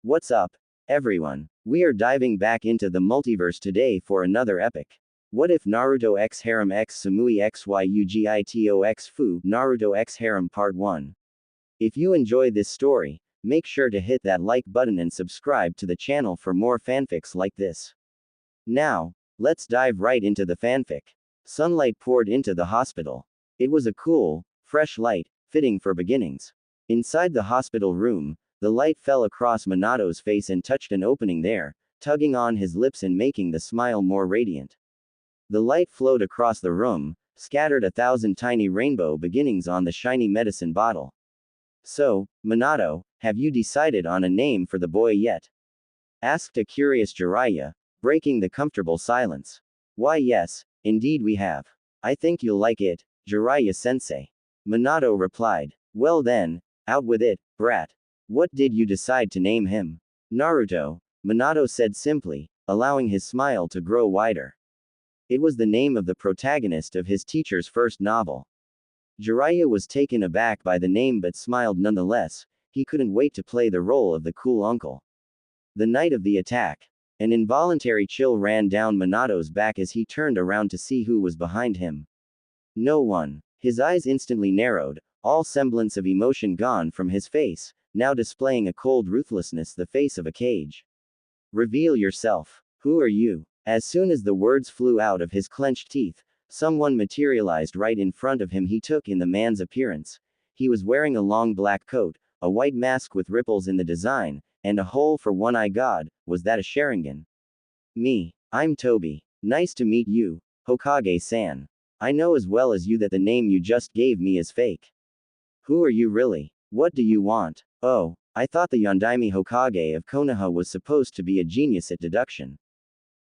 What's up, everyone? We are diving back into the multiverse today for another epic. What if Naruto x Harem x Samui x Yugito x Fu Naruto x Harem Part 1? If you enjoy this story, make sure to hit that like button and subscribe to the channel for more fanfics like this. Now, let's dive right into the fanfic. Sunlight poured into the hospital. It was a cool, fresh light, fitting for beginnings. Inside the hospital room, the light fell across Minato's face and touched an opening there, tugging on his lips and making the smile more radiant. The light flowed across the room, scattered 1,000 tiny rainbow beginnings on the shiny medicine bottle. So, Minato, have you decided on a name for the boy yet? Asked a curious Jiraiya, breaking the comfortable silence. Why yes, indeed we have. I think you'll like it, Jiraiya-sensei. Minato replied. Well then, out with it, brat. What did you decide to name him? Naruto, Minato said simply, allowing his smile to grow wider. It was the name of the protagonist of his teacher's first novel. Jiraiya was taken aback by the name but smiled nonetheless. He couldn't wait to play the role of the cool uncle. The night of the attack. An involuntary chill ran down Minato's back as he turned around to see who was behind him. No one. His eyes instantly narrowed, all semblance of emotion gone from his face, now displaying a cold ruthlessness, the face of a cage. Reveal yourself. Who are you? As soon as the words flew out of his clenched teeth, someone materialized right in front of him. He took in the man's appearance. He was wearing a long black coat, a white mask with ripples in the design, and a hole for one eye. God, was that a Sharingan? Me. I'm Toby. Nice to meet you, Hokage-san. I know as well as you that the name you just gave me is fake. Who are you really? What do you want? Oh, I thought the Yondaime Hokage of Konoha was supposed to be a genius at deduction.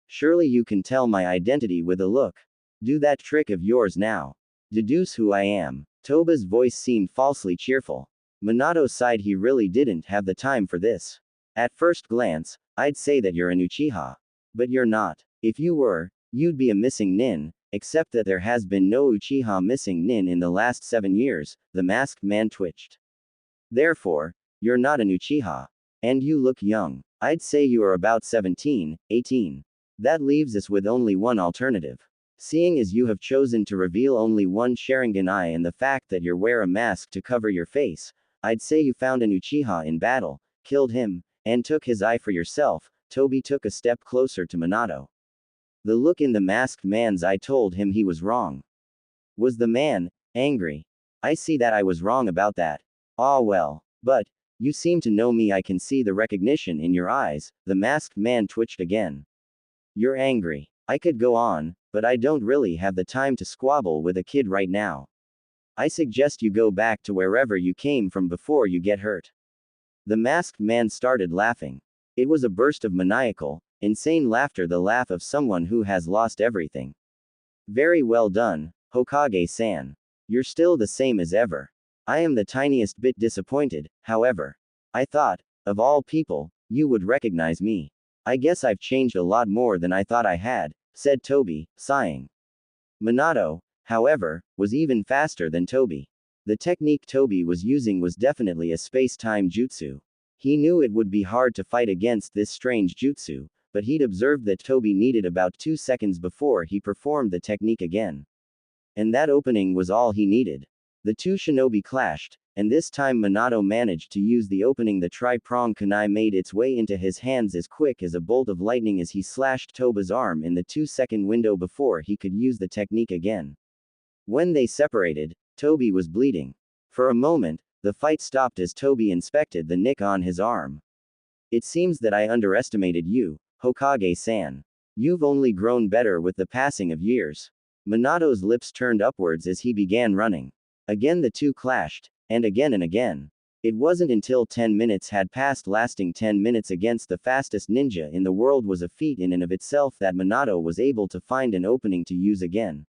Surely you can tell my identity with a look. Do that trick of yours now. Deduce who I am. Toba's voice seemed falsely cheerful. Minato sighed. He really didn't have the time for this. At first glance, I'd say that you're an Uchiha. But you're not. If you were, you'd be a missing nin, except that there has been no Uchiha missing nin in the last 7 years, the masked man twitched. Therefore, you're not an Uchiha. And you look young. I'd say you are about 17, 18. That leaves us with only one alternative. Seeing as you have chosen to reveal only one Sharingan eye and the fact that you wear a mask to cover your face, I'd say you found an Uchiha in battle, killed him, and took his eye for yourself. Toby took a step closer to Minato. The look in the masked man's eye told him he was wrong. Was the man angry? I see that I was wrong about that. Ah well, but, you seem to know me. I can see the recognition in your eyes. The masked man twitched again. You're angry. I could go on, but I don't really have the time to squabble with a kid right now. I suggest you go back to wherever you came from before you get hurt. The masked man started laughing. It was a burst of maniacal, insane laughter, the laugh of someone who has lost everything. Very well done, Hokage-san. You're still the same as ever. I am the tiniest bit disappointed, however. I thought, of all people, you would recognize me. I guess I've changed a lot more than I thought I had, said Toby, sighing. Minato, however, was even faster than Toby. The technique Toby was using was definitely a space-time jutsu. He knew it would be hard to fight against this strange jutsu, but he'd observed that Toby needed about 2 seconds before he performed the technique again. And that opening was all he needed. The two shinobi clashed, and this time Minato managed to use the opening. The tri-prong kunai made its way into his hands as quick as a bolt of lightning as he slashed Toba's arm in the 2-second window before he could use the technique again. When they separated, Toby was bleeding. For a moment, the fight stopped as Toby inspected the nick on his arm. It seems that I underestimated you, Hokage-san. You've only grown better with the passing of years. Minato's lips turned upwards as he began running. Again the two clashed, and again. It wasn't until 10 minutes had passed. Lasting 10 minutes against the fastest ninja in the world was a feat in and of itself that Minato was able to find an opening to use again.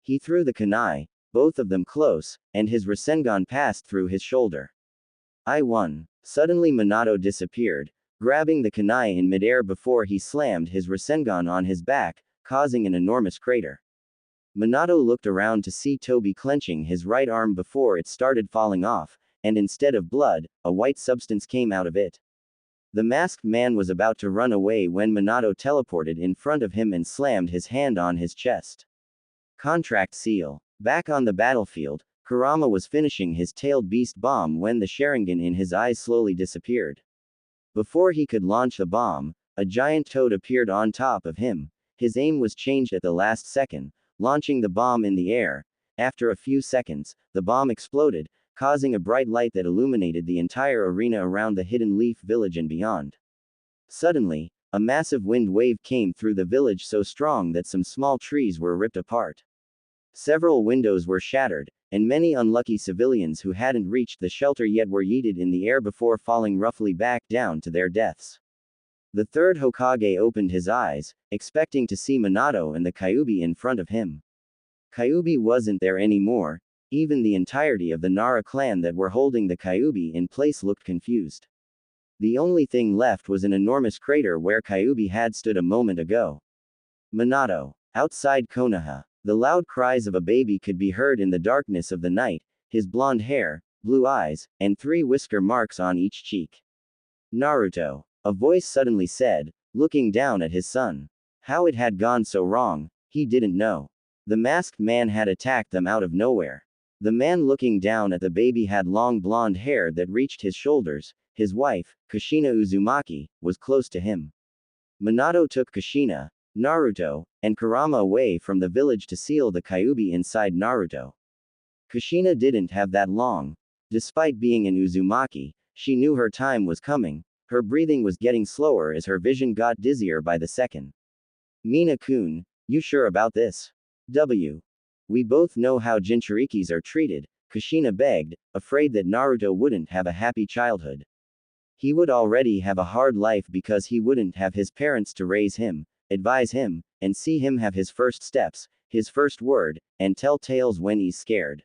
He threw the kunai, both of them close, and his Rasengan passed through his shoulder. I won. Suddenly Minato disappeared, grabbing the kunai in midair before he slammed his Rasengan on his back, causing an enormous crater. Minato looked around to see Toby clenching his right arm before it started falling off, and instead of blood, a white substance came out of it. The masked man was about to run away when Minato teleported in front of him and slammed his hand on his chest. Contract seal. Back on the battlefield, Kurama was finishing his tailed beast bomb when the Sharingan in his eyes slowly disappeared. Before he could launch the bomb, a giant toad appeared on top of him. His aim was changed at the last second, launching the bomb in the air. After a few seconds, the bomb exploded, causing a bright light that illuminated the entire arena around the Hidden Leaf Village and beyond. Suddenly, a massive wind wave came through the village so strong that some small trees were ripped apart. Several windows were shattered, and many unlucky civilians who hadn't reached the shelter yet were yeeted in the air before falling roughly back down to their deaths. The third Hokage opened his eyes, expecting to see Minato and the Kyuubi in front of him. Kyuubi wasn't there anymore. Even the entirety of the Nara clan that were holding the Kyuubi in place looked confused. The only thing left was an enormous crater where Kyuubi had stood a moment ago. Minato. Outside Konoha. The loud cries of a baby could be heard in the darkness of the night, his blonde hair, blue eyes, and 3 whisker marks on each cheek. Naruto. A voice suddenly said, looking down at his son. How it had gone so wrong, he didn't know. The masked man had attacked them out of nowhere. The man looking down at the baby had long blonde hair that reached his shoulders. His wife, Kushina Uzumaki, was close to him. Minato took Kushina, Naruto, and Kurama away from the village to seal the Kyuubi inside Naruto. Kushina didn't have that long. Despite being an Uzumaki, she knew her time was coming. Her breathing was getting slower as her vision got dizzier by the second. Mina-kun, you sure about this? We both know how Jinchurikis are treated, Kushina begged, afraid that Naruto wouldn't have a happy childhood. He would already have a hard life because he wouldn't have his parents to raise him, advise him, and see him have his first steps, his first word, and tell tales when he's scared.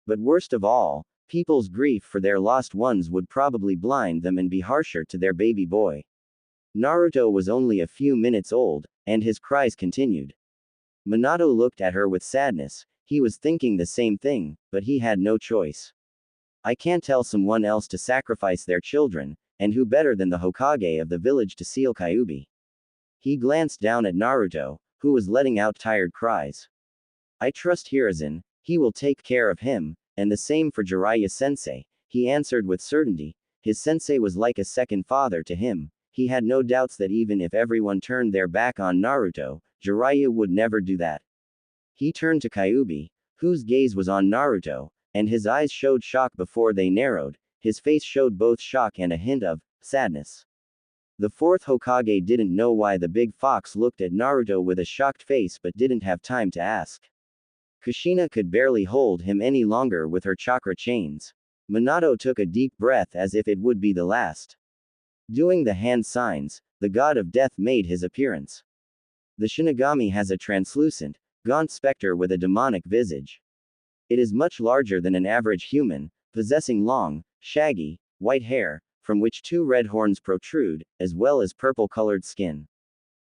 But worst of all, people's grief for their lost ones would probably blind them and be harsher to their baby boy. Naruto was only a few minutes old, and his cries continued. Minato looked at her with sadness. He was thinking the same thing, but he had no choice. I can't tell someone else to sacrifice their children, and who better than the Hokage of the village to seal Kyuubi? He glanced down at Naruto, who was letting out tired cries. I trust Hiruzen, he will take care of him, and the same for Jiraiya sensei, he answered with certainty. His sensei was like a second father to him. He had no doubts that even if everyone turned their back on Naruto, Jiraiya would never do that. He turned to Kyuubi, whose gaze was on Naruto, and his eyes showed shock before they narrowed. His face showed both shock and a hint of sadness. The fourth Hokage didn't know why the big fox looked at Naruto with a shocked face but didn't have time to ask. Kushina could barely hold him any longer with her chakra chains. Minato took a deep breath as if it would be the last. Doing the hand signs, the god of death made his appearance. The Shinigami has a translucent, gaunt specter with a demonic visage. It is much larger than an average human, possessing long, shaggy, white hair, from which 2 red horns protrude, as well as purple-colored skin.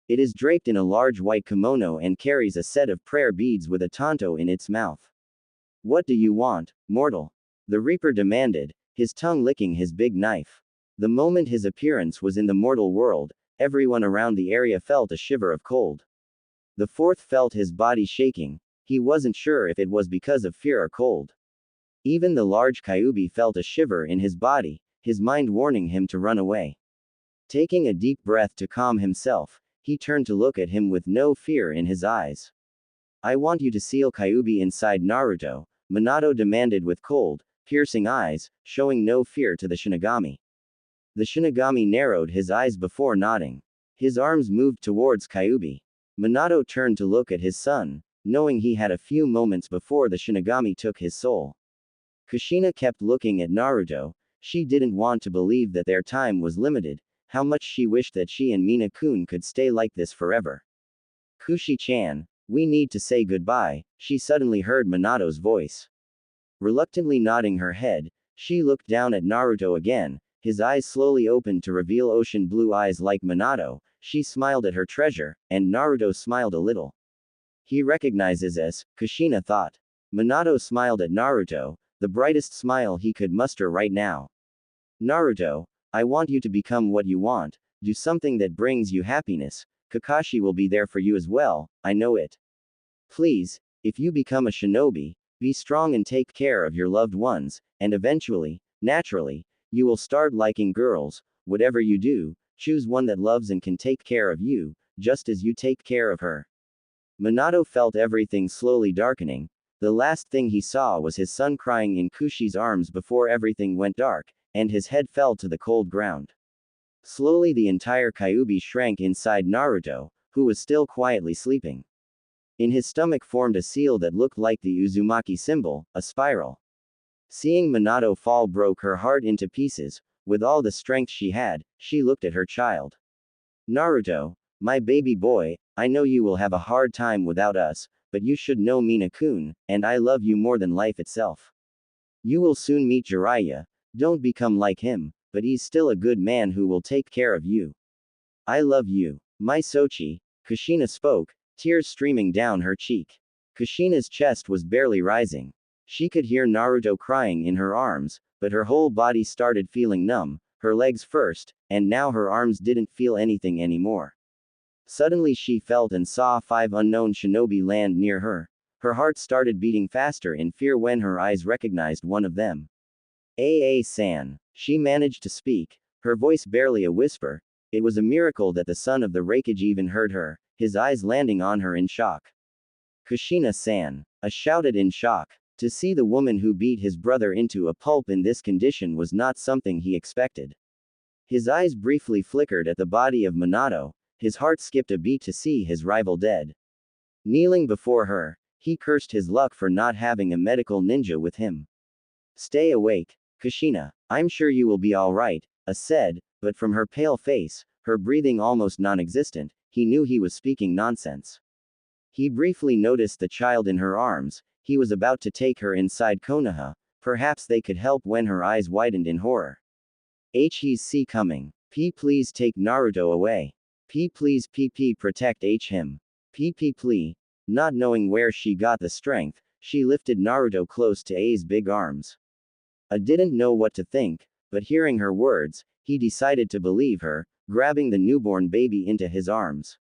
It is draped in a large white kimono and carries a set of prayer beads with a tanto in its mouth. What do you want, mortal? The Reaper demanded, his tongue licking his big knife. The moment his appearance was in the mortal world, everyone around the area felt a shiver of cold. The fourth felt his body shaking. He wasn't sure if it was because of fear or cold. Even the large Kyuubi felt a shiver in his body, his mind warning him to run away. Taking a deep breath to calm himself, he turned to look at him with no fear in his eyes. I want you to seal Kyuubi inside Naruto, Minato demanded with cold, piercing eyes, showing no fear to the Shinigami. The Shinigami narrowed his eyes before nodding. His arms moved towards Kyuubi. Minato turned to look at his son, knowing he had a few moments before the Shinigami took his soul. Kushina kept looking at Naruto. She didn't want to believe that their time was limited. How much she wished that she and Mina-kun could stay like this forever. Kushi-chan, we need to say goodbye, she suddenly heard Minato's voice. Reluctantly nodding her head, she looked down at Naruto again. His eyes slowly opened to reveal ocean blue eyes like Minato. She smiled at her treasure, and Naruto smiled a little. He recognizes us, Kushina thought. Minato smiled at Naruto, the brightest smile he could muster right now. Naruto, I want you to become what you want, do something that brings you happiness. Kakashi will be there for you as well, I know it. Please, if you become a shinobi, be strong and take care of your loved ones, and eventually, naturally, you will start liking girls. Whatever you do, choose one that loves and can take care of you, just as you take care of her. Minato felt everything slowly darkening. The last thing he saw was his son crying in Kushi's arms before everything went dark, and his head fell to the cold ground. Slowly the entire Kyuubi shrank inside Naruto, who was still quietly sleeping. In his stomach formed a seal that looked like the Uzumaki symbol, a spiral. Seeing Minato fall broke her heart into pieces. With all the strength she had, she looked at her child. Naruto, my baby boy, I know you will have a hard time without us, but you should know Mina-kun, and I love you more than life itself. You will soon meet Jiraiya. Don't become like him, but he's still a good man who will take care of you. I love you, my Sochi. Kushina spoke, tears streaming down her cheek. Kushina's chest was barely rising. She could hear Naruto crying in her arms, but her whole body started feeling numb, her legs first, and now her arms didn't feel anything anymore. Suddenly she felt and saw 5 unknown shinobi land near her. Her heart started beating faster in fear when her eyes recognized one of them. AA-san. She managed to speak, her voice barely a whisper. It was a miracle that the son of the Raikage even heard her, his eyes landing on her in shock. Kushina-san. I shouted in shock. To see the woman who beat his brother into a pulp in this condition was not something he expected. His eyes briefly flickered at the body of Minato, his heart skipped a beat to see his rival dead. Kneeling before her, he cursed his luck for not having a medical ninja with him. Stay awake, Kushina, I'm sure you will be alright, said, but from her pale face, her breathing almost non-existent, he knew he was speaking nonsense. He briefly noticed the child in her arms. He was about to take her inside Konoha. Perhaps they could help when her eyes widened in horror. He's see coming. Please take Naruto away. Please protect him. Please. Not knowing where she got the strength, she lifted Naruto close to A's big arms. I didn't know what to think, but hearing her words, he decided to believe her, grabbing the newborn baby into his arms.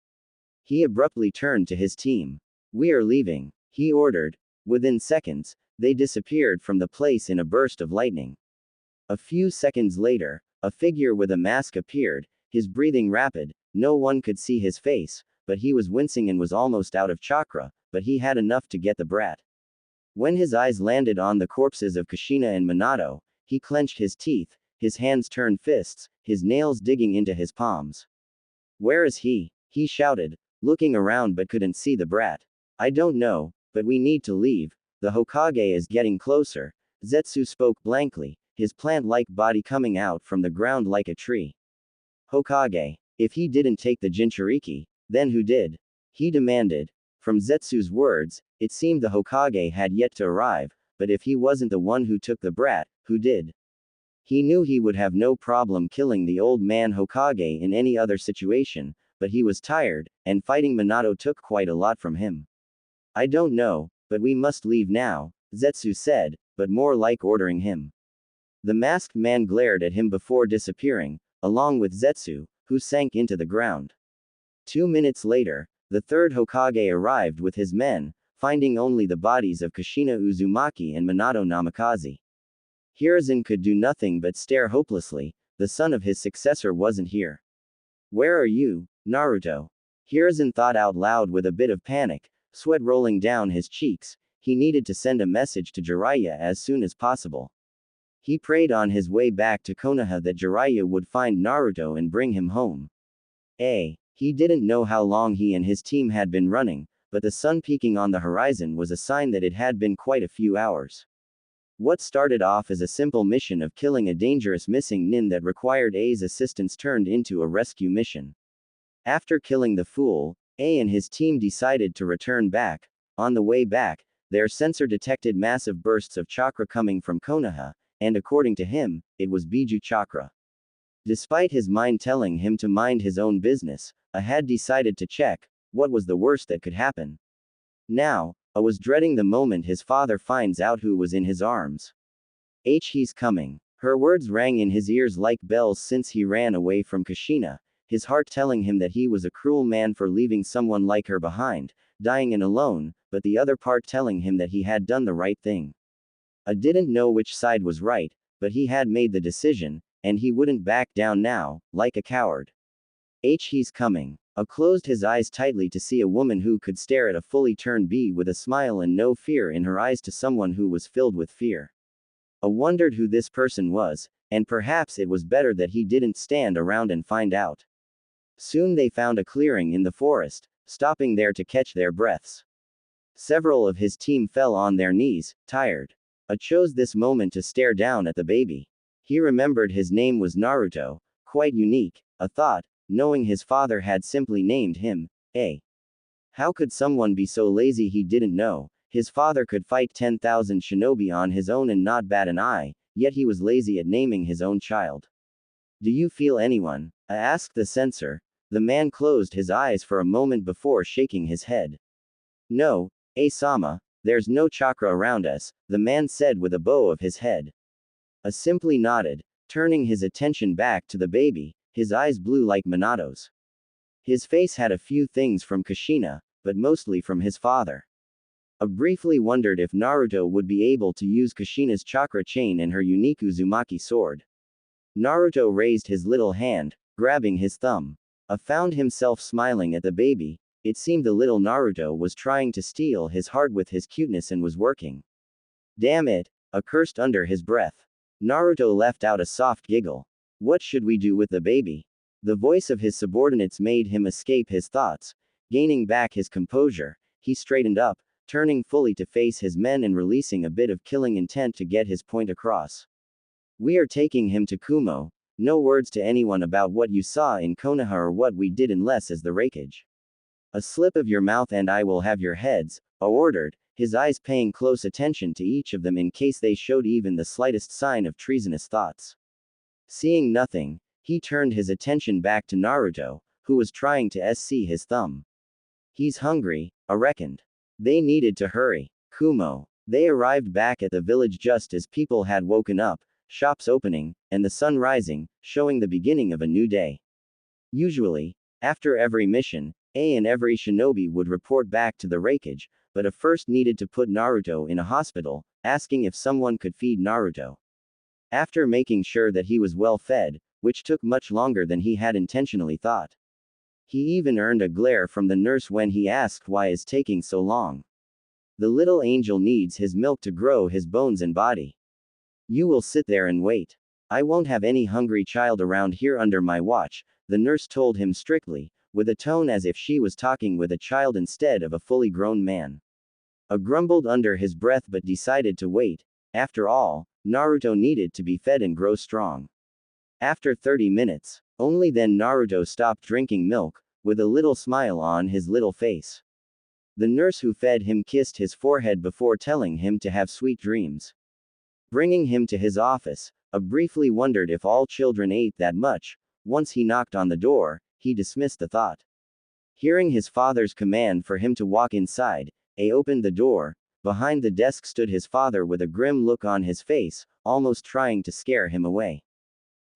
He abruptly turned to his team. We are leaving, he ordered. Within seconds, they disappeared from the place in a burst of lightning. A few seconds later, a figure with a mask appeared, his breathing rapid, no one could see his face, but he was wincing and was almost out of chakra, but he had enough to get the brat. When his eyes landed on the corpses of Kushina and Minato, he clenched his teeth, his hands turned fists, his nails digging into his palms. Where is he? He shouted, looking around but couldn't see the brat. I don't know, but we need to leave. The Hokage is getting closer. Zetsu spoke blankly, his plant-like body coming out from the ground like a tree. Hokage. If he didn't take the Jinchuriki, then who did? He demanded. From Zetsu's words, it seemed the Hokage had yet to arrive, but if he wasn't the one who took the brat, who did? He knew he would have no problem killing the old man Hokage in any other situation, but he was tired, and fighting Minato took quite a lot from him. I don't know, but we must leave now, Zetsu said, but more like ordering him. The masked man glared at him before disappearing, along with Zetsu, who sank into the ground. 2 minutes later, the third Hokage arrived with his men, finding only the bodies of Kushina Uzumaki and Minato Namikaze. Hiruzen could do nothing but stare hopelessly. The son of his successor wasn't here. Where are you, Naruto? Hiruzen thought out loud with a bit of panic, sweat rolling down his cheeks. He needed to send a message to Jiraiya as soon as possible. He prayed on his way back to Konoha that Jiraiya would find Naruto and bring him home. He didn't know how long he and his team had been running, but the sun peeking on the horizon was a sign that it had been quite a few hours. What started off as a simple mission of killing a dangerous missing nin that required A's assistance turned into a rescue mission. After killing the fool, A and his team decided to return back. On the way back, their sensor detected massive bursts of chakra coming from Konoha, and according to him, it was Biju chakra. Despite his mind telling him to mind his own business, A had decided to check. What was the worst that could happen? Now, A was dreading the moment his father finds out who was in his arms. He's coming. Her words rang in his ears like bells since he ran away from Kushina, his heart telling him that he was a cruel man for leaving someone like her behind, dying and alone, but the other part telling him that he had done the right thing. I didn't know which side was right, but he had made the decision, and he wouldn't back down now, like a coward. He's coming. A closed his eyes tightly to see a woman who could stare at a fully turned bee with a smile and no fear in her eyes to someone who was filled with fear. I wondered who this person was, and perhaps it was better that he didn't stand around and find out. Soon they found a clearing in the forest, stopping there to catch their breaths. Several of his team fell on their knees, tired. I chose this moment to stare down at the baby. He remembered his name was Naruto, quite unique, a thought, knowing his father had simply named him, A. How could someone be so lazy? He didn't know. His father could fight 10,000 shinobi on his own and not bat an eye, yet he was lazy at naming his own child. Do you feel anyone? I asked the censor. The man closed his eyes for a moment before shaking his head. No, A-sama, there's no chakra around us, the man said with a bow of his head. I simply nodded, turning his attention back to the baby, his eyes blue like Minato's. His face had a few things from Kushina, but mostly from his father. I briefly wondered if Naruto would be able to use Kushina's chakra chain and her unique Uzumaki sword. Naruto raised his little hand, grabbing his thumb. I found himself smiling at the baby. It seemed the little Naruto was trying to steal his heart with his cuteness and was working. Damn it, I cursed under his breath. Naruto left out a soft giggle. What should we do with the baby? The voice of his subordinates made him escape his thoughts. Gaining back his composure, he straightened up, turning fully to face his men and releasing a bit of killing intent to get his point across. We are taking him to Kumo. No words to anyone about what you saw in Konoha or what we did unless as the raikage. A slip of your mouth and I will have your heads, I ordered, his eyes paying close attention to each of them in case they showed even the slightest sign of treasonous thoughts. Seeing nothing, he turned his attention back to Naruto, who was trying to see his thumb. He's hungry, I reckoned. They needed to hurry. Kumo. They arrived back at the village just as people had woken up, shops opening, and the sun rising, showing the beginning of a new day. Usually, after every mission, A and every shinobi would report back to the raikage, but I first needed to put Naruto in a hospital, asking if someone could feed Naruto. After making sure that he was well fed, which took much longer than he had intentionally thought. He even earned a glare from the nurse when he asked why it's taking so long. The little angel needs his milk to grow his bones and body. You will sit there and wait. I won't have any hungry child around here under my watch, the nurse told him strictly, with a tone as if she was talking with a child instead of a fully grown man. I grumbled under his breath but decided to wait. After all, Naruto needed to be fed and grow strong. After 30 minutes, only then Naruto stopped drinking milk, with a little smile on his little face. The nurse who fed him kissed his forehead before telling him to have sweet dreams. Bringing him to his office, I briefly wondered if all children ate that much. Once he knocked on the door, he dismissed the thought. Hearing his father's command for him to walk inside, A opened the door. Behind the desk stood his father with a grim look on his face, almost trying to scare him away.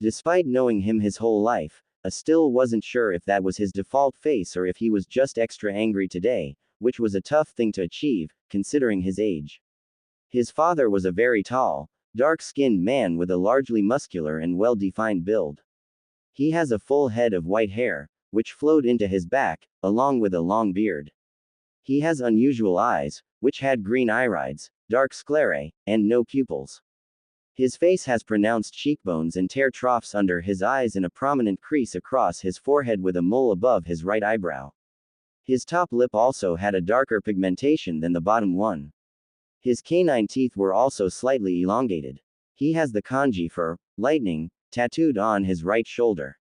Despite knowing him his whole life, I still wasn't sure if that was his default face or if he was just extra angry today, which was a tough thing to achieve, considering his age. His father was a very tall, dark-skinned man with a largely muscular and well-defined build. He has a full head of white hair, which flowed into his back, along with a long beard. He has unusual eyes, which had green irides, dark sclerae, and no pupils. His face has pronounced cheekbones and tear troughs under his eyes and a prominent crease across his forehead with a mole above his right eyebrow. His top lip also had a darker pigmentation than the bottom one. His canine teeth were also slightly elongated. He has the kanji for lightning tattooed on his right shoulder,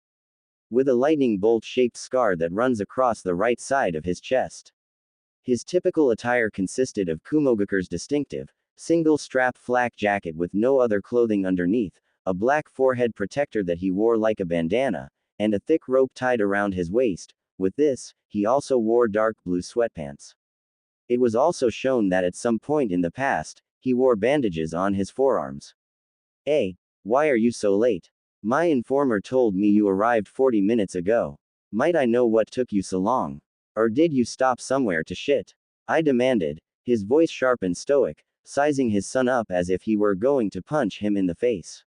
with a lightning bolt-shaped scar that runs across the right side of his chest. His typical attire consisted of Kumogakure's distinctive, single-strap flak jacket with no other clothing underneath, a black forehead protector that he wore like a bandana, and a thick rope tied around his waist. With this, he also wore dark blue sweatpants. It was also shown that at some point in the past, he wore bandages on his forearms. Why are you so late? My informer told me you arrived 40 minutes ago. Might I know what took you so long? Or did you stop somewhere to shit? I demanded, his voice sharp and stoic, sizing his son up as if he were going to punch him in the face.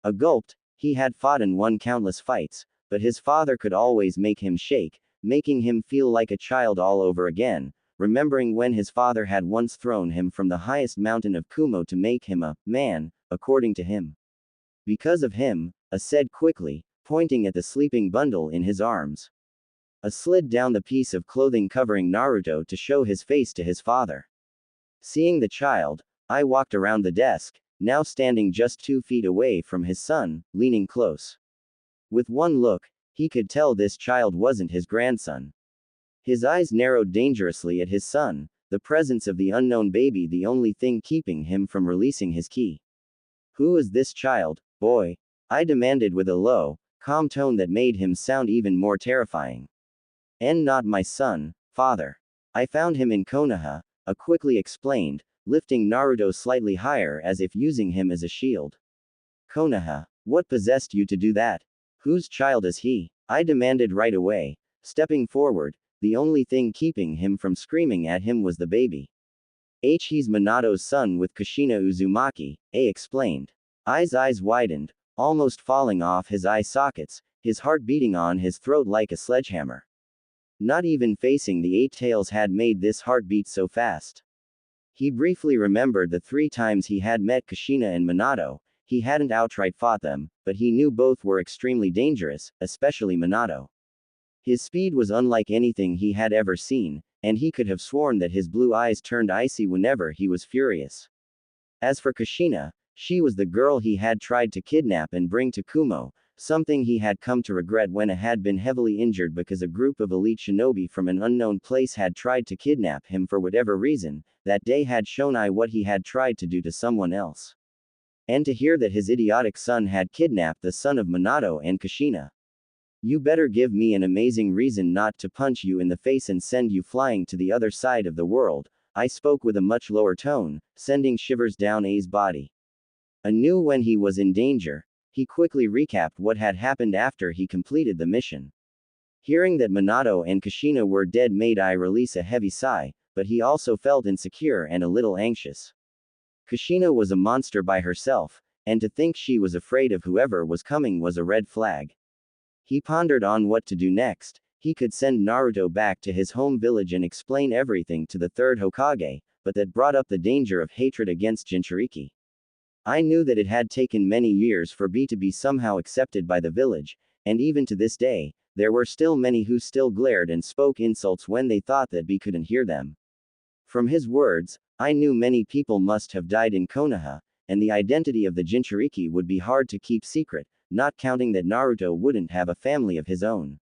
A gulped, he had fought and won countless fights, but his father could always make him shake, making him feel like a child all over again, remembering when his father had once thrown him from the highest mountain of Kumo to make him a man, according to him. Because of him, I said quickly, pointing at the sleeping bundle in his arms. I slid down the piece of clothing covering Naruto to show his face to his father. Seeing the child, I walked around the desk, now standing just 2 feet away from his son, leaning close. With one look, he could tell this child wasn't his grandson. His eyes narrowed dangerously at his son, the presence of the unknown baby the only thing keeping him from releasing his ki. Who is this child, boy? I demanded with a low, calm tone that made him sound even more terrifying. Not my son, father. I found him in Konoha, I quickly explained, lifting Naruto slightly higher as if using him as a shield. Konoha, what possessed you to do that? Whose child is he? I demanded right away, stepping forward. The only thing keeping him from screaming at him was the baby. He's Minato's son with Kushina Uzumaki, A explained. Eyes widened, almost falling off his eye sockets, his heart beating on his throat like a sledgehammer. Not even facing the 8 tails had made this heart beat so fast. He briefly remembered the 3 times he had met Kushina and Minato. He hadn't outright fought them, but he knew both were extremely dangerous, especially Minato. His speed was unlike anything he had ever seen, and he could have sworn that his blue eyes turned icy whenever he was furious. As for Kushina, she was the girl he had tried to kidnap and bring to Kumo, something he had come to regret when he had been heavily injured because a group of elite shinobi from an unknown place had tried to kidnap him for whatever reason. That day had shown what he had tried to do to someone else. And to hear that his idiotic son had kidnapped the son of Minato and Kushina. You better give me an amazing reason not to punch you in the face and send you flying to the other side of the world, I spoke with a much lower tone, sending shivers down A's body. I knew when he was in danger. He quickly recapped what had happened after he completed the mission. Hearing that Minato and Kushina were dead made I release a heavy sigh, but he also felt insecure and a little anxious. Kushina was a monster by herself, and to think she was afraid of whoever was coming was a red flag. He pondered on what to do next. He could send Naruto back to his home village and explain everything to the third Hokage, but that brought up the danger of hatred against Jinchuriki. I knew that it had taken many years for B to be somehow accepted by the village, and even to this day, there were still many who still glared and spoke insults when they thought that B couldn't hear them. From his words, I knew many people must have died in Konoha, and the identity of the Jinchuriki would be hard to keep secret, not counting that Naruto wouldn't have a family of his own.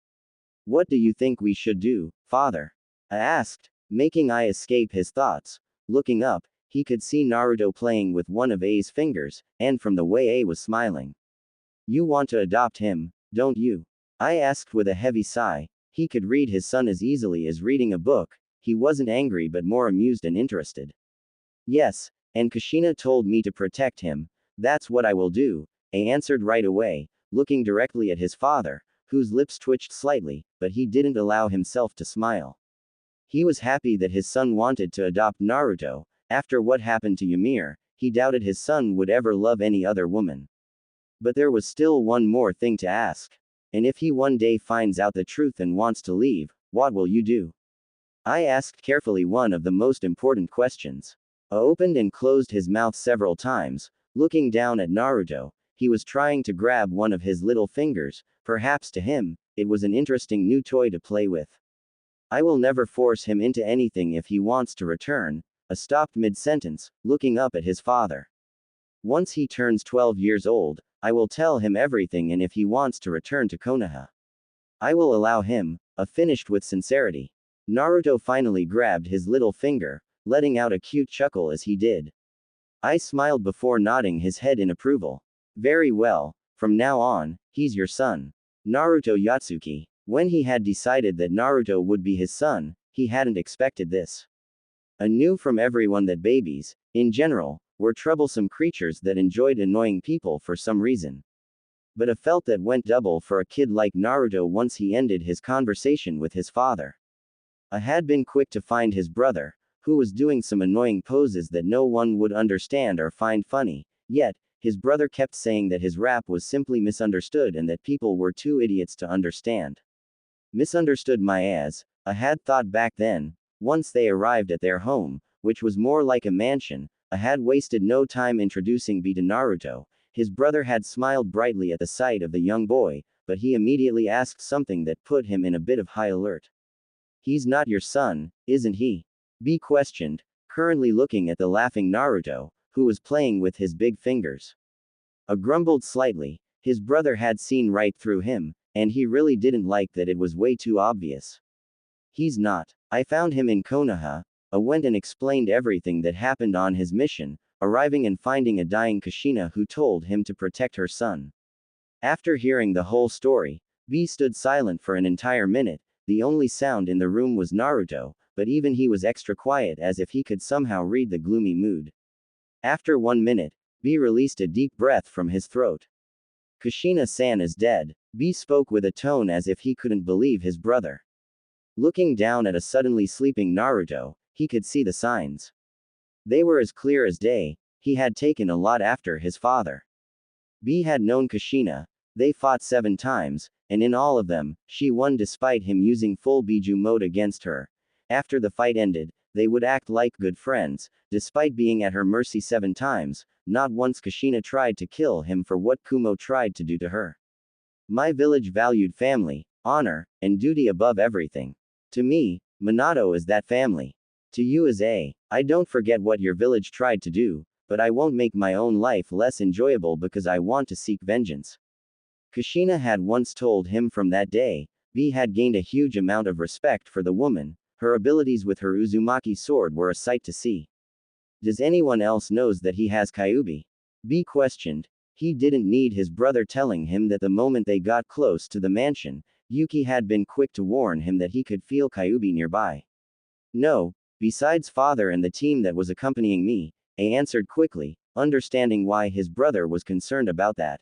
What do you think we should do, father? I asked, making I escape his thoughts. Looking up, he could see Naruto playing with one of A's fingers, and from the way A was smiling. You want to adopt him, don't you? I asked with a heavy sigh. He could read his son as easily as reading a book. He wasn't angry but more amused and interested. Yes, and Kushina told me to protect him. That's what I will do, A answered right away, looking directly at his father, whose lips twitched slightly, but he didn't allow himself to smile. He was happy that his son wanted to adopt Naruto. After what happened to Ymir, he doubted his son would ever love any other woman. But there was still one more thing to ask. And if he one day finds out the truth and wants to leave, what will you do? I asked carefully one of the most important questions. I opened and closed his mouth several times, looking down at Naruto. He was trying to grab one of his little fingers. Perhaps to him, it was an interesting new toy to play with. I will never force him into anything if he wants to return. I stopped mid-sentence, looking up at his father. Once he turns 12 years old, I will tell him everything, and if he wants to return to Konoha, I will allow him. I finished with sincerity. Naruto finally grabbed his little finger, letting out a cute chuckle as he did. I smiled before nodding his head in approval. Very well, from now on, he's your son. Naruto Yatsuki. When he had decided that Naruto would be his son, he hadn't expected this. I knew from everyone that babies, in general, were troublesome creatures that enjoyed annoying people for some reason. But a felt that went double for a kid like Naruto once he ended his conversation with his father. A had been quick to find his brother, who was doing some annoying poses that no one would understand or find funny, yet, his brother kept saying that his rap was simply misunderstood and that people were too idiots to understand. Misunderstood my ass, a had thought back then. Once they arrived at their home, which was more like a mansion, a had wasted no time introducing B to Naruto. His brother had smiled brightly at the sight of the young boy, but he immediately asked something that put him in a bit of high alert. "He's not your son, isn't he?" B questioned, currently looking at the laughing Naruto, who was playing with his big fingers. A grumbled slightly. His brother had seen right through him, and he really didn't like that it was way too obvious. "He's not. I found him in Konoha." A went and explained everything that happened on his mission, arriving and finding a dying Kushina who told him to protect her son. After hearing the whole story, B stood silent for an entire minute. The only sound in the room was Naruto, but even he was extra quiet as if he could somehow read the gloomy mood. After 1 minute, B released a deep breath from his throat. "Kushina-san is dead." B spoke with a tone as if he couldn't believe his brother. Looking down at a suddenly sleeping Naruto, he could see the signs. They were as clear as day. He had taken a lot after his father. B had known Kushina. They fought 7 times, and in all of them, she won despite him using full Biju mode against her. After the fight ended, they would act like good friends, despite being at her mercy 7 times. Not once Kushina tried to kill him for what Kumo tried to do to her. My village valued family, honor, and duty above everything. To me, Minato is that family. To you is a. I don't forget what your village tried to do, but I won't make my own life less enjoyable because I want to seek vengeance. Kushina had once told him. From that day, B had gained a huge amount of respect for the woman. Her abilities with her Uzumaki sword were a sight to see. Does anyone else knows that he has Kyuubi? B questioned. He didn't need his brother telling him that the moment they got close to the mansion, Yuki had been quick to warn him that he could feel Kyuubi nearby. No, besides father and the team that was accompanying me, A answered quickly, understanding why his brother was concerned about that.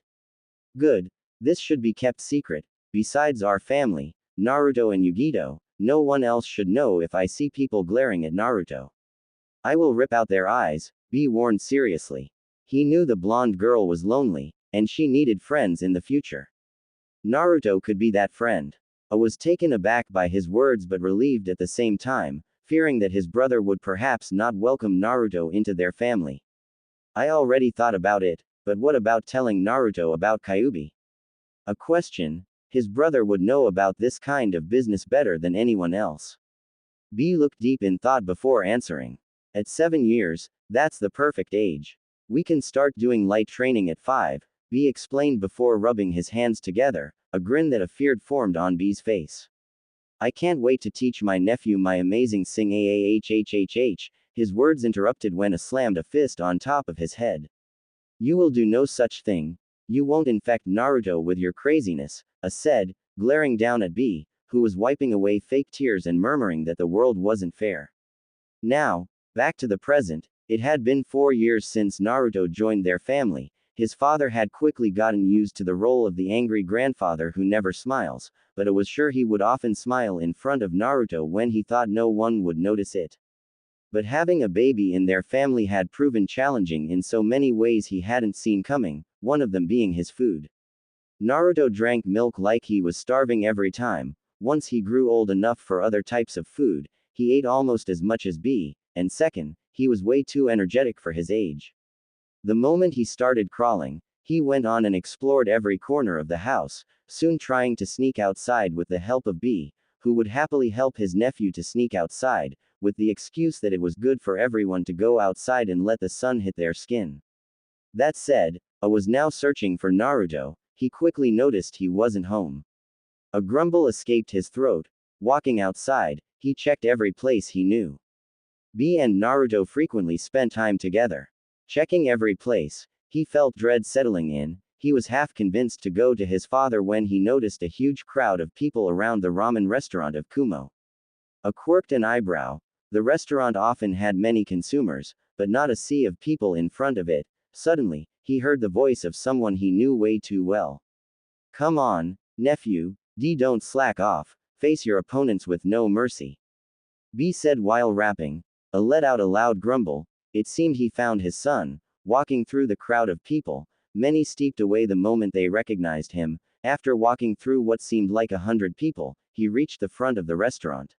Good. This should be kept secret. Besides our family, Naruto and Yugito, no one else should know if I see people glaring at Naruto. I will rip out their eyes, B warned seriously. He knew the blonde girl was lonely, and she needed friends in the future. Naruto could be that friend. A was taken aback by his words but relieved at the same time, fearing that his brother would perhaps not welcome Naruto into their family. I already thought about it, but what about telling Naruto about Kyuubi? A question. His brother would know about this kind of business better than anyone else. B looked deep in thought before answering. At 7 years, that's the perfect age. We can start doing light training at 5, B explained before rubbing his hands together, a grin that appeared formed on B's face. I can't wait to teach my nephew my amazing sing aahhhh. His words interrupted when A slammed a fist on top of his head. You will do no such thing. You won't infect Naruto with your craziness, A said, glaring down at B, who was wiping away fake tears and murmuring that the world wasn't fair. Now, back to the present. It had been 4 years since Naruto joined their family. His father had quickly gotten used to the role of the angry grandfather who never smiles, but it was sure he would often smile in front of Naruto when he thought no one would notice it. But having a baby in their family had proven challenging in so many ways he hadn't seen coming, one of them being his food. Naruto drank milk like he was starving every time. Once he grew old enough for other types of food, he ate almost as much as B, and second, he was way too energetic for his age. The moment he started crawling, he went on and explored every corner of the house, soon trying to sneak outside with the help of B, who would happily help his nephew to sneak outside, with the excuse that it was good for everyone to go outside and let the sun hit their skin. That said, A was now searching for Naruto. He quickly noticed he wasn't home. A grumble escaped his throat. Walking outside, he checked every place he knew. B and Naruto frequently spent time together. Checking every place, he felt dread settling in. He was half convinced to go to his father when he noticed a huge crowd of people around the ramen restaurant of Kumo. A quirked an eyebrow. The restaurant often had many consumers, but not a sea of people in front of it. Suddenly, he heard the voice of someone he knew way too well. Come on, nephew, don't slack off, face your opponents with no mercy. B said while rapping. A let out a loud grumble. It seemed he found his son, walking through the crowd of people, many steeped away the moment they recognized him. After walking through what seemed like 100 people, he reached the front of the restaurant.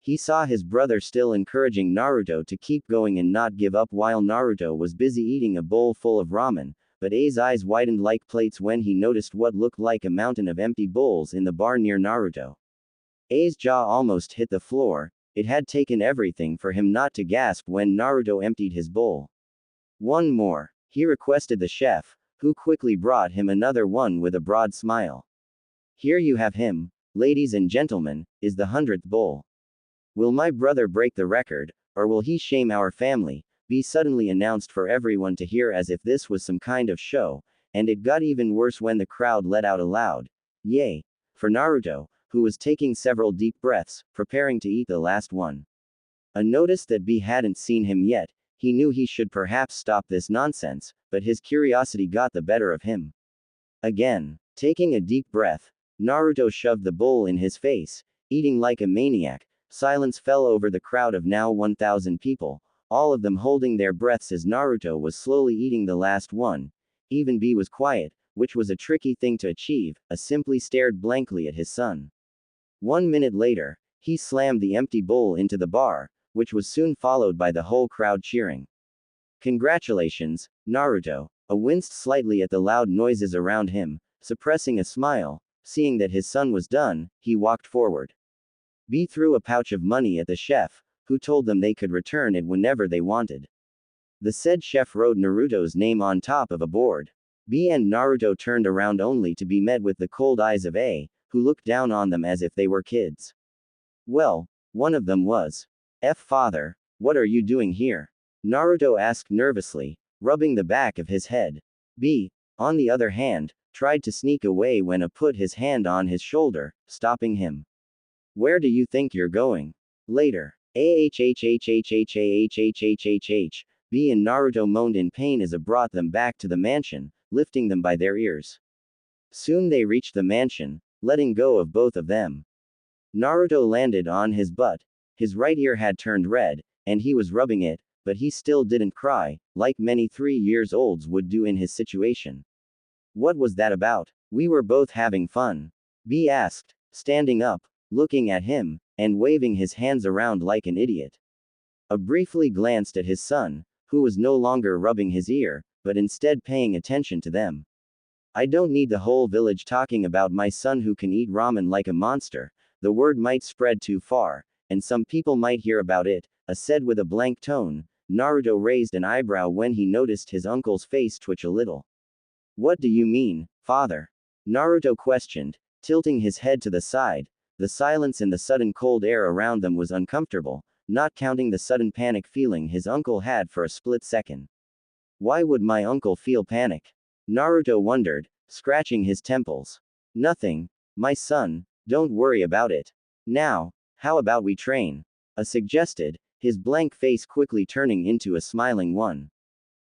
He saw his brother still encouraging Naruto to keep going and not give up while Naruto was busy eating a bowl full of ramen, but A's eyes widened like plates when he noticed what looked like a mountain of empty bowls in the bar near Naruto. A's jaw almost hit the floor. It had taken everything for him not to gasp when Naruto emptied his bowl. One more, he requested the chef, who quickly brought him another one with a broad smile. Here you have him, ladies and gentlemen, is the 100th bowl. Will my brother break the record, or will he shame our family? B suddenly announced for everyone to hear as if this was some kind of show, and it got even worse when the crowd let out a loud, "Yay!" for Naruto, who was taking several deep breaths, preparing to eat the last one. A notice that B hadn't seen him yet, he knew he should perhaps stop this nonsense, but his curiosity got the better of him. Again, taking a deep breath, Naruto shoved the bowl in his face, eating like a maniac. Silence fell over the crowd of now 1,000 people, all of them holding their breaths as Naruto was slowly eating the last one. Even B was quiet, which was a tricky thing to achieve, simply stared blankly at his son. 1 minute later, he slammed the empty bowl into the bar, which was soon followed by the whole crowd cheering. Congratulations, Naruto. A winced slightly at the loud noises around him, suppressing a smile. Seeing that his son was done, he walked forward. B threw a pouch of money at the chef, who told them they could return it whenever they wanted. The said chef wrote Naruto's name on top of a board. B and Naruto turned around only to be met with the cold eyes of A, who looked down on them as if they were kids. Well, one of them was. Father, what are you doing here? Naruto asked nervously, rubbing the back of his head. B, on the other hand, tried to sneak away when A put his hand on his shoulder, stopping him. Where do you think you're going? Later. B and Naruto moaned in pain as A brought them back to the mansion, lifting them by their ears. Soon they reached the mansion, letting go of both of them. Naruto landed on his butt. His right ear had turned red, and he was rubbing it, but he still didn't cry, like many 3-year-olds would do in his situation. What was that about? We were both having fun. B asked, standing up, looking at him, and waving his hands around like an idiot. A briefly glanced at his son, who was no longer rubbing his ear, but instead paying attention to them. I don't need the whole village talking about my son who can eat ramen like a monster. The word might spread too far, and some people might hear about it, said with a blank tone. Naruto raised an eyebrow when he noticed his uncle's face twitch a little. What do you mean, father? Naruto questioned, tilting his head to the side. The silence and the sudden cold air around them was uncomfortable, not counting the sudden panic feeling his uncle had for a split second. Why would my uncle feel panic? Naruto wondered, scratching his temples. Nothing, my son, don't worry about it. Now, how about we train? A suggested, his blank face quickly turning into a smiling one.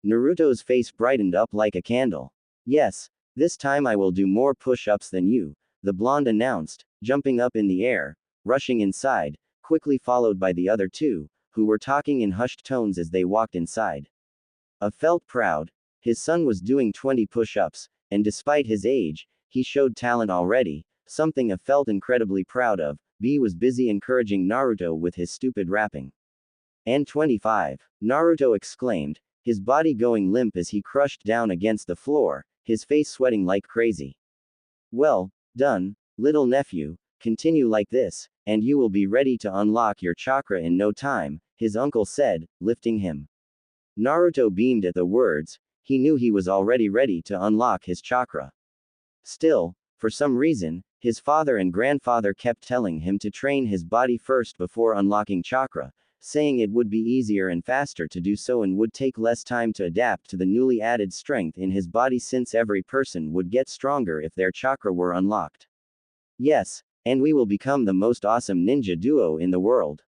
Naruto's face brightened up like a candle. Yes, this time I will do more push-ups than you, the blonde announced, jumping up in the air, rushing inside, quickly followed by the other two, who were talking in hushed tones as they walked inside. A felt proud. His son was doing 20 push-ups, and despite his age, he showed talent already, something A felt incredibly proud of. B was busy encouraging Naruto with his stupid rapping. And 25, Naruto exclaimed, his body going limp as he crushed down against the floor, his face sweating like crazy. Well, done, little nephew, continue like this, and you will be ready to unlock your chakra in no time, his uncle said, lifting him. Naruto beamed at the words. He knew he was already ready to unlock his chakra. Still, for some reason, his father and grandfather kept telling him to train his body first before unlocking chakra, saying it would be easier and faster to do so and would take less time to adapt to the newly added strength in his body since every person would get stronger if their chakra were unlocked. Yes, and we will become the most awesome ninja duo in the world.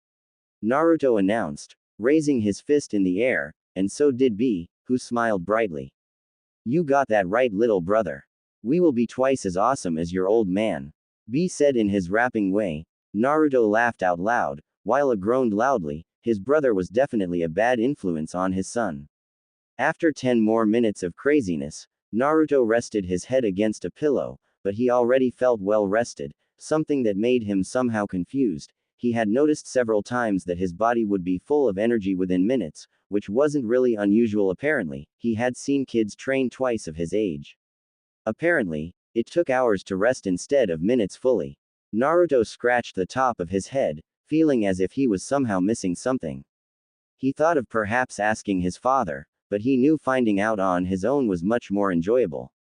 Naruto announced, raising his fist in the air, and so did B, who smiled brightly. You got that right, little brother. We will be twice as awesome as your old man, B said in his rapping way. Naruto laughed out loud, while A groaned loudly. His brother was definitely a bad influence on his son. After 10 more minutes of craziness, Naruto rested his head against a pillow, but he already felt well rested, something that made him somehow confused. He had noticed several times that his body would be full of energy within minutes, which wasn't really unusual apparently. He had seen kids train twice of his age. Apparently, it took hours to rest instead of minutes fully. Naruto scratched the top of his head, feeling as if he was somehow missing something. He thought of perhaps asking his father, but he knew finding out on his own was much more enjoyable.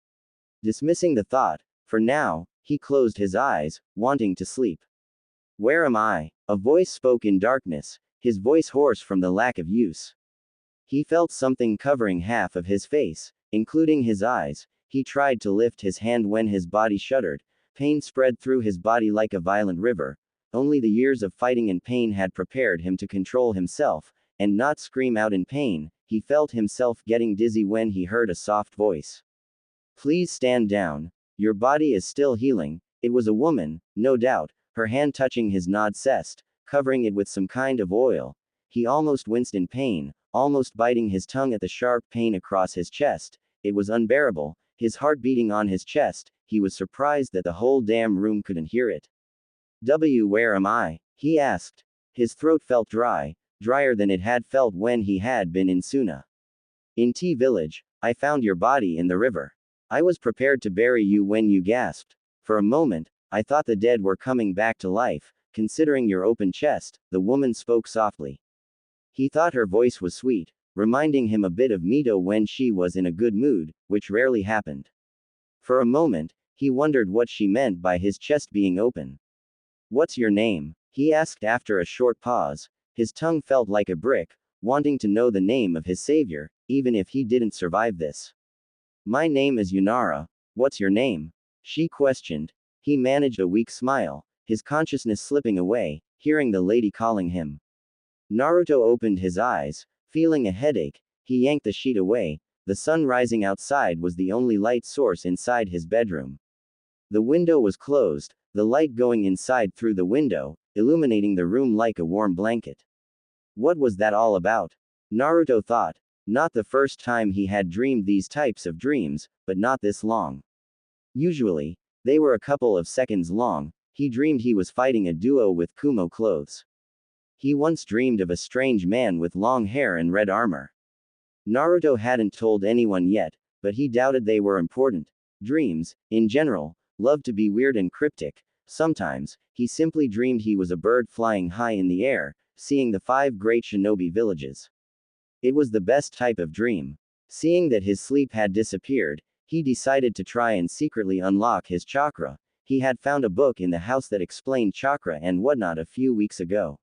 Dismissing the thought, for now, he closed his eyes, wanting to sleep. Where am I? A voice spoke in darkness, his voice hoarse from the lack of use. He felt something covering half of his face, including his eyes. He tried to lift his hand when his body shuddered. Pain spread through his body like a violent river. Only the years of fighting and pain had prepared him to control himself, and not scream out in pain. He felt himself getting dizzy when he heard a soft voice. Please stand down. Your body is still healing. It was a woman, no doubt, her hand touching his gnawed chest, covering it with some kind of oil. He almost winced in pain, almost biting his tongue at the sharp pain across his chest. It was unbearable, his heart beating on his chest. He was surprised that the whole damn room couldn't hear it. Where am I? He asked. His throat felt dry, drier than it had felt when he had been in Suna. In T Village, I found your body in the river. I was prepared to bury you when you gasped. For a moment, I thought the dead were coming back to life, considering your open chest, the woman spoke softly. He thought her voice was sweet, reminding him a bit of Mito when she was in a good mood, which rarely happened. For a moment, he wondered what she meant by his chest being open. What's your name? He asked after a short pause. His tongue felt like a brick, wanting to know the name of his savior, even if he didn't survive this. My name is Yunara. What's your name? She questioned. He managed a weak smile, his consciousness slipping away, hearing the lady calling him. Naruto opened his eyes, feeling a headache. He yanked the sheet away. The sun rising outside was the only light source inside his bedroom. The window was closed, the light going inside through the window, illuminating the room like a warm blanket. What was that all about? Naruto thought. Not the first time he had dreamed these types of dreams, but not this long. Usually, they were a couple of seconds long. He dreamed he was fighting a duo with Kumo clothes. He once dreamed of a strange man with long hair and red armor. Naruto hadn't told anyone yet, but he doubted they were important. Dreams, in general, love to be weird and cryptic. Sometimes, he simply dreamed he was a bird flying high in the air, seeing the 5 great shinobi villages. It was the best type of dream. Seeing that his sleep had disappeared, he decided to try and secretly unlock his chakra. He had found a book in the house that explained chakra and whatnot a few weeks ago.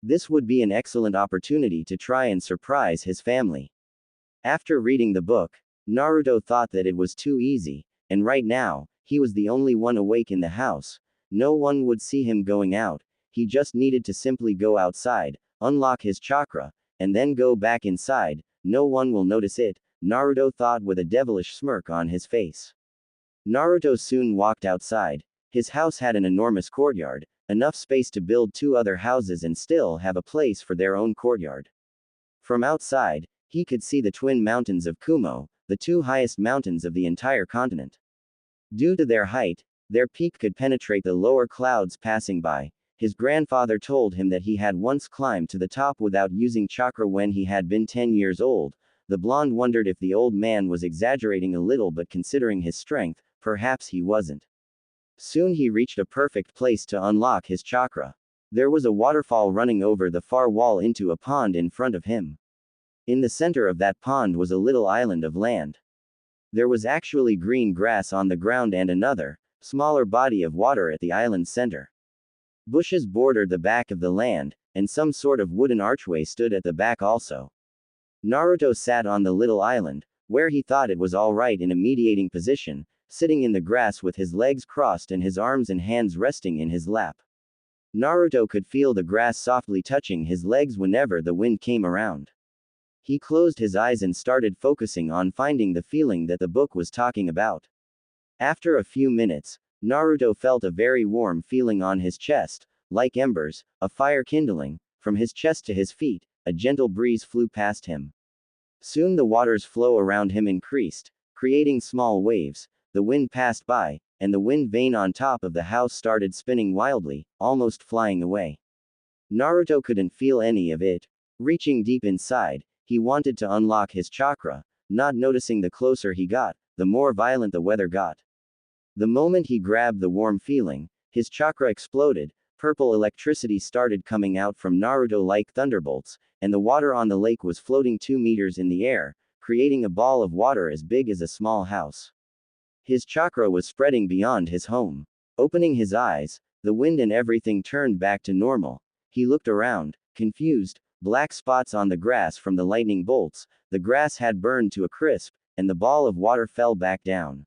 This would be an excellent opportunity to try and surprise his family. After reading the book, Naruto thought that it was too easy, and right now, he was the only one awake in the house. No one would see him going out. He just needed to simply go outside, unlock his chakra, and then go back inside. No one will notice it, Naruto thought with a devilish smirk on his face. Naruto soon walked outside. His house had an enormous courtyard, enough space to build 2 other houses and still have a place for their own courtyard. From outside, he could see the twin mountains of Kumo, the 2 highest mountains of the entire continent. Due to their height, their peak could penetrate the lower clouds passing by. His grandfather told him that he had once climbed to the top without using chakra when he had been 10 years old. The blonde wondered if the old man was exaggerating a little, but considering his strength, perhaps he wasn't. Soon he reached a perfect place to unlock his chakra. There was a waterfall running over the far wall into a pond in front of him. In the center of that pond was a little island of land. There was actually green grass on the ground and another, smaller body of water at the island's center. Bushes bordered the back of the land, and some sort of wooden archway stood at the back also. Naruto sat on the little island, where he thought it was alright in a mediating position, sitting in the grass with his legs crossed and his arms and hands resting in his lap. Naruto could feel the grass softly touching his legs whenever the wind came around. He closed his eyes and started focusing on finding the feeling that the book was talking about. After a few minutes, Naruto felt a very warm feeling on his chest, like embers, a fire kindling. From his chest to his feet, a gentle breeze flew past him. Soon the water's flow around him increased, creating small waves. The wind passed by, and the wind vane on top of the house started spinning wildly, almost flying away. Naruto couldn't feel any of it. Reaching deep inside, he wanted to unlock his chakra, not noticing the closer he got, the more violent the weather got. The moment he grabbed the warm feeling, his chakra exploded. Purple electricity started coming out from Naruto like thunderbolts, and the water on the lake was floating 2 meters in the air, creating a ball of water as big as a small house. His chakra was spreading beyond his home. Opening his eyes, the wind and everything turned back to normal. He looked around, confused, black spots on the grass from the lightning bolts. The grass had burned to a crisp, and the ball of water fell back down.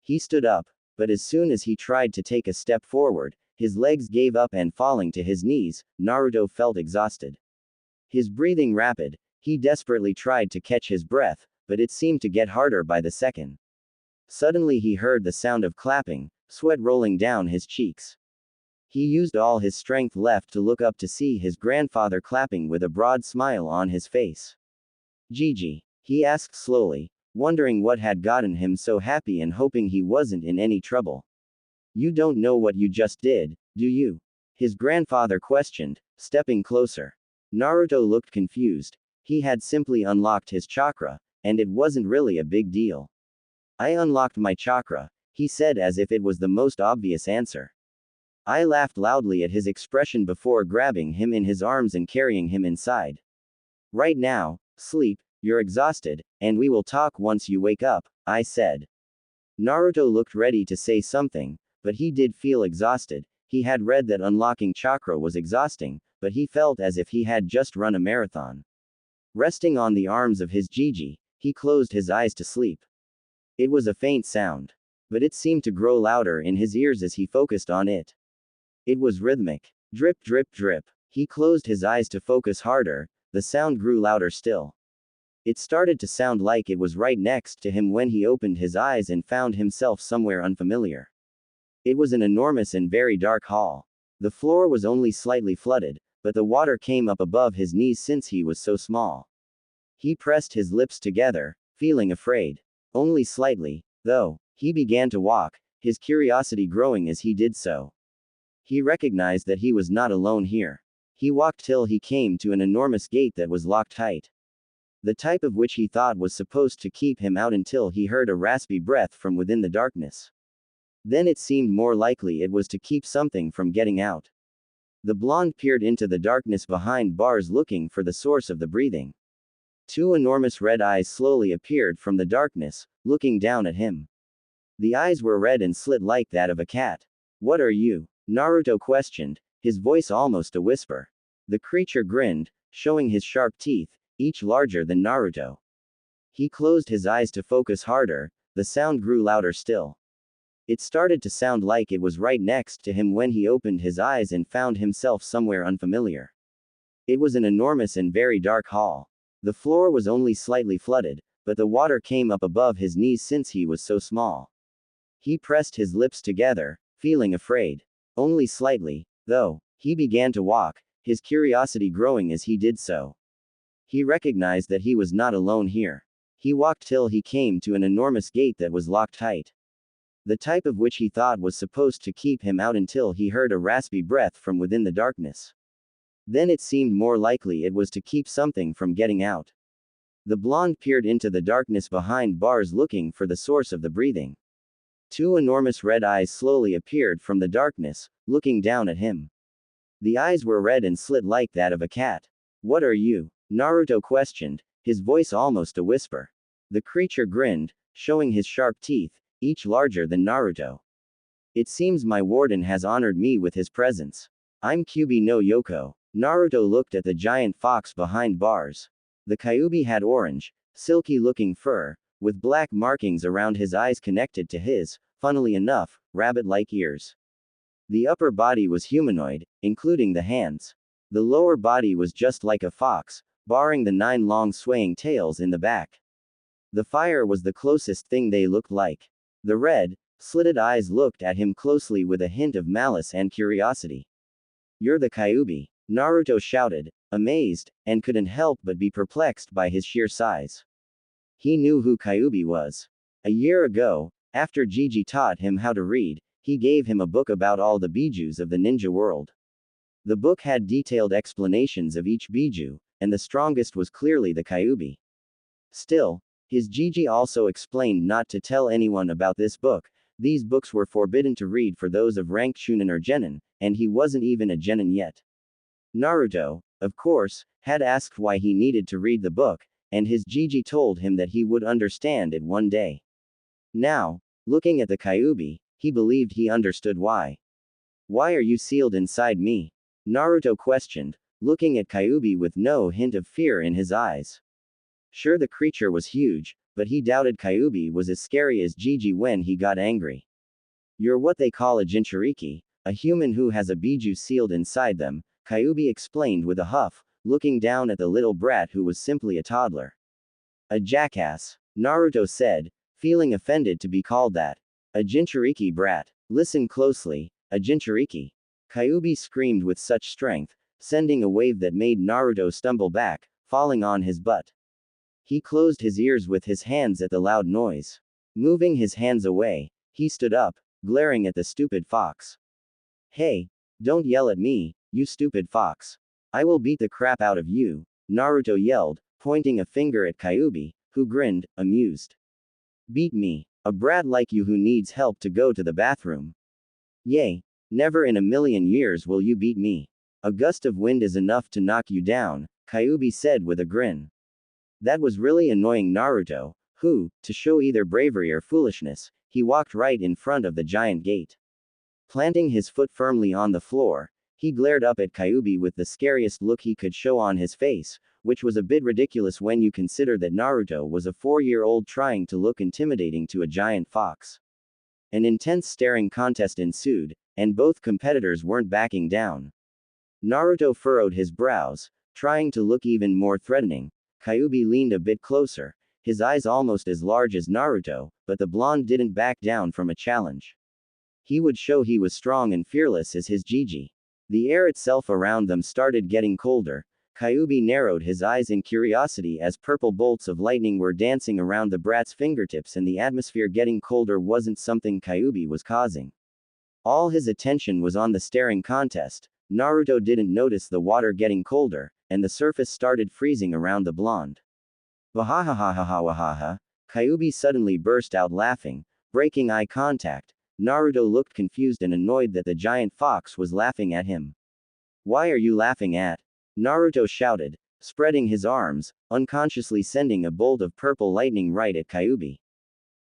He stood up, but as soon as he tried to take a step forward, his legs gave up and falling to his knees, Naruto felt exhausted. His breathing rapid, he desperately tried to catch his breath, but it seemed to get harder by the second. Suddenly he heard the sound of clapping, sweat rolling down his cheeks. He used all his strength left to look up to see his grandfather clapping with a broad smile on his face. Gigi, he asked slowly, wondering what had gotten him so happy and hoping he wasn't in any trouble. You don't know what you just did, do you? His grandfather questioned, stepping closer. Naruto looked confused. He had simply unlocked his chakra, and it wasn't really a big deal. I unlocked my chakra, he said as if it was the most obvious answer. I laughed loudly at his expression before grabbing him in his arms and carrying him inside. Right now, sleep, you're exhausted, and we will talk once you wake up, I said. Naruto looked ready to say something, but he did feel exhausted. He had read that unlocking chakra was exhausting, but he felt as if he had just run a marathon. Resting on the arms of his Gigi, he closed his eyes to sleep. It was a faint sound, but it seemed to grow louder in his ears as he focused on it. It was rhythmic. Drip, drip, drip. He closed his eyes to focus harder. The sound grew louder still. It started to sound like it was right next to him when he opened his eyes and found himself somewhere unfamiliar. It was an enormous and very dark hall. The floor was only slightly flooded, but the water came up above his knees since he was so small. He pressed his lips together, feeling afraid. Only slightly, though. He began to walk, his curiosity growing as he did so. He recognized that he was not alone here. He walked till he came to an enormous gate that was locked tight. The type of which he thought was supposed to keep him out until he heard a raspy breath from within the darkness. Then it seemed more likely it was to keep something from getting out. The blonde peered into the darkness behind bars looking for the source of the breathing. 2 enormous red eyes slowly appeared from the darkness, looking down at him. The eyes were red and slit like that of a cat. What are you? Naruto questioned, his voice almost a whisper. The creature grinned, showing his sharp teeth, each larger than Naruto. He closed his eyes to focus harder. The sound grew louder still. It started to sound like it was right next to him when he opened his eyes and found himself somewhere unfamiliar. It was an enormous and very dark hall. The floor was only slightly flooded, but the water came up above his knees since he was so small. He pressed his lips together, feeling afraid. Only slightly, though. He began to walk, his curiosity growing as he did so. He recognized that he was not alone here. He walked till he came to an enormous gate that was locked tight. The type of which he thought was supposed to keep him out until he heard a raspy breath from within the darkness. Then it seemed more likely it was to keep something from getting out. The blonde peered into the darkness behind bars looking for the source of the breathing. 2 enormous red eyes slowly appeared from the darkness, looking down at him. The eyes were red and slit like that of a cat. What are you? Naruto questioned, his voice almost a whisper. The creature grinned, showing his sharp teeth, each larger than Naruto. It seems my warden has honored me with his presence. I'm Kyuubi no Yoko. Naruto looked at the giant fox behind bars. The Kyuubi had orange, silky-looking fur, with black markings around his eyes connected to his, funnily enough, rabbit-like ears. The upper body was humanoid, including the hands. The lower body was just like a fox, barring the 9 long swaying tails in the back. The fire was the closest thing they looked like. The red, slitted eyes looked at him closely with a hint of malice and curiosity. "You're the Kyuubi," Naruto shouted, amazed, and couldn't help but be perplexed by his sheer size. He knew who Kyuubi was. A year ago, after Gigi taught him how to read, he gave him a book about all the bijus of the ninja world. The book had detailed explanations of each biju, and the strongest was clearly the Kyuubi. Still, his Gigi also explained not to tell anyone about this book. These books were forbidden to read for those of rank Chunin or Genin, and he wasn't even a Genin yet. Naruto, of course, had asked why he needed to read the book, and his Gigi told him that he would understand it one day. Now, looking at the Kyuubi, he believed he understood why. "Why are you sealed inside me?" Naruto questioned, looking at Kyuubi with no hint of fear in his eyes. Sure, the creature was huge, but he doubted Kyuubi was as scary as Gigi when he got angry. "You're what they call a Jinchuriki, a human who has a biju sealed inside them," Kyuubi explained with a huff, looking down at the little brat who was simply a toddler. "A jackass," Naruto said, feeling offended to be called that. "A Jinchuriki brat. Listen closely, a Jinchuriki." Kyuubi screamed with such strength, sending a wave that made Naruto stumble back, falling on his butt. He closed his ears with his hands at the loud noise. Moving his hands away, he stood up, glaring at the stupid fox. "Hey, don't yell at me, you stupid fox. I will beat the crap out of you," Naruto yelled, pointing a finger at Kyuubi, who grinned, amused. "Beat me, a brat like you who needs help to go to the bathroom. Yay, never in a million years will you beat me. A gust of wind is enough to knock you down," Kyuubi said with a grin. That was really annoying Naruto, who, to show either bravery or foolishness, he walked right in front of the giant gate. Planting his foot firmly on the floor, he glared up at Kyuubi with the scariest look he could show on his face, which was a bit ridiculous when you consider that Naruto was a 4-year-old trying to look intimidating to a giant fox. An intense staring contest ensued, and both competitors weren't backing down. Naruto furrowed his brows, trying to look even more threatening. Kyuubi leaned a bit closer, his eyes almost as large as Naruto, but the blonde didn't back down from a challenge. He would show he was strong and fearless as his Gigi. The air itself around them started getting colder. Kyuubi narrowed his eyes in curiosity as purple bolts of lightning were dancing around the brat's fingertips, and the atmosphere getting colder wasn't something Kyuubi was causing. All his attention was on the staring contest. Naruto didn't notice the water getting colder, and the surface started freezing around the blonde. Wahahahahahahaha. Kyuubi suddenly burst out laughing, breaking eye contact. Naruto looked confused and annoyed that the giant fox was laughing at him. "Why are you laughing at?" Naruto shouted, spreading his arms, unconsciously sending a bolt of purple lightning right at Kyuubi.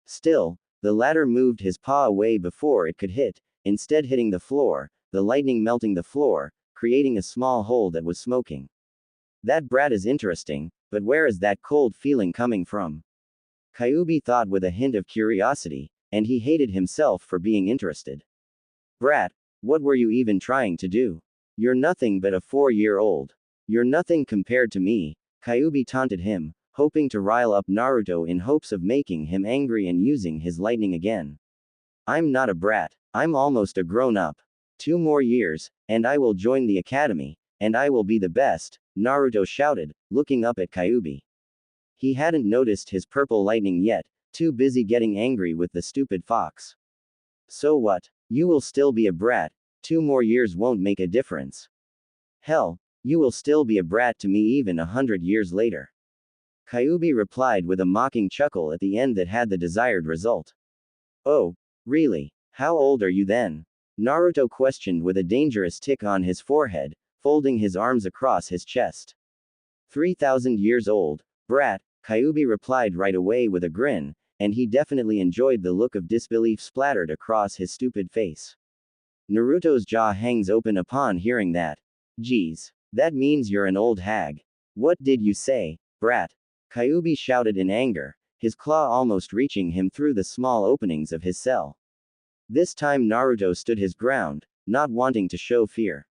Still, the latter moved his paw away before it could hit, instead hitting the floor, the lightning melting the floor, creating a small hole that was smoking. "That brat is interesting, but where is that cold feeling coming from?" Kyuubi thought with a hint of curiosity, and he hated himself for being interested. "Brat, what were you even trying to do? You're nothing but a 4-year-old. You're nothing compared to me," Kyuubi taunted him, hoping to rile up Naruto in hopes of making him angry and using his lightning again. "I'm not a brat. I'm almost a grown-up. 2 more years, and I will join the academy, and I will be the best," Naruto shouted, looking up at Kyuubi. He hadn't noticed his purple lightning yet, too busy getting angry with the stupid fox. "So what? You will still be a brat. 2 more years won't make a difference. Hell, you will still be a brat to me even 100 years later." Kyuubi replied with a mocking chuckle at the end that had the desired result. "Oh, really? How old are you then?" Naruto questioned with a dangerous tick on his forehead, folding his arms across his chest. 3,000 years old, brat, Kyuubi replied right away with a grin, and he definitely enjoyed the look of disbelief splattered across his stupid face. Naruto's jaw hangs open upon hearing that. "Geez, that means you're an old hag. What did you say, brat?" Kyuubi shouted in anger, his claw almost reaching him through the small openings of his cell. This time Naruto stood his ground, not wanting to show fear.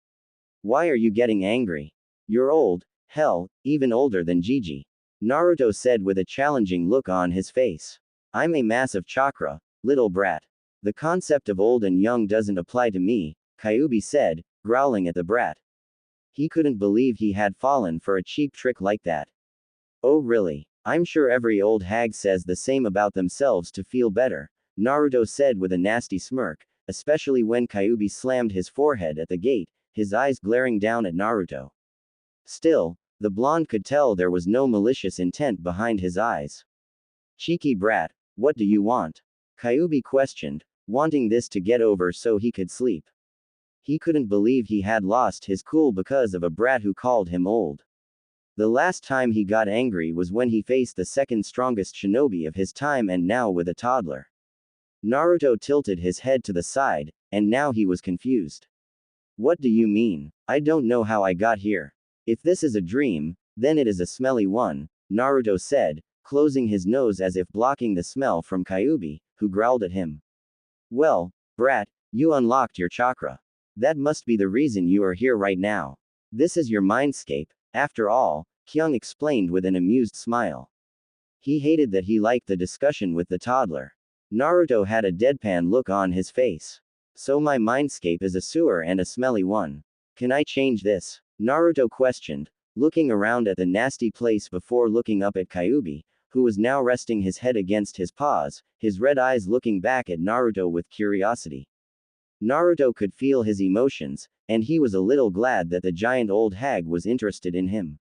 Why are you getting angry? You're old, hell, even older than Gigi. Naruto said with a challenging look on his face. I'm a massive chakra, little brat. The concept of old and young doesn't apply to me, Kyuubi said, growling at the brat. He couldn't believe he had fallen for a cheap trick like that. Oh really? I'm sure every old hag says the same about themselves to feel better, Naruto said with a nasty smirk, especially when Kyuubi slammed his forehead at the gate, his eyes glaring down at Naruto. Still, the blonde could tell there was no malicious intent behind his eyes. Cheeky brat, what do you want? Kyuubi questioned, wanting this to get over so he could sleep. He couldn't believe he had lost his cool because of a brat who called him old. The last time he got angry was when he faced the second strongest shinobi of his time, and now with a toddler. Naruto tilted his head to the side, and now he was confused. What do you mean? I don't know how I got here. If this is a dream, then it is a smelly one, Naruto said, closing his nose as if blocking the smell from Kyuubi, who growled at him. Well, brat, you unlocked your chakra. That must be the reason you are here right now. This is your mindscape, after all, Kyung explained with an amused smile. He hated that he liked the discussion with the toddler. Naruto had a deadpan look on his face. So my mindscape is a sewer and a smelly one. Can I change this? Naruto questioned, looking around at the nasty place before looking up at Kyuubi, who was now resting his head against his paws, his red eyes looking back at Naruto with curiosity. Naruto could feel his emotions, and he was a little glad that the giant old hag was interested in him.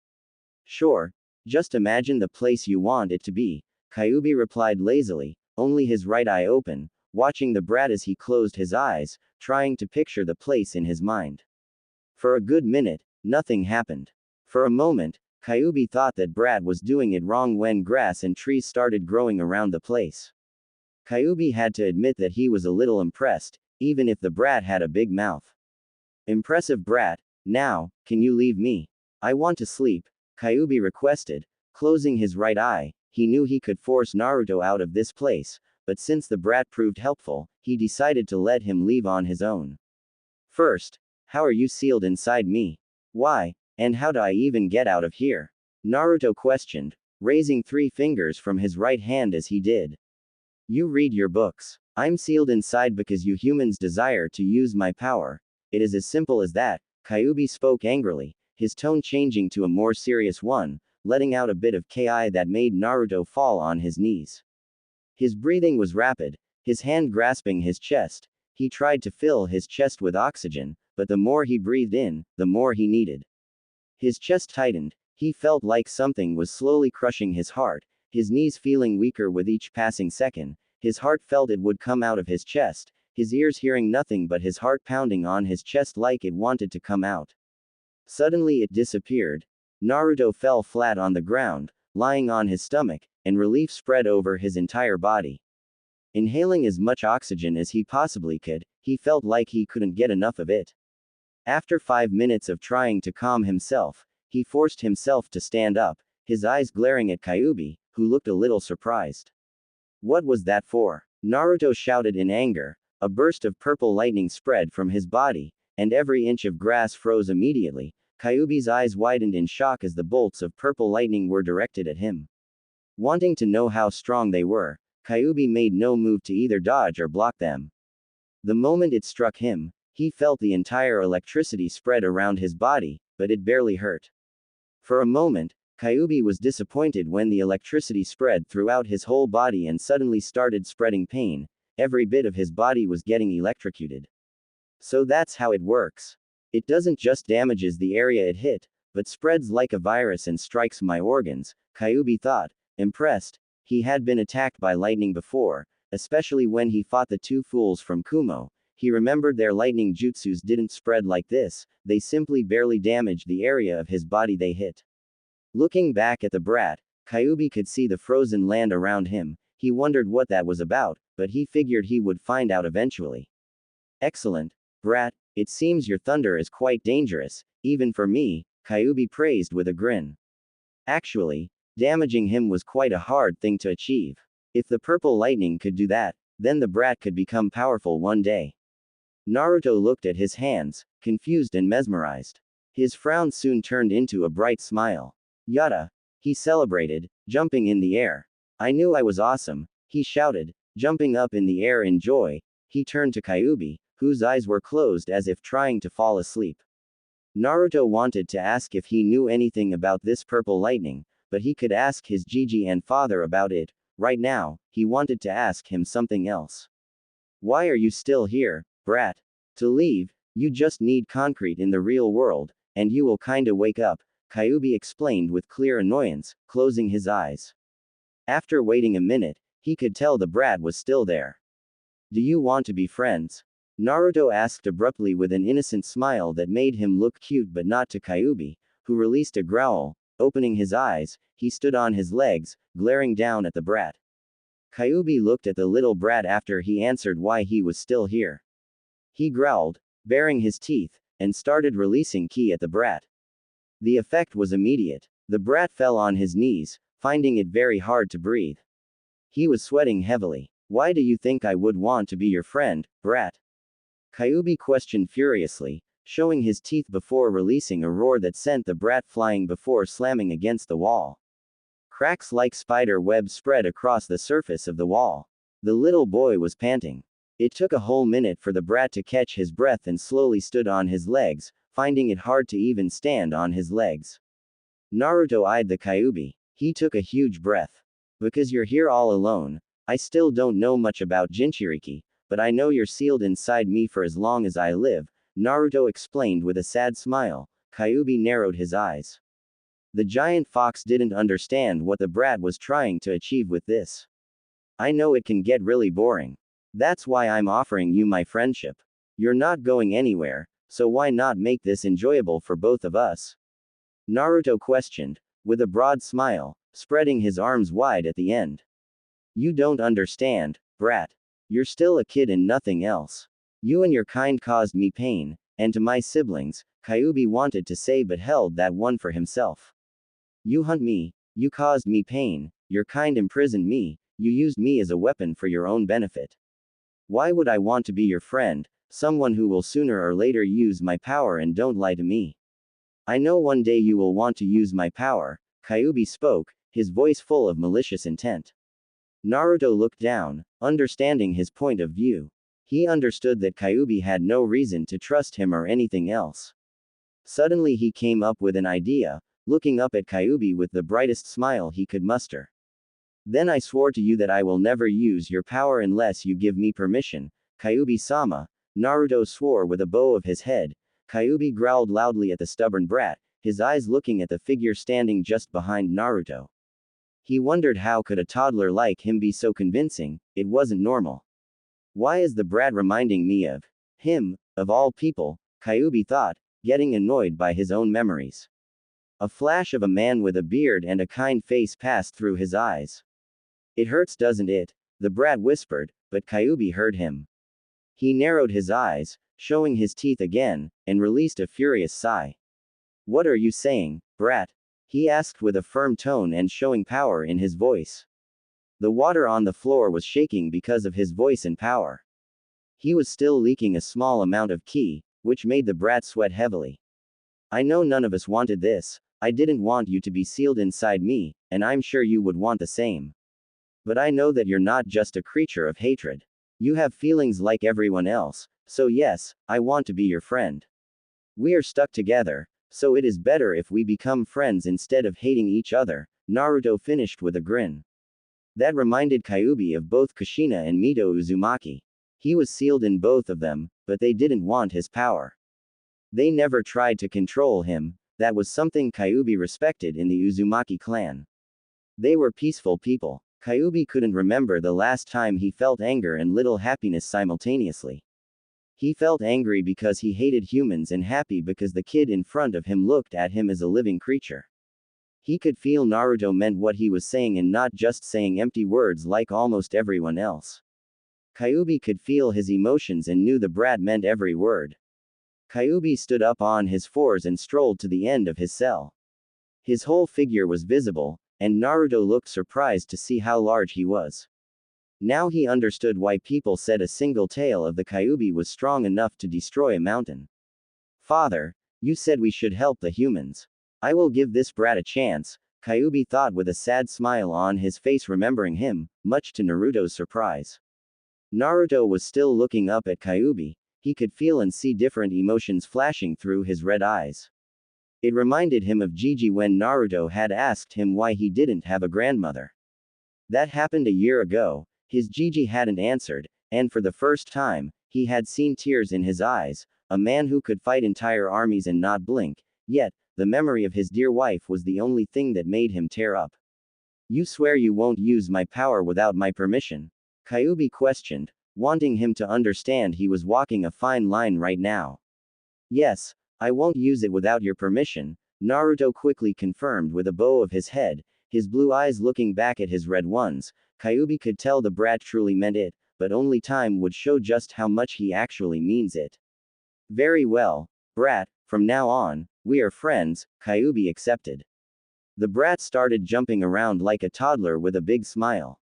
Sure, just imagine the place you want it to be, Kyuubi replied lazily, only his right eye open, watching the brat as he closed his eyes, trying to picture the place in his mind. For a good minute, nothing happened. For a moment, Kyuubi thought that brat was doing it wrong when grass and trees started growing around the place. Kyuubi had to admit that he was a little impressed, even if the brat had a big mouth. Impressive brat, now, can you leave me? I want to sleep, Kyuubi requested, closing his right eye. He knew he could force Naruto out of this place, but since the brat proved helpful, he decided to let him leave on his own. First, how are you sealed inside me? Why, and how do I even get out of here? Naruto questioned, raising 3 fingers from his right hand as he did. You read your books. I'm sealed inside because you humans desire to use my power. It is as simple as that, Kyuubi spoke angrily, his tone changing to a more serious one, letting out a bit of ki that made Naruto fall on his knees. His breathing was rapid, his hand grasping his chest. He tried to fill his chest with oxygen, but the more he breathed in, the more he needed. His chest tightened, he felt like something was slowly crushing his heart, his knees feeling weaker with each passing second. His heart felt it would come out of his chest, his ears hearing nothing but his heart pounding on his chest like it wanted to come out. Suddenly it disappeared. Naruto fell flat on the ground, lying on his stomach, and relief spread over his entire body. Inhaling as much oxygen as he possibly could, he felt like he couldn't get enough of it. After 5 minutes of trying to calm himself, he forced himself to stand up, his eyes glaring at Kyuubi, who looked a little surprised. What was that for? Naruto shouted in anger. A burst of purple lightning spread from his body, and every inch of grass froze immediately. Kyuubi's eyes widened in shock as the bolts of purple lightning were directed at him. Wanting to know how strong they were, Kyuubi made no move to either dodge or block them. The moment it struck him, he felt the entire electricity spread around his body, but it barely hurt. For a moment, Kyuubi was disappointed when the electricity spread throughout his whole body and suddenly started spreading pain. Every bit of his body was getting electrocuted. So that's how it works. It doesn't just damages the area it hit, but spreads like a virus and strikes my organs, Kyuubi thought, impressed. He had been attacked by lightning before, especially when he fought the 2 fools from Kumo. He remembered their lightning jutsus didn't spread like this, they simply barely damaged the area of his body they hit. Looking back at the brat, Kyuubi could see the frozen land around him. He wondered what that was about, but he figured he would find out eventually. Excellent, brat, it seems your thunder is quite dangerous, even for me, Kyuubi praised with a grin. Actually, damaging him was quite a hard thing to achieve. If the purple lightning could do that, then the brat could become powerful one day. Naruto looked at his hands, confused and mesmerized. His frown soon turned into a bright smile. Yada! He celebrated, jumping in the air. I knew I was awesome, he shouted, jumping up in the air in joy. He turned to Kyuubi, whose eyes were closed as if trying to fall asleep. Naruto wanted to ask if he knew anything about this purple lightning, but he could ask his Gigi and father about it. Right now, he wanted to ask him something else. Why are you still here, brat? To leave, you just need concrete in the real world, and you will kinda wake up, Kyuubi explained with clear annoyance, closing his eyes. After waiting a minute, he could tell the brat was still there. Do you want to be friends? Naruto asked abruptly with an innocent smile that made him look cute but not to Kyuubi, who released a growl. Opening his eyes, he stood on his legs, glaring down at the brat. Kyuubi looked at the little brat after he answered why he was still here. He growled, baring his teeth, and started releasing ki at the brat. The effect was immediate. The brat fell on his knees, finding it very hard to breathe. He was sweating heavily. Why do you think I would want to be your friend, brat? Kyuubi questioned furiously, showing his teeth before releasing a roar that sent the brat flying before slamming against the wall. Cracks like spider webs spread across the surface of the wall. The little boy was panting. It took a whole minute for the brat to catch his breath and slowly stood on his legs, finding it hard to even stand on his legs. Naruto eyed the Kyuubi. He took a huge breath. Because you're here all alone, I still don't know much about Jinchuriki, but I know you're sealed inside me for as long as I live, Naruto explained with a sad smile. Kyuubi narrowed his eyes. The giant fox didn't understand what the brat was trying to achieve with this. I know it can get really boring. That's why I'm offering you my friendship. You're not going anywhere, so why not make this enjoyable for both of us? Naruto questioned, with a broad smile, spreading his arms wide at the end. You don't understand, brat. You're still a kid and nothing else. You and your kind caused me pain, and to my siblings, Kyuubi wanted to say but held that one for himself. You hunt me, you caused me pain, your kind imprisoned me, you used me as a weapon for your own benefit. Why would I want to be your friend, someone who will sooner or later use my power and don't lie to me? I know one day you will want to use my power, Kyuubi spoke, his voice full of malicious intent. Naruto looked down, understanding his point of view. He understood that Kyuubi had no reason to trust him or anything else. Suddenly he came up with an idea, looking up at Kyuubi with the brightest smile he could muster. Then I swore to you that I will never use your power unless you give me permission, Kyuubi-sama. Naruto swore with a bow of his head. Kyuubi growled loudly at the stubborn brat, his eyes looking at the figure standing just behind Naruto. He wondered how could a toddler like him be so convincing. It wasn't normal. Why is the brat reminding me of him, of all people, Kyuubi thought, getting annoyed by his own memories. A flash of a man with a beard and a kind face passed through his eyes. It hurts, doesn't it? The brat whispered, but Kyuubi heard him. He narrowed his eyes, showing his teeth again, and released a furious sigh. What are you saying, brat? He asked with a firm tone and showing power in his voice. The water on the floor was shaking because of his voice and power. He was still leaking a small amount of ki, which made the brat sweat heavily. I know none of us wanted this. I didn't want you to be sealed inside me, and I'm sure you would want the same. But I know that you're not just a creature of hatred. You have feelings like everyone else, so yes, I want to be your friend. We are stuck together, so it is better if we become friends instead of hating each other, Naruto finished with a grin. That reminded Kyuubi of both Kushina and Mito Uzumaki. He was sealed in both of them, but they didn't want his power. They never tried to control him. That was something Kyuubi respected in the Uzumaki clan. They were peaceful people. Kyuubi couldn't remember the last time he felt anger and little happiness simultaneously. He felt angry because he hated humans and happy because the kid in front of him looked at him as a living creature. He could feel Naruto meant what he was saying and not just saying empty words like almost everyone else. Kyuubi could feel his emotions and knew the brat meant every word. Kyuubi stood up on his fours and strolled to the end of his cell. His whole figure was visible, and Naruto looked surprised to see how large he was. Now he understood why people said a single tail of the Kyuubi was strong enough to destroy a mountain. Father, you said we should help the humans. I will give this brat a chance, Kyuubi thought with a sad smile on his face, remembering him, much to Naruto's surprise. Naruto was still looking up at Kyuubi. He could feel and see different emotions flashing through his red eyes. It reminded him of Gigi when Naruto had asked him why he didn't have a grandmother. That happened a year ago. His Gigi hadn't answered, and for the first time, he had seen tears in his eyes, a man who could fight entire armies and not blink, yet, the memory of his dear wife was the only thing that made him tear up. You swear you won't use my power without my permission? Kyuubi questioned, wanting him to understand he was walking a fine line right now. Yes, I won't use it without your permission, Naruto quickly confirmed with a bow of his head, his blue eyes looking back at his red ones. Kyuubi could tell the brat truly meant it, but only time would show just how much he actually means it. Very well, brat, from now on, we are friends, Kyuubi accepted. The brat started jumping around like a toddler with a big smile.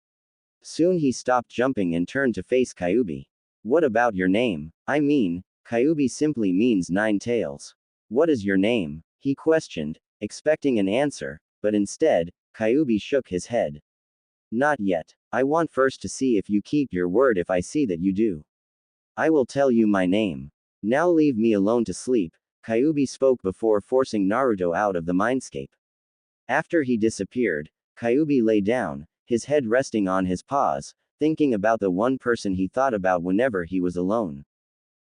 Soon he stopped jumping and turned to face Kyuubi. What about your name? I mean, Kyuubi simply means 9 tails. What is your name? He questioned, expecting an answer, but instead, Kyuubi shook his head. Not yet. I want first to see if you keep your word. If I see that you do, I will tell you my name. Now leave me alone to sleep, Kyuubi spoke before forcing Naruto out of the mindscape. After he disappeared, Kyuubi lay down, his head resting on his paws, thinking about the one person he thought about whenever he was alone.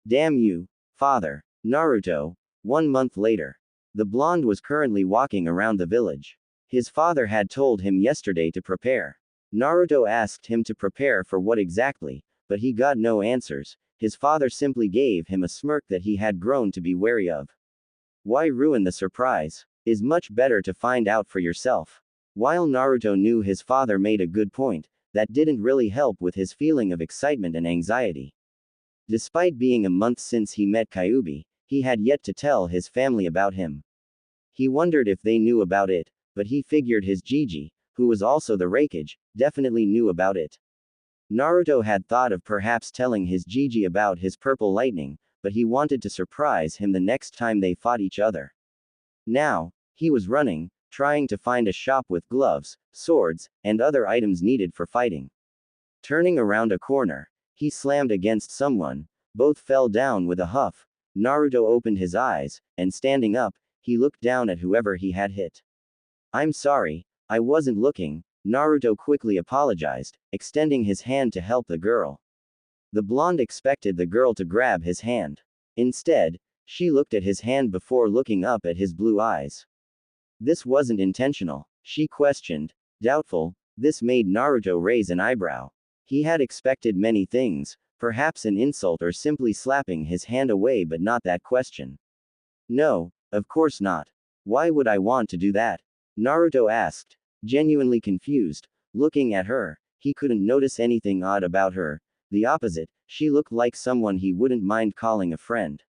Damn you, father. Naruto. 1 month later. The blonde was currently walking around the village. His father had told him yesterday to prepare. Naruto asked him to prepare for what exactly, but he got no answers. His father simply gave him a smirk that he had grown to be wary of. Why ruin the surprise? Is much better to find out for yourself. While Naruto knew his father made a good point, that didn't really help with his feeling of excitement and anxiety. Despite being a month since he met Kyuubi, he had yet to tell his family about him. He wondered if they knew about it, but he figured his Gigi, who was also the Raikage, definitely knew about it. Naruto had thought of perhaps telling his Gigi about his purple lightning, but he wanted to surprise him the next time they fought each other. Now, he was running, trying to find a shop with gloves, swords, and other items needed for fighting. Turning around a corner, he slammed against someone, both fell down with a huff. Naruto opened his eyes, and standing up, he looked down at whoever he had hit. I'm sorry, I wasn't looking, Naruto quickly apologized, extending his hand to help the girl. The blonde expected the girl to grab his hand. Instead, she looked at his hand before looking up at his blue eyes. This wasn't intentional, she questioned, doubtful. This made Naruto raise an eyebrow. He had expected many things, perhaps an insult or simply slapping his hand away, but not that question. No, of course not. Why would I want to do that? Naruto asked, genuinely confused. Looking at her, he couldn't notice anything odd about her. The opposite, she looked like someone he wouldn't mind calling a friend.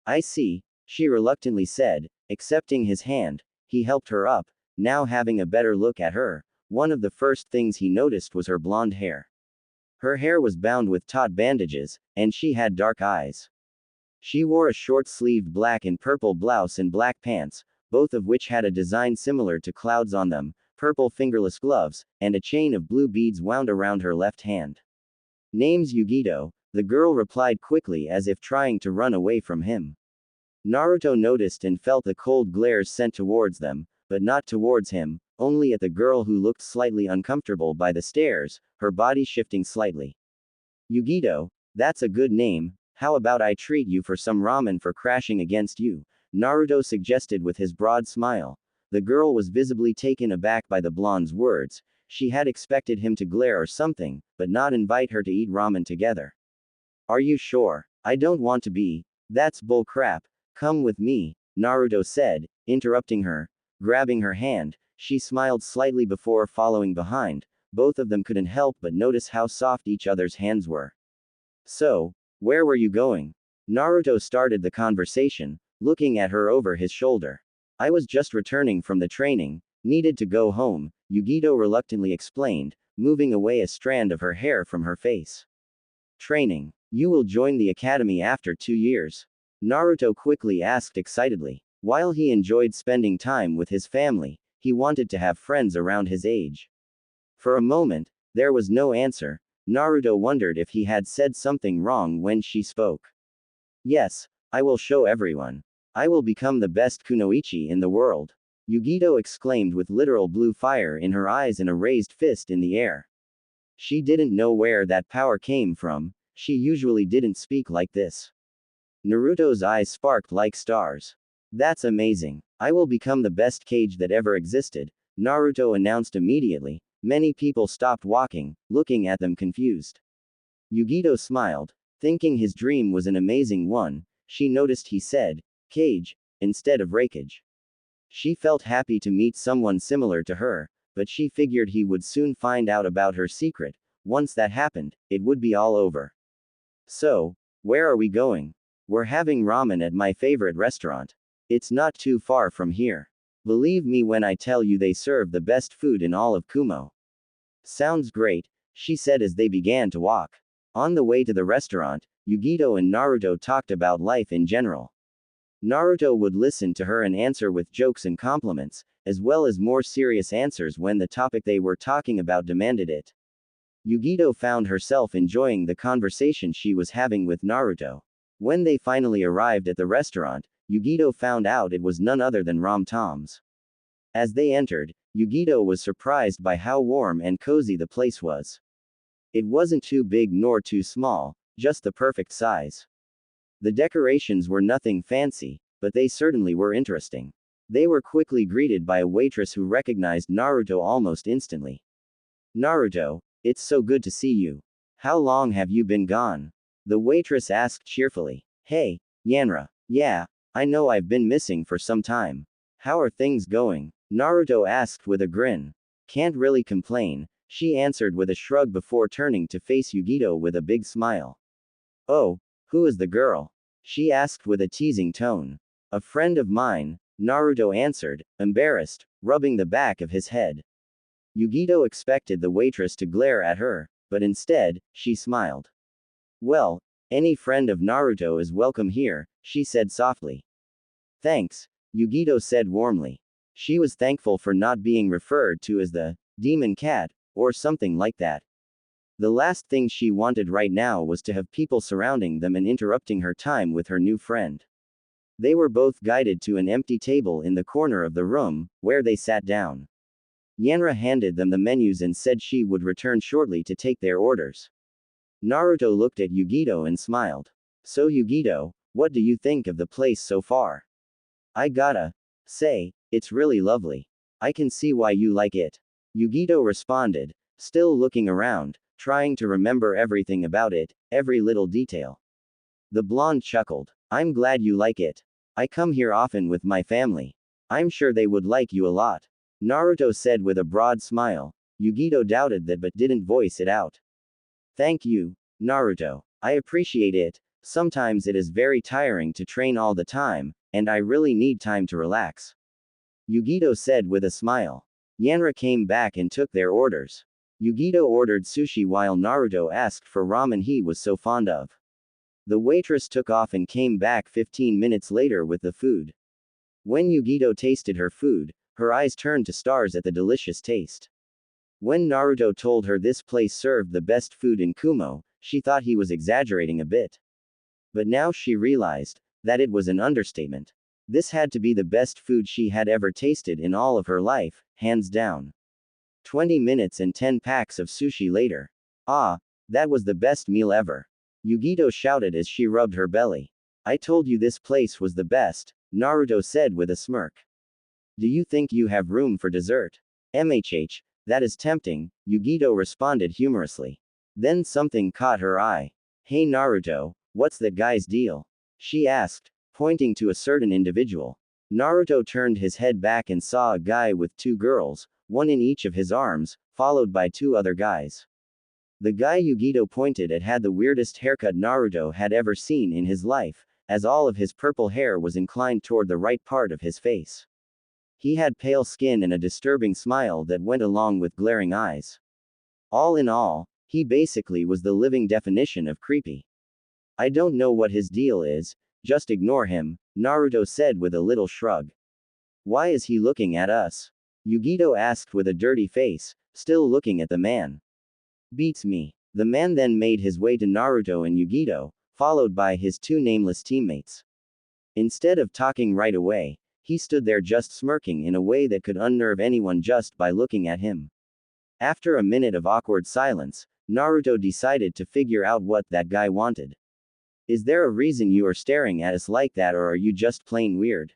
I see, she reluctantly said, accepting his hand. He helped her up. Now having a better look at her, one of the first things he noticed was her blonde hair. Her hair was bound with taut bandages, and she had dark eyes. She wore a short-sleeved black and purple blouse and black pants, both of which had a design similar to clouds on them, purple fingerless gloves, and a chain of blue beads wound around her left hand. Name's Yugito, the girl replied quickly as if trying to run away from him. Naruto noticed and felt the cold glares sent towards them, but not towards him, only at the girl who looked slightly uncomfortable by the stairs, her body shifting slightly. Yugito, that's a good name. How about I treat you for some ramen for crashing against you? Naruto suggested with his broad smile. The girl was visibly taken aback by the blonde's words. She had expected him to glare or something, but not invite her to eat ramen together. Are you sure? I don't want to be. That's bull crap. Come with me, Naruto said, interrupting her. Grabbing her hand, she smiled slightly before following behind. Both of them couldn't help but notice how soft each other's hands were. So, where were you going? Naruto started the conversation, looking at her over his shoulder. I was just returning from the training, needed to go home, Yugito reluctantly explained, moving away a strand of her hair from her face. Training. You will join the academy after 2 years. Naruto quickly asked excitedly. While he enjoyed spending time with his family, he wanted to have friends around his age. For a moment, there was no answer. Naruto wondered if he had said something wrong when she spoke. Yes, I will show everyone. I will become the best kunoichi in the world. Yugito exclaimed with literal blue fire in her eyes and a raised fist in the air. She didn't know where that power came from, she usually didn't speak like this. Naruto's eyes sparked like stars. That's amazing. I will become the best Kage that ever existed, Naruto announced immediately. Many people stopped walking, looking at them confused. Yugito smiled, thinking his dream was an amazing one. She noticed he said, Kage, instead of Raikage. She felt happy to meet someone similar to her, but she figured he would soon find out about her secret. Once that happened, it would be all over. So, where are we going? We're having ramen at my favorite restaurant. It's not too far from here. Believe me when I tell you they serve the best food in all of Kumo. Sounds great, she said as they began to walk. On the way to the restaurant, Yugito and Naruto talked about life in general. Naruto would listen to her and answer with jokes and compliments, as well as more serious answers when the topic they were talking about demanded it. Yugito found herself enjoying the conversation she was having with Naruto. When they finally arrived at the restaurant, Yugito found out it was none other than Ram Tom's. As they entered, Yugito was surprised by how warm and cozy the place was. It wasn't too big nor too small, just the perfect size. The decorations were nothing fancy, but they certainly were interesting. They were quickly greeted by a waitress who recognized Naruto almost instantly. Naruto, it's so good to see you. How long have you been gone? The waitress asked cheerfully. Hey, Yanra. Yeah, I know I've been missing for some time. How are things going? Naruto asked with a grin. Can't really complain, she answered with a shrug before turning to face Yugito with a big smile. Oh, who is the girl? She asked with a teasing tone. A friend of mine, Naruto answered, embarrassed, rubbing the back of his head. Yugito expected the waitress to glare at her, but instead, she smiled. Well, any friend of Naruto is welcome here, she said softly. Thanks, Yugito said warmly. She was thankful for not being referred to as the demon cat, or something like that. The last thing she wanted right now was to have people surrounding them and interrupting her time with her new friend. They were both guided to an empty table in the corner of the room, where they sat down. Yanra handed them the menus and said she would return shortly to take their orders. Naruto looked at Yugito and smiled. So Yugito, what do you think of the place so far? I gotta say, it's really lovely. I can see why you like it. Yugito responded, still looking around, trying to remember everything about it, every little detail. The blonde chuckled. I'm glad you like it. I come here often with my family. I'm sure they would like you a lot. Naruto said with a broad smile. Yugito doubted that but didn't voice it out. Thank you, Naruto. I appreciate it. Sometimes it is very tiring to train all the time, and I really need time to relax. Yugito said with a smile. Yanra came back and took their orders. Yugito ordered sushi while Naruto asked for ramen he was so fond of. The waitress took off and came back 15 minutes later with the food. When Yugito tasted her food, her eyes turned to stars at the delicious taste. When Naruto told her this place served the best food in Kumo, she thought he was exaggerating a bit. But now she realized that it was an understatement. This had to be the best food she had ever tasted in all of her life, hands down. 20 minutes and 10 packs of sushi later. Ah, that was the best meal ever. Yugito shouted as she rubbed her belly. I told you this place was the best, Naruto said with a smirk. Do you think you have room for dessert? MHH, that is tempting, Yugito responded humorously. Then something caught her eye. Hey Naruto, what's that guy's deal? She asked, pointing to a certain individual. Naruto turned his head back and saw a guy with two girls, one in each of his arms, followed by two other guys. The guy Yugito pointed at had the weirdest haircut Naruto had ever seen in his life, as all of his purple hair was inclined toward the right part of his face. He had pale skin and a disturbing smile that went along with glaring eyes. All in all, he basically was the living definition of creepy. I don't know what his deal is, just ignore him, Naruto said with a little shrug. Why is he looking at us? Yugito asked with a dirty face, still looking at the man. Beats me. The man then made his way to Naruto and Yugito, followed by his two nameless teammates. Instead of talking right away, he stood there just smirking in a way that could unnerve anyone just by looking at him. After a minute of awkward silence, Naruto decided to figure out what that guy wanted. Is there a reason you are staring at us like that, or are you just plain weird?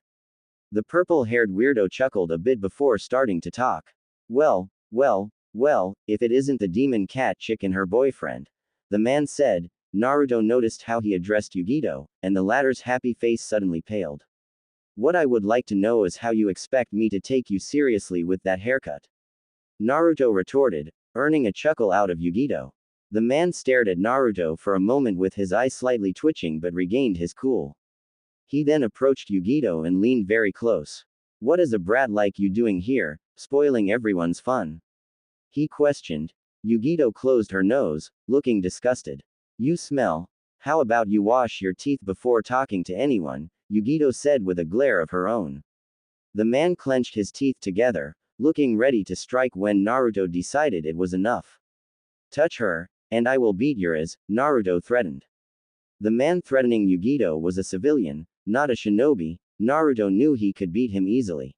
The purple-haired weirdo chuckled a bit before starting to talk. Well, if it isn't the demon cat chick and her boyfriend. The man said. Naruto noticed how he addressed Yugito, and the latter's happy face suddenly paled. What I would like to know is how you expect me to take you seriously with that haircut. Naruto retorted, earning a chuckle out of Yugito. The man stared at Naruto for a moment with his eyes slightly twitching but regained his cool. He then approached Yugito and leaned very close. What is a brat like you doing here, spoiling everyone's fun? He questioned. Yugito closed her nose, looking disgusted. You smell. How about you wash your teeth before talking to anyone, Yugito said with a glare of her own. The man clenched his teeth together, looking ready to strike when Naruto decided it was enough. Touch her, and I will beat your ass, Naruto threatened. The man threatening Yugito was a civilian, not a shinobi. Naruto knew he could beat him easily.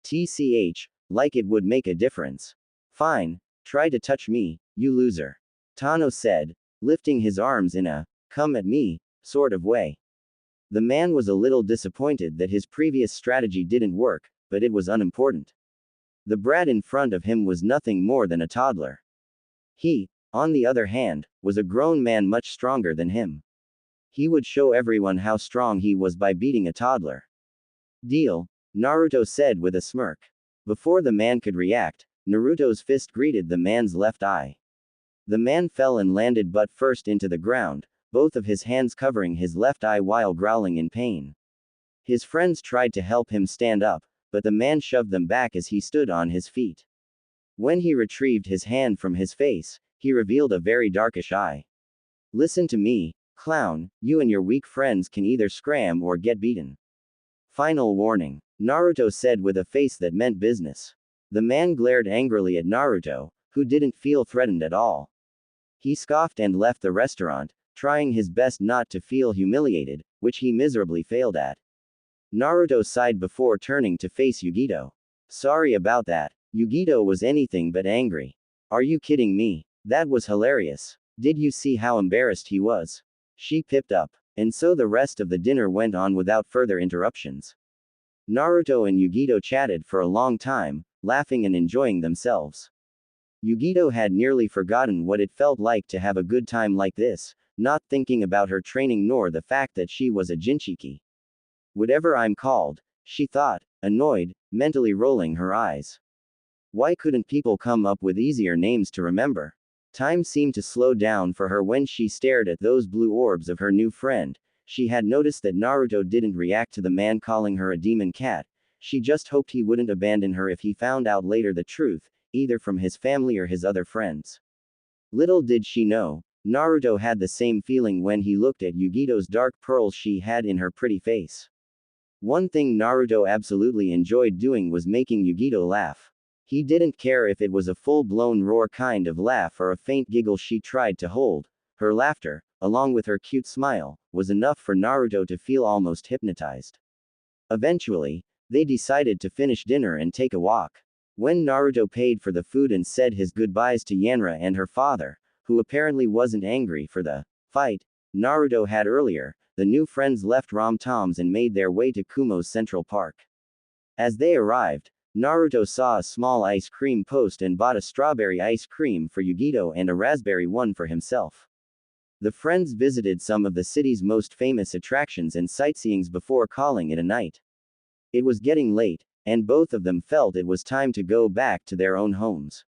TCH, like it would make a difference. Fine, try to touch me, you loser. Tano said, lifting his arms in a, come at me, sort of way. The man was a little disappointed that his previous strategy didn't work, but it was unimportant. The brat in front of him was nothing more than a toddler. He, on the other hand, was a grown man much stronger than him. He would show everyone how strong he was by beating a toddler. Deal, Naruto said with a smirk. Before the man could react, Naruto's fist greeted the man's left eye. The man fell and landed butt first into the ground, both of his hands covering his left eye while growling in pain. His friends tried to help him stand up, but the man shoved them back as he stood on his feet. When he retrieved his hand from his face, he revealed a very darkish eye. Listen to me, clown, you and your weak friends can either scram or get beaten. Final warning, Naruto said with a face that meant business. The man glared angrily at Naruto, who didn't feel threatened at all. He scoffed and left the restaurant, trying his best not to feel humiliated, which he miserably failed at. Naruto sighed before turning to face Yugito. Sorry about that. Yugito was anything but angry. Are you kidding me? That was hilarious. Did you see how embarrassed he was? She pipped up. And so the rest of the dinner went on without further interruptions. Naruto and Yugito chatted for a long time, laughing and enjoying themselves. Yugito had nearly forgotten what it felt like to have a good time like this, not thinking about her training nor the fact that she was a Jinchiki. Whatever I'm called, she thought, annoyed, mentally rolling her eyes. Why couldn't people come up with easier names to remember? Time seemed to slow down for her when she stared at those blue orbs of her new friend. She had noticed that Naruto didn't react to the man calling her a demon cat. She just hoped he wouldn't abandon her if he found out later the truth, either from his family or his other friends. Little did she know, Naruto had the same feeling when he looked at Yugito's dark pearls she had in her pretty face. One thing Naruto absolutely enjoyed doing was making Yugito laugh. He didn't care if it was a full-blown roar kind of laugh or a faint giggle she tried to hold. Her laughter, along with her cute smile, was enough for Naruto to feel almost hypnotized. Eventually, they decided to finish dinner and take a walk. When Naruto paid for the food and said his goodbyes to Yanra and her father, who apparently wasn't angry for the fight Naruto had earlier, the new friends left Rom-Toms and made their way to Kumo's Central Park. As they arrived, Naruto saw a small ice cream post and bought a strawberry ice cream for Yugito and a raspberry one for himself. The friends visited some of the city's most famous attractions and sightseeings before calling it a night. It was getting late, and both of them felt it was time to go back to their own homes.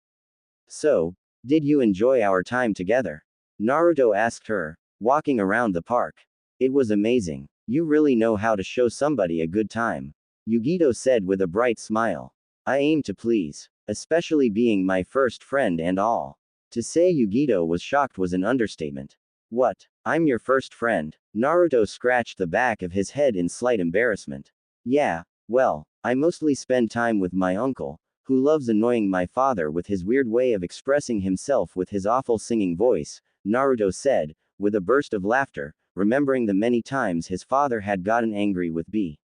So, did you enjoy our time together? Naruto asked her, walking around the park. It was amazing. You really know how to show somebody a good time. Yugito said with a bright smile. I aim to please. Especially being my first friend and all. To say Yugito was shocked was an understatement. What? I'm your first friend? Naruto scratched the back of his head in slight embarrassment. Yeah, well, I mostly spend time with my uncle, who loves annoying my father with his weird way of expressing himself with his awful singing voice, Naruto said, with a burst of laughter, remembering the many times his father had gotten angry with B.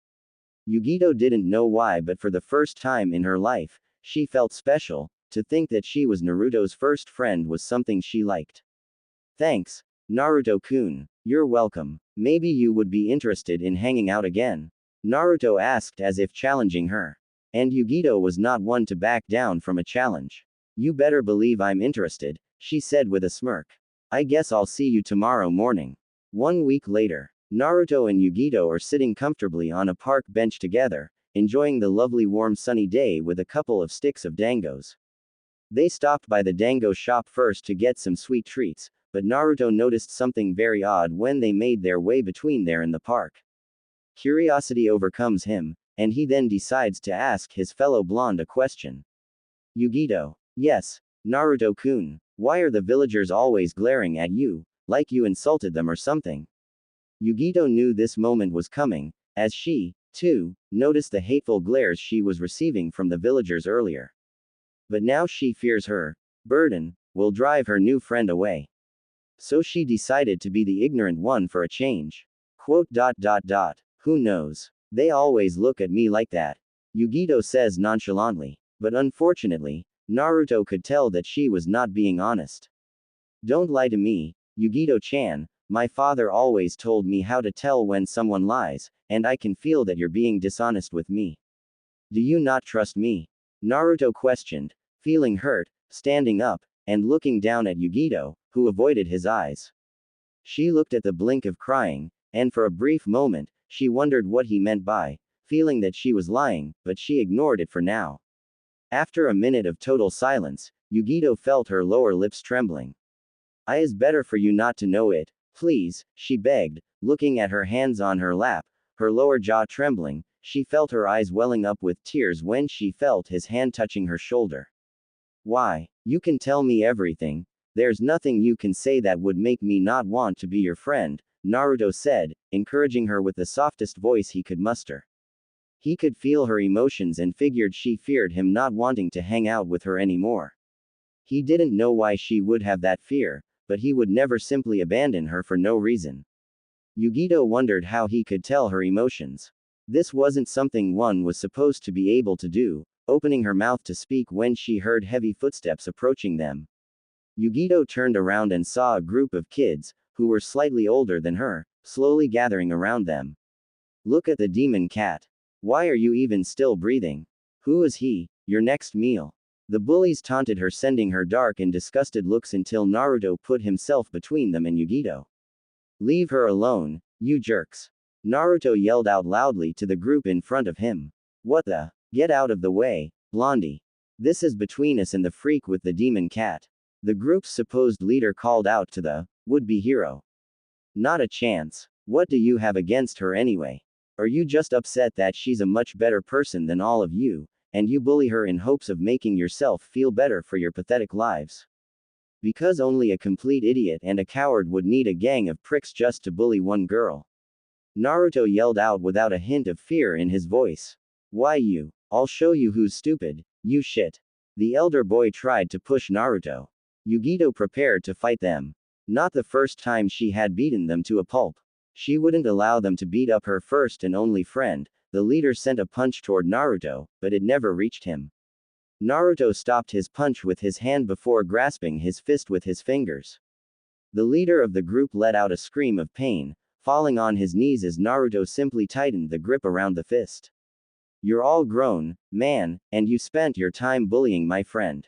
Yugito didn't know why, but for the first time in her life, she felt special. To think that she was Naruto's first friend was something she liked. Thanks, Naruto-kun. You're welcome. Maybe you would be interested in hanging out again? Naruto asked as if challenging her. And Yugito was not one to back down from a challenge. You better believe I'm interested, she said with a smirk. I guess I'll see you tomorrow morning. 1 week later, Naruto and Yugito are sitting comfortably on a park bench together, enjoying the lovely warm sunny day with a couple of sticks of dangos. They stopped by the dango shop first to get some sweet treats, but Naruto noticed something very odd when they made their way between there and the park. Curiosity overcomes him, and he then decides to ask his fellow blonde a question. Yugito. Yes, Naruto-kun. Why are the villagers always glaring at you, like you insulted them or something? Yugito knew this moment was coming, as she, too, noticed the hateful glares she was receiving from the villagers earlier. But now she fears her burden will drive her new friend away. So she decided to be the ignorant one for a change. Who knows? They always look at me like that, Yugito says nonchalantly. But unfortunately, Naruto could tell that she was not being honest. Don't lie to me, Yugito-chan. My father always told me how to tell when someone lies, and I can feel that you're being dishonest with me. Do you not trust me? Naruto questioned, feeling hurt, standing up, and looking down at Yugito, who avoided his eyes. She looked at the blink of crying, and for a brief moment, she wondered what he meant by feeling that she was lying, but she ignored it for now. After a minute of total silence, Yugito felt her lower lips trembling. Is better for you not to know it, please, she begged, looking at her hands on her lap, her lower jaw trembling. She felt her eyes welling up with tears when she felt his hand touching her shoulder. Why? You can tell me everything. There's nothing you can say that would make me not want to be your friend, Naruto said, encouraging her with the softest voice he could muster. He could feel her emotions and figured she feared him not wanting to hang out with her anymore. He didn't know why she would have that fear, but he would never simply abandon her for no reason. Yugito wondered how he could tell her emotions. This wasn't something one was supposed to be able to do, opening her mouth to speak when she heard heavy footsteps approaching them. Yugito turned around and saw a group of kids, who were slightly older than her, slowly gathering around them. Look at the demon cat. Why are you even still breathing? Who is he? Your next meal. The bullies taunted her, sending her dark and disgusted looks until Naruto put himself between them and Yugito. Leave her alone, you jerks. Naruto yelled out loudly to the group in front of him. What the? Get out of the way, Blondie. This is between us and the freak with the demon cat. The group's supposed leader called out to the would-be hero. Not a chance. What do you have against her anyway? Are you just upset that she's a much better person than all of you, and you bully her in hopes of making yourself feel better for your pathetic lives? Because only a complete idiot and a coward would need a gang of pricks just to bully one girl. Naruto yelled out without a hint of fear in his voice. Why you? I'll show you who's stupid, you shit. The elder boy tried to push Naruto. Yugito prepared to fight them. Not the first time she had beaten them to a pulp. She wouldn't allow them to beat up her first and only friend. The leader sent a punch toward Naruto, but it never reached him. Naruto stopped his punch with his hand before grasping his fist with his fingers. The leader of the group let out a scream of pain, falling on his knees as Naruto simply tightened the grip around the fist. You're all grown, man, and you spent your time bullying my friend.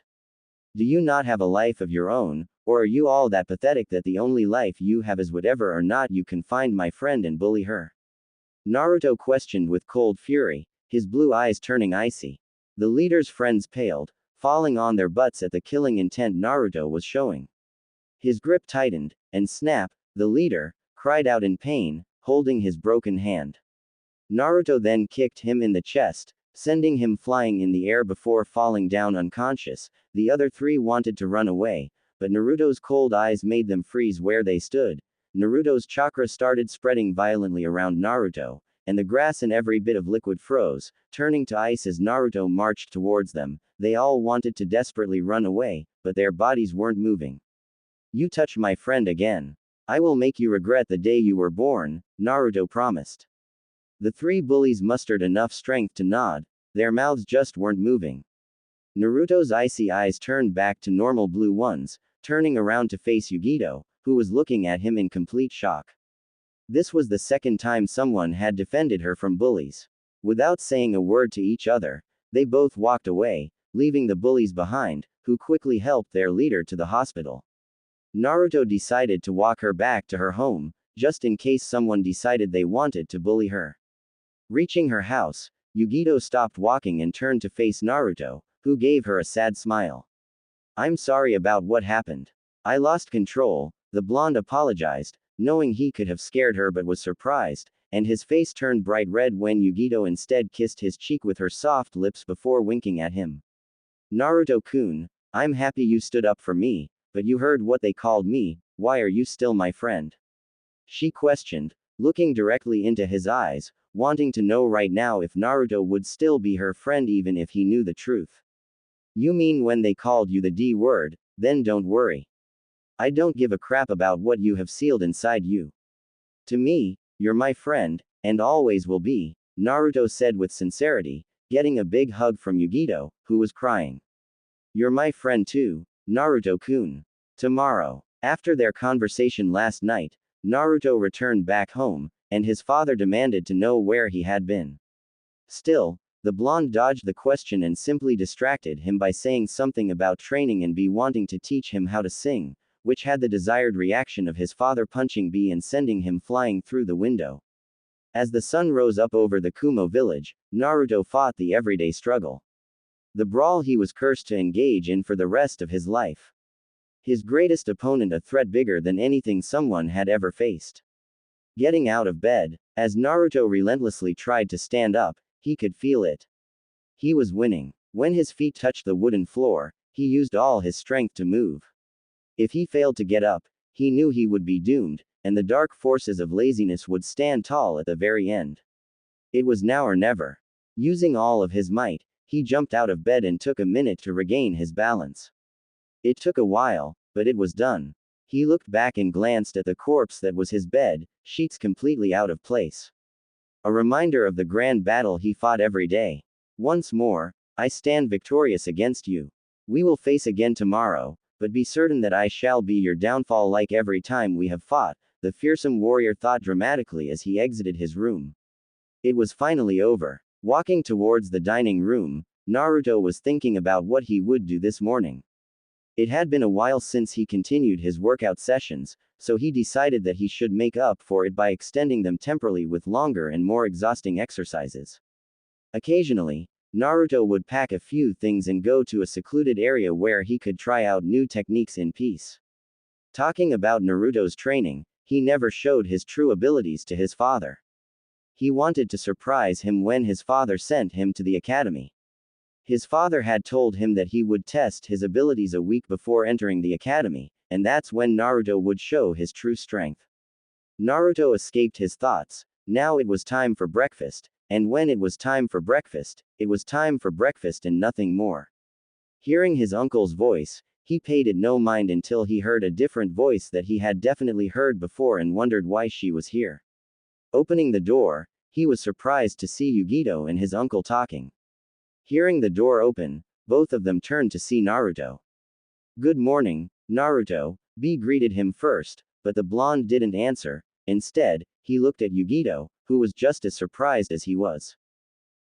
Do you not have a life of your own, or are you all that pathetic that the only life you have is whatever or not you can find my friend and bully her? Naruto questioned with cold fury, his blue eyes turning icy. The leader's friends paled, falling on their butts at the killing intent Naruto was showing. His grip tightened, and snap, the leader cried out in pain, holding his broken hand. Naruto then kicked him in the chest, sending him flying in the air before falling down unconscious. The other three wanted to run away, but Naruto's cold eyes made them freeze where they stood. Naruto's chakra started spreading violently around Naruto, and the grass and every bit of liquid froze, turning to ice as Naruto marched towards them. They all wanted to desperately run away, but their bodies weren't moving. You touch my friend again. I will make you regret the day you were born, Naruto promised. The three bullies mustered enough strength to nod. Their mouths just weren't moving. Naruto's icy eyes turned back to normal blue ones, turning around to face Yugito, who was looking at him in complete shock. This was the second time someone had defended her from bullies. Without saying a word to each other, they both walked away, leaving the bullies behind, who quickly helped their leader to the hospital. Naruto decided to walk her back to her home, just in case someone decided they wanted to bully her. Reaching her house, Yugito stopped walking and turned to face Naruto, who gave her a sad smile. I'm sorry about what happened. I lost control, the blonde apologized, knowing he could have scared her but was surprised, and his face turned bright red when Yugito instead kissed his cheek with her soft lips before winking at him. Naruto-kun, I'm happy you stood up for me, but you heard what they called me, why are you still my friend? She questioned, looking directly into his eyes, wanting to know right now if Naruto would still be her friend even if he knew the truth. You mean when they called you the D word, then don't worry. I don't give a crap about what you have sealed inside you. To me, you're my friend, and always will be, Naruto said with sincerity, getting a big hug from Yugito, who was crying. You're my friend too, Naruto-kun. Tomorrow. After their conversation last night, Naruto returned back home, and his father demanded to know where he had been. Still, the blonde dodged the question and simply distracted him by saying something about training and B wanting to teach him how to sing, which had the desired reaction of his father punching B and sending him flying through the window. As the sun rose up over the Kumo village, Naruto fought the everyday struggle. The brawl he was cursed to engage in for the rest of his life. His greatest opponent, a threat bigger than anything someone had ever faced. Getting out of bed, as Naruto relentlessly tried to stand up, he could feel it. He was winning. When his feet touched the wooden floor, he used all his strength to move. If he failed to get up, he knew he would be doomed, and the dark forces of laziness would stand tall at the very end. It was now or never. Using all of his might, he jumped out of bed and took a minute to regain his balance. It took a while, but it was done. He looked back and glanced at the corpse that was his bed, sheets completely out of place. A reminder of the grand battle he fought every day. Once more, I stand victorious against you. We will face again tomorrow, but be certain that I shall be your downfall like every time we have fought, the fearsome warrior thought dramatically as he exited his room. It was finally over. Walking towards the dining room, Naruto was thinking about what he would do this morning. It had been a while since he continued his workout sessions, so he decided that he should make up for it by extending them temporarily with longer and more exhausting exercises. Occasionally, Naruto would pack a few things and go to a secluded area where he could try out new techniques in peace. Talking about Naruto's training, he never showed his true abilities to his father. He wanted to surprise him when his father sent him to the academy. His father had told him that he would test his abilities a week before entering the academy, and that's when Naruto would show his true strength. Naruto escaped his thoughts. Now it was time for breakfast, and when it was time for breakfast, it was time for breakfast and nothing more. Hearing his uncle's voice, he paid it no mind until he heard a different voice that he had definitely heard before and wondered why she was here. Opening the door, he was surprised to see Yugito and his uncle talking. Hearing the door open, both of them turned to see Naruto. Good morning, Naruto, B greeted him first, but the blonde didn't answer. Instead, he looked at Yugito, who was just as surprised as he was.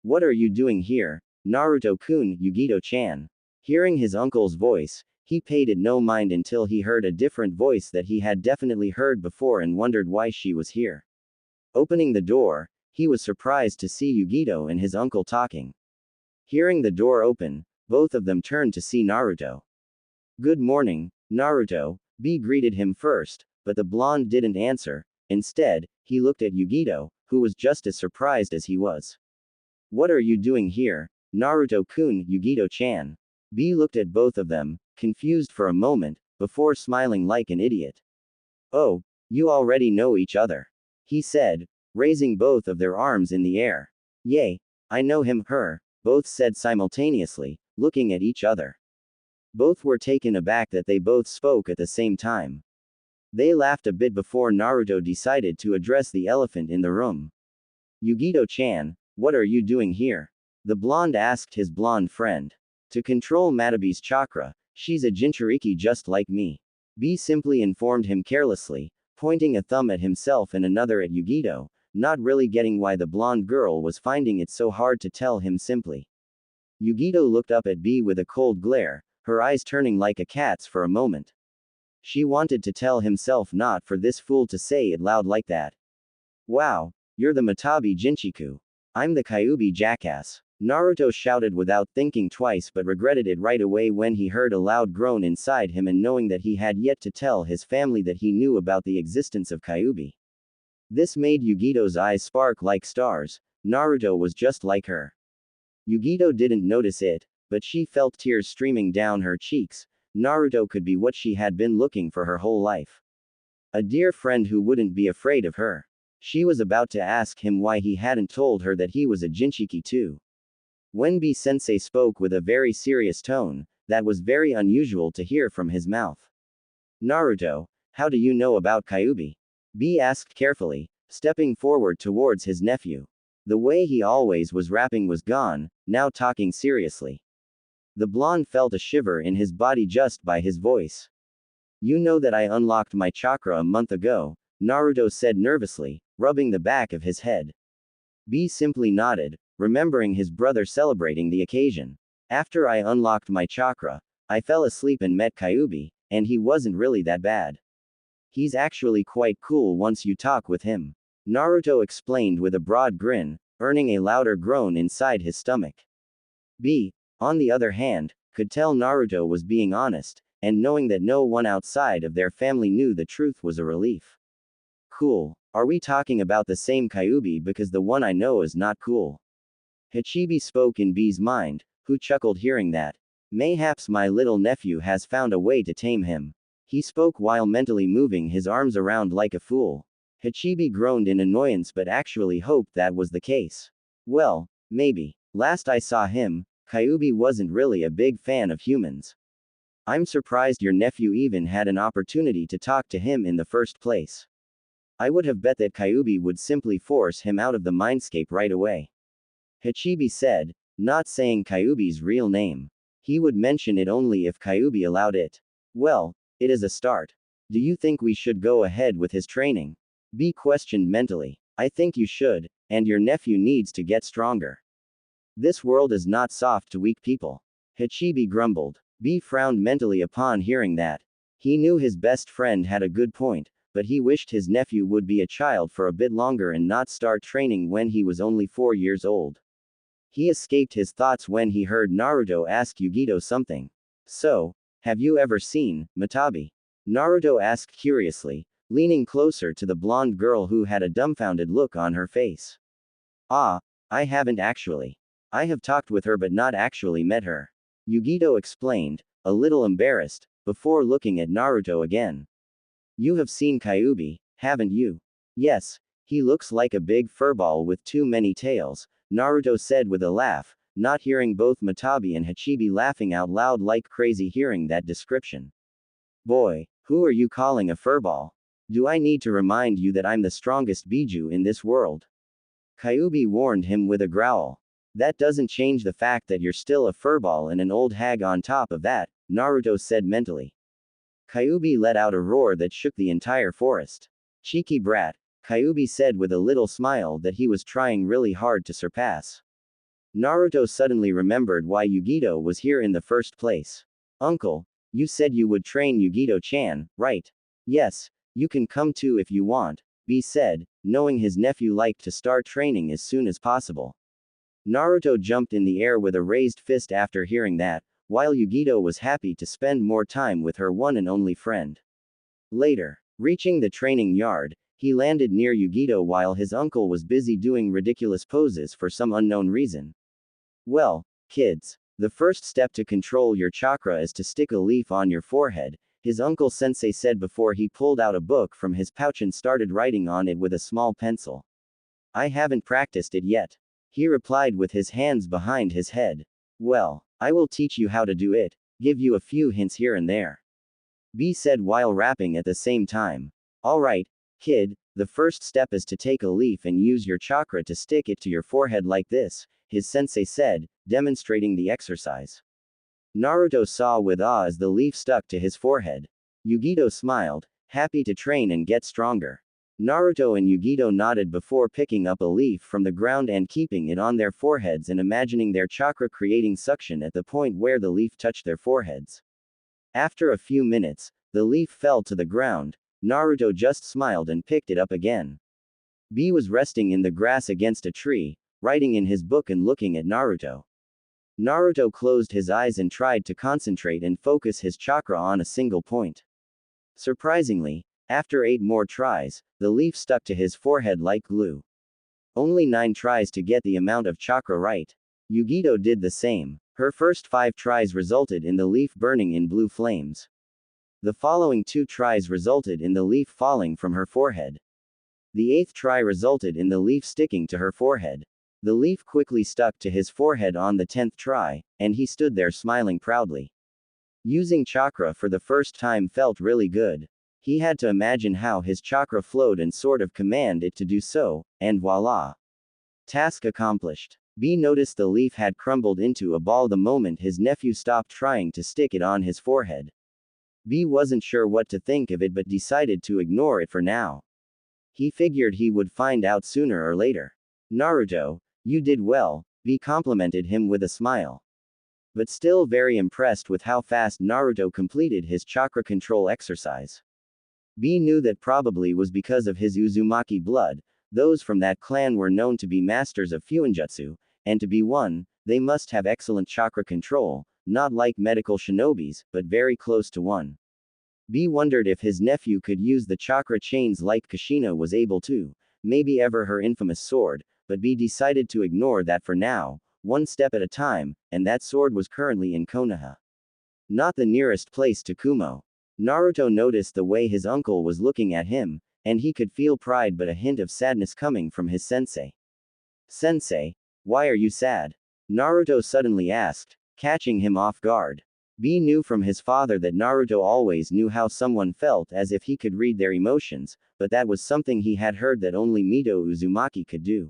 What are you doing here, Naruto-kun, Yugito-chan? Hearing his uncle's voice, he paid it no mind until he heard a different voice that he had definitely heard before and wondered why she was here. Opening the door, he was surprised to see Yugito and his uncle talking. Hearing the door open, both of them turned to see Naruto. Good morning, Naruto, B greeted him first, but the blonde didn't answer. Instead, he looked at Yugito, who was just as surprised as he was. What are you doing here, Naruto-kun, Yugito-chan? B looked at both of them, confused for a moment, before smiling like an idiot. Oh, you already know each other, he said, raising both of their arms in the air. Yay, I know him, her, both said simultaneously, looking at each other. Both were taken aback that they both spoke at the same time. They laughed a bit before Naruto decided to address the elephant in the room. Yugito-chan, what are you doing here? The blonde asked his blonde friend. To control Matabi's chakra, she's a Jinchuriki just like me. B simply informed him carelessly, pointing a thumb at himself and another at Yugito, not really getting why the blonde girl was finding it so hard to tell him simply. Yugito looked up at B with a cold glare, her eyes turning like a cat's for a moment. She wanted to tell himself not for this fool to say it loud like that. Wow, you're the Matabi Jinchiku. I'm the Kyuubi jackass. Naruto shouted without thinking twice but regretted it right away when he heard a loud groan inside him and knowing that he had yet to tell his family that he knew about the existence of Kyuubi. This made Yugito's eyes spark like stars. Naruto was just like her. Yugito didn't notice it, but she felt tears streaming down her cheeks. Naruto could be what she had been looking for her whole life. A dear friend who wouldn't be afraid of her. She was about to ask him why he hadn't told her that he was a Jinchiki too. When B-sensei spoke with a very serious tone, that was very unusual to hear from his mouth. Naruto, how do you know about Kyuubi? B asked carefully, stepping forward towards his nephew. The way he always was rapping was gone, now talking seriously. The blonde felt a shiver in his body just by his voice. You know that I unlocked my chakra a month ago, Naruto said nervously, rubbing the back of his head. B simply nodded, remembering his brother celebrating the occasion. After I unlocked my chakra, I fell asleep and met Kyuubi, and he wasn't really that bad. He's actually quite cool once you talk with him. Naruto explained with a broad grin, earning a louder groan inside his stomach. B, on the other hand, could tell Naruto was being honest, and knowing that no one outside of their family knew the truth was a relief. Cool. Are we talking about the same Kyuubi because the one I know is not cool? Hachibi spoke in B's mind, who chuckled hearing that. Mayhaps my little nephew has found a way to tame him. He spoke while mentally moving his arms around like a fool. Hachibi groaned in annoyance but actually hoped that was the case. Well, maybe. Last I saw him, Kyuubi wasn't really a big fan of humans. I'm surprised your nephew even had an opportunity to talk to him in the first place. I would have bet that Kyuubi would simply force him out of the mindscape right away. Hachibi said, not saying Kyuubi's real name. He would mention it only if Kyuubi allowed it. Well, it is a start. Do you think we should go ahead with his training? B questioned mentally. I think you should, and your nephew needs to get stronger. This world is not soft to weak people. Hachibi grumbled. B frowned mentally upon hearing that. He knew his best friend had a good point, but he wished his nephew would be a child for a bit longer and not start training when he was only 4 years old. He escaped his thoughts when he heard Naruto ask Yugito something. So, have you ever seen Matabi? Naruto asked curiously, leaning closer to the blonde girl who had a dumbfounded look on her face. Ah, I haven't actually. I have talked with her but not actually met her. Yugito explained, a little embarrassed, before looking at Naruto again. You have seen Kyuubi, haven't you? Yes, he looks like a big furball with too many tails, Naruto said with a laugh, not hearing both Matabi and Hachibi laughing out loud like crazy hearing that description. Boy, who are you calling a furball? Do I need to remind you that I'm the strongest Biju in this world? Kyuubi warned him with a growl. That doesn't change the fact that you're still a furball and an old hag on top of that, Naruto said mentally. Kyuubi let out a roar that shook the entire forest. Cheeky brat, Kyuubi said with a little smile that he was trying really hard to surpass. Naruto suddenly remembered why Yugito was here in the first place. Uncle, you said you would train Yugito-chan, right? Yes, you can come too if you want, B said, knowing his nephew liked to start training as soon as possible. Naruto jumped in the air with a raised fist after hearing that, while Yugito was happy to spend more time with her one and only friend. Later, reaching the training yard, he landed near Yugito while his uncle was busy doing ridiculous poses for some unknown reason. Well, kids, the first step to control your chakra is to stick a leaf on your forehead, his uncle sensei said before he pulled out a book from his pouch and started writing on it with a small pencil. I haven't practiced it yet, he replied with his hands behind his head. Well, I will teach you how to do it, give you a few hints here and there, B said while rapping at the same time. Alright, kid, the first step is to take a leaf and use your chakra to stick it to your forehead like this, his sensei said, demonstrating the exercise. Naruto saw with awe as the leaf stuck to his forehead. Yugito smiled, happy to train and get stronger. Naruto and Yugito nodded before picking up a leaf from the ground and keeping it on their foreheads and imagining their chakra creating suction at the point where the leaf touched their foreheads. After a few minutes, the leaf fell to the ground. Naruto just smiled and picked it up again. B was resting in the grass against a tree, writing in his book and looking at Naruto. Naruto closed his eyes and tried to concentrate and focus his chakra on a single point. Surprisingly, after 8 more tries, the leaf stuck to his forehead like glue. Only 9 tries to get the amount of chakra right. Yugito did the same. Her first 5 tries resulted in the leaf burning in blue flames. The following 2 tries resulted in the leaf falling from her forehead. The 8th try resulted in the leaf sticking to her forehead. The leaf quickly stuck to his forehead on the 10th try, and he stood there smiling proudly. Using chakra for the first time felt really good. He had to imagine how his chakra flowed and sort of command it to do so, and voila! Task accomplished. B noticed the leaf had crumbled into a ball the moment his nephew stopped trying to stick it on his forehead. B wasn't sure what to think of it but decided to ignore it for now. He figured he would find out sooner or later. Naruto, you did well, B complimented him with a smile. But still very impressed with how fast Naruto completed his chakra control exercise. B knew that probably was because of his Uzumaki blood. Those from that clan were known to be masters of Fuinjutsu, and to be one, they must have excellent chakra control, not like medical shinobis, but very close to one. B wondered if his nephew could use the chakra chains like Kushina was able to, maybe ever her infamous sword, but B decided to ignore that for now, one step at a time, and that sword was currently in Konoha. Not the nearest place to Kumo. Naruto noticed the way his uncle was looking at him, and he could feel pride but a hint of sadness coming from his sensei. Sensei, why are you sad? Naruto suddenly asked, catching him off guard. B knew from his father that Naruto always knew how someone felt as if he could read their emotions, but that was something he had heard that only Mito Uzumaki could do.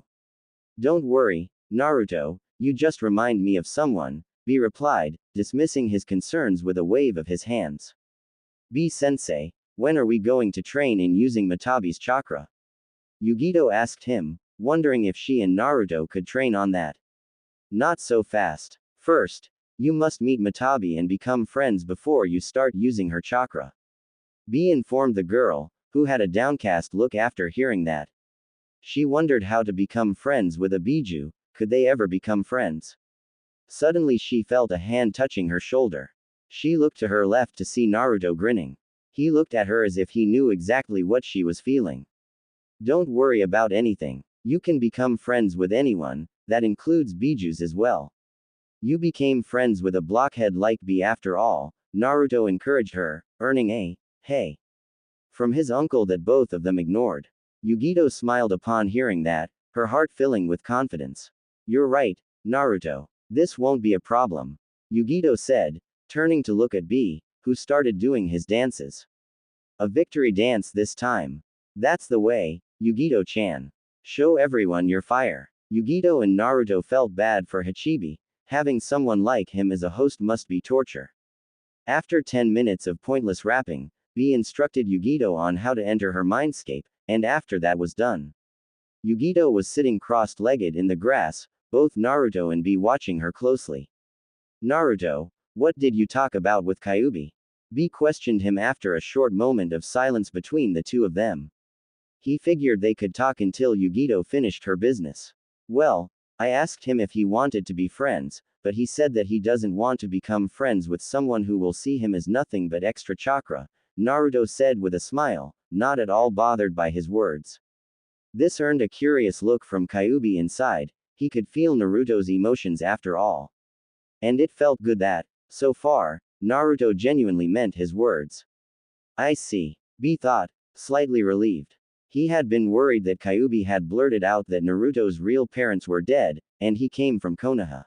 Don't worry, Naruto, you just remind me of someone, B replied, dismissing his concerns with a wave of his hands. B-sensei, when are we going to train in using Matabi's chakra? Yugito asked him, wondering if she and Naruto could train on that. Not so fast. First, you must meet Matabi and become friends before you start using her chakra. B informed the girl, who had a downcast look after hearing that. She wondered how to become friends with a Biju, could they ever become friends? Suddenly she felt a hand touching her shoulder. She looked to her left to see Naruto grinning. He looked at her as if he knew exactly what she was feeling. Don't worry about anything. You can become friends with anyone, that includes Bijus as well. You became friends with a blockhead like B after all, Naruto encouraged her, earning a, hey, from his uncle that both of them ignored. Yugito smiled upon hearing that, her heart filling with confidence. You're right, Naruto. This won't be a problem, Yugito said, turning to look at B, who started doing his dances. A victory dance this time. That's the way, Yugito-chan. Show everyone your fire. Yugito and Naruto felt bad for Hachibi. Having someone like him as a host must be torture. After 10 minutes of pointless rapping, B instructed Yugito on how to enter her mindscape, and after that was done, Yugito was sitting crossed-legged in the grass, both Naruto and B watching her closely. Naruto, what did you talk about with Kyuubi? B questioned him after a short moment of silence between the two of them. He figured they could talk until Yugito finished her business. Well, I asked him if he wanted to be friends, but he said that he doesn't want to become friends with someone who will see him as nothing but extra chakra, Naruto said with a smile, not at all bothered by his words. This earned a curious look from Kyuubi inside. He could feel Naruto's emotions after all. And it felt good that, so far, Naruto genuinely meant his words. I see. B thought, slightly relieved. He had been worried that Kyuubi had blurted out that Naruto's real parents were dead, and he came from Konoha.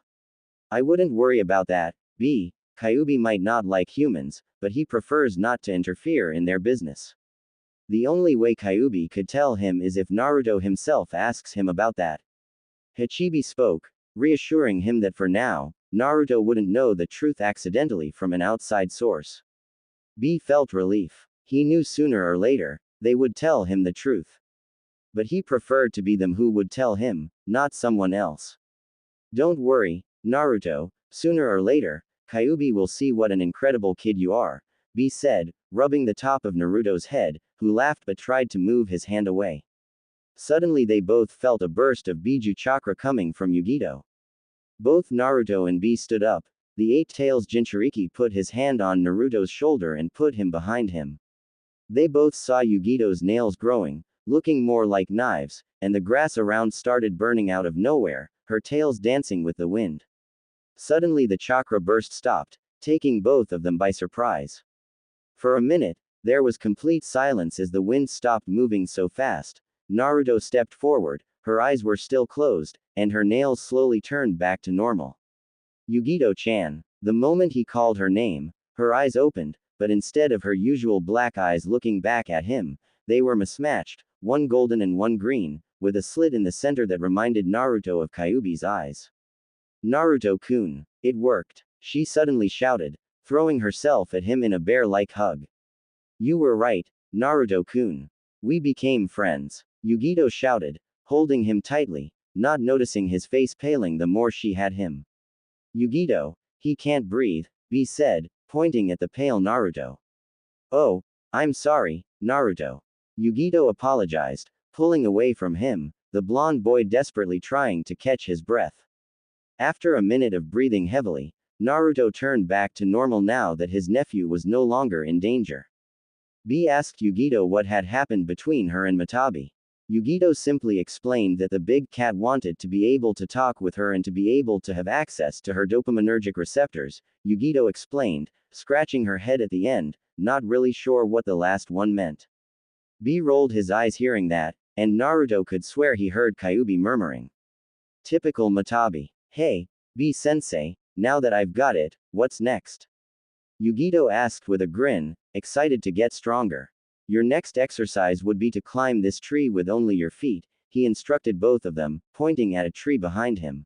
I wouldn't worry about that. B. Kyuubi might not like humans, but he prefers not to interfere in their business. The only way Kyuubi could tell him is if Naruto himself asks him about that. Hachibi spoke, reassuring him that for now, Naruto wouldn't know the truth accidentally from an outside source. B felt relief. He knew sooner or later, they would tell him the truth. But he preferred to be them who would tell him, not someone else. Don't worry, Naruto, sooner or later, Kyuubi will see what an incredible kid you are, B said, rubbing the top of Naruto's head, who laughed but tried to move his hand away. Suddenly they both felt a burst of Biju chakra coming from Yugito. Both Naruto and B stood up. The Eight Tails Jinchuriki put his hand on Naruto's shoulder and put him behind him. They both saw Yugito's nails growing, looking more like knives, and the grass around started burning out of nowhere, her tails dancing with the wind. Suddenly the chakra burst stopped, taking both of them by surprise. For a minute, there was complete silence as the wind stopped moving so fast. Naruto stepped forward, her eyes were still closed, and her nails slowly turned back to normal. Yugito-chan. The moment he called her name, her eyes opened, but instead of her usual black eyes looking back at him, they were mismatched, one golden and one green, with a slit in the center that reminded Naruto of Kyuubi's eyes. Naruto-kun. It worked. She suddenly shouted, throwing herself at him in a bear-like hug. You were right, Naruto-kun. We became friends. Yugito shouted, holding him tightly, not noticing his face paling the more she had him. Yugito, he can't breathe, B said, pointing at the pale Naruto. Oh, I'm sorry, Naruto. Yugito apologized, pulling away from him, the blonde boy desperately trying to catch his breath. After a minute of breathing heavily, Naruto turned back to normal now that his nephew was no longer in danger. B asked Yugito what had happened between her and Matabi. Yugito simply explained that the big cat wanted to be able to talk with her and to be able to have access to her dopaminergic receptors, Yugito explained, scratching her head at the end, not really sure what the last one meant. B rolled his eyes hearing that, and Naruto could swear he heard Kyuubi murmuring. Typical Matabi. Hey, B-sensei, now that I've got it, what's next? Yugito asked with a grin, excited to get stronger. Your next exercise would be to climb this tree with only your feet, he instructed both of them, pointing at a tree behind him.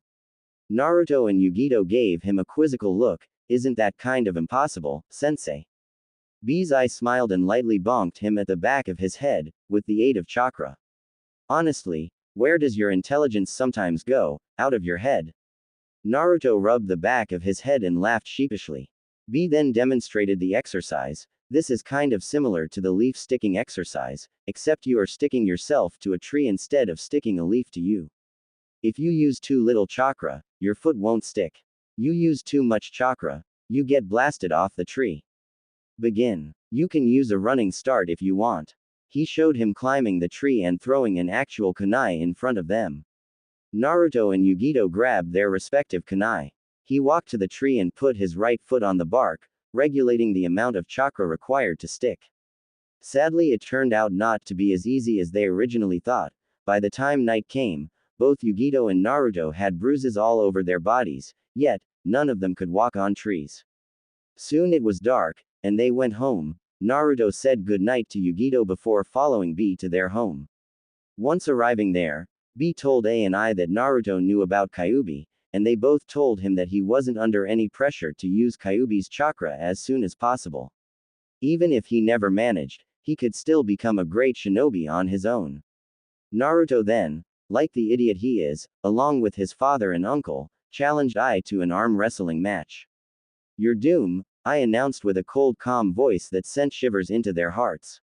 Naruto and Yugito gave him a quizzical look. Isn't that kind of impossible, sensei? B's eye smiled and lightly bonked him at the back of his head, with the aid of chakra. Honestly, where does your intelligence sometimes go, out of your head? Naruto rubbed the back of his head and laughed sheepishly. B then demonstrated the exercise. This is kind of similar to the leaf sticking exercise, except you are sticking yourself to a tree instead of sticking a leaf to you. If you use too little chakra, your foot won't stick. You use too much chakra, you get blasted off the tree. Begin. You can use a running start if you want. He showed him climbing the tree and throwing an actual kunai in front of them. Naruto and Yugito grabbed their respective kunai. He walked to the tree and put his right foot on the bark, regulating the amount of chakra required to stick. Sadly, it turned out not to be as easy as they originally thought. By the time night came, both Yugito and Naruto had bruises all over their bodies, yet, none of them could walk on trees. Soon it was dark, and they went home. Naruto said goodnight to Yugito before following B to their home. Once arriving there, B told A and I that Naruto knew about Kyuubi, and they both told him that he wasn't under any pressure to use Kyuubi's chakra as soon as possible. Even if he never managed, he could still become a great shinobi on his own. Naruto then, like the idiot he is, along with his father and uncle, challenged I to an arm wrestling match. Your doom, I announced with a cold calm voice that sent shivers into their hearts.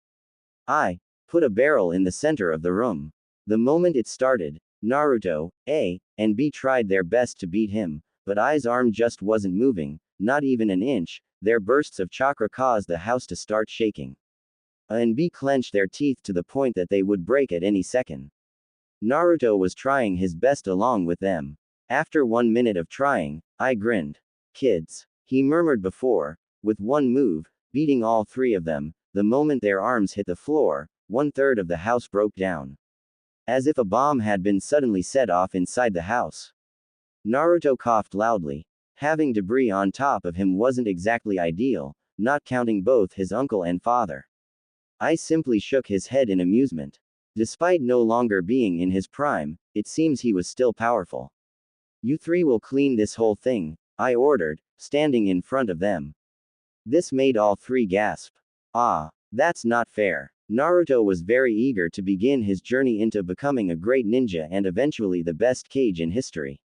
I put a barrel in the center of the room. The moment it started, Naruto, A, and B tried their best to beat him, but I's arm just wasn't moving, not even an inch. Their bursts of chakra caused the house to start shaking. A and B clenched their teeth to the point that they would break at any second. Naruto was trying his best along with them. After 1 minute of trying, I grinned. Kids, he murmured before, with one move, beating all three of them, the moment their arms hit the floor, 1/3 of the house broke down. As if a bomb had been suddenly set off inside the house. Naruto coughed loudly. Having debris on top of him wasn't exactly ideal, not counting both his uncle and father. I simply shook his head in amusement. Despite no longer being in his prime, it seems he was still powerful. You three will clean this whole thing, I ordered, standing in front of them. This made all three gasp. Ah, that's not fair. Naruto was very eager to begin his journey into becoming a great ninja and eventually the best Kage in history.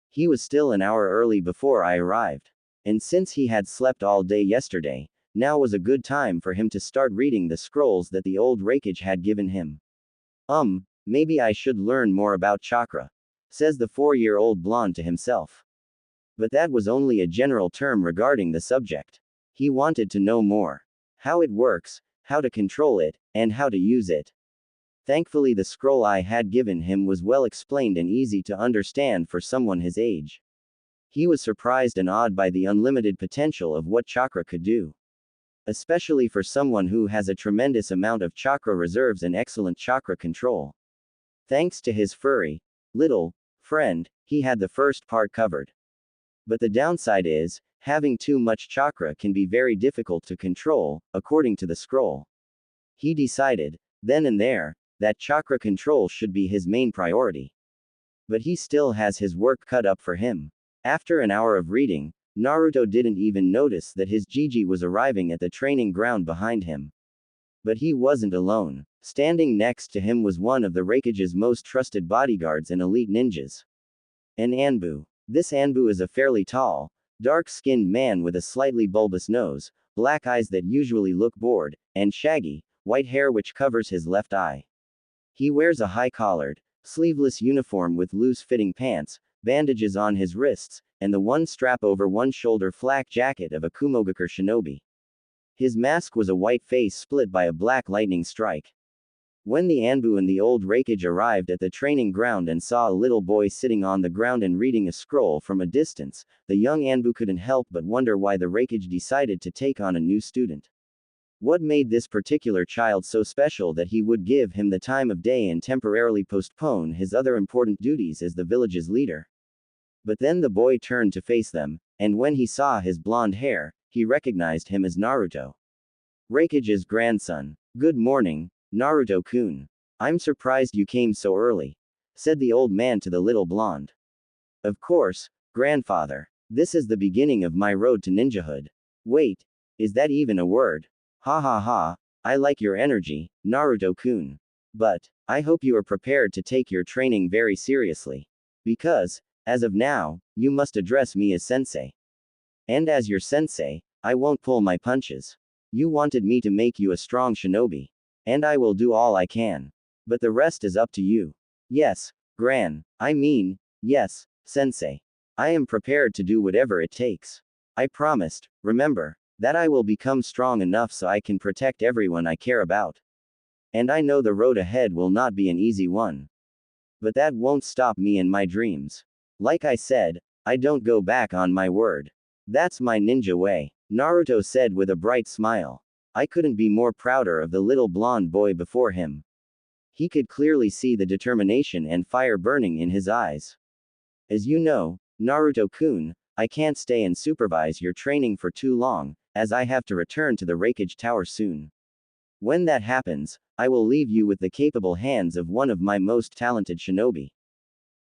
He was still an hour early before I arrived. And since he had slept all day yesterday, now was a good time for him to start reading the scrolls that the old Raikage had given him. Maybe I should learn more about chakra, says the 4-year-old blonde to himself. But that was only a general term regarding the subject. He wanted to know more. How it works, how to control it, and how to use it. Thankfully the scroll I had given him was well explained and easy to understand for someone his age. He was surprised and awed by the unlimited potential of what chakra could do. Especially for someone who has a tremendous amount of chakra reserves and excellent chakra control. Thanks to his furry, little, friend, he had the first part covered. But the downside is, having too much chakra can be very difficult to control, according to the scroll. He decided, then and there, that chakra control should be his main priority. But he still has his work cut up for him. After an hour of reading, Naruto didn't even notice that his Gigi was arriving at the training ground behind him. But he wasn't alone. Standing next to him was one of the Raikage's most trusted bodyguards and elite ninjas. An Anbu. This Anbu is a fairly tall, dark-skinned man with a slightly bulbous nose, black eyes that usually look bored, and shaggy, white hair which covers his left eye. He wears a high-collared, sleeveless uniform with loose-fitting pants, bandages on his wrists, and the one strap over one shoulder flak jacket of a Kumogakure shinobi. His mask was a white face split by a black lightning strike. When the Anbu and the old Raikage arrived at the training ground and saw a little boy sitting on the ground and reading a scroll from a distance, the young Anbu couldn't help but wonder why the Raikage decided to take on a new student. What made this particular child so special that he would give him the time of day and temporarily postpone his other important duties as the village's leader? But then the boy turned to face them, and when he saw his blonde hair, he recognized him as Naruto. Raikage's grandson. Good morning, Naruto-kun. I'm surprised you came so early, said the old man to the little blonde. Of course, grandfather. This is the beginning of my road to ninjahood. Wait, is that even a word? Ha ha ha, I like your energy, Naruto-kun. But, I hope you are prepared to take your training very seriously. Because, as of now, you must address me as sensei. And as your sensei, I won't pull my punches. You wanted me to make you a strong shinobi. And I will do all I can. But the rest is up to you. Yes, yes, sensei. I am prepared to do whatever it takes. I promised, remember, that I will become strong enough so I can protect everyone I care about. And I know the road ahead will not be an easy one. But that won't stop me in my dreams. Like I said, I don't go back on my word. That's my ninja way, Naruto said with a bright smile. I couldn't be more prouder of the little blonde boy before him. He could clearly see the determination and fire burning in his eyes. As you know, Naruto-kun, I can't stay and supervise your training for too long, as I have to return to the Raikage Tower soon. When that happens, I will leave you with the capable hands of one of my most talented shinobi.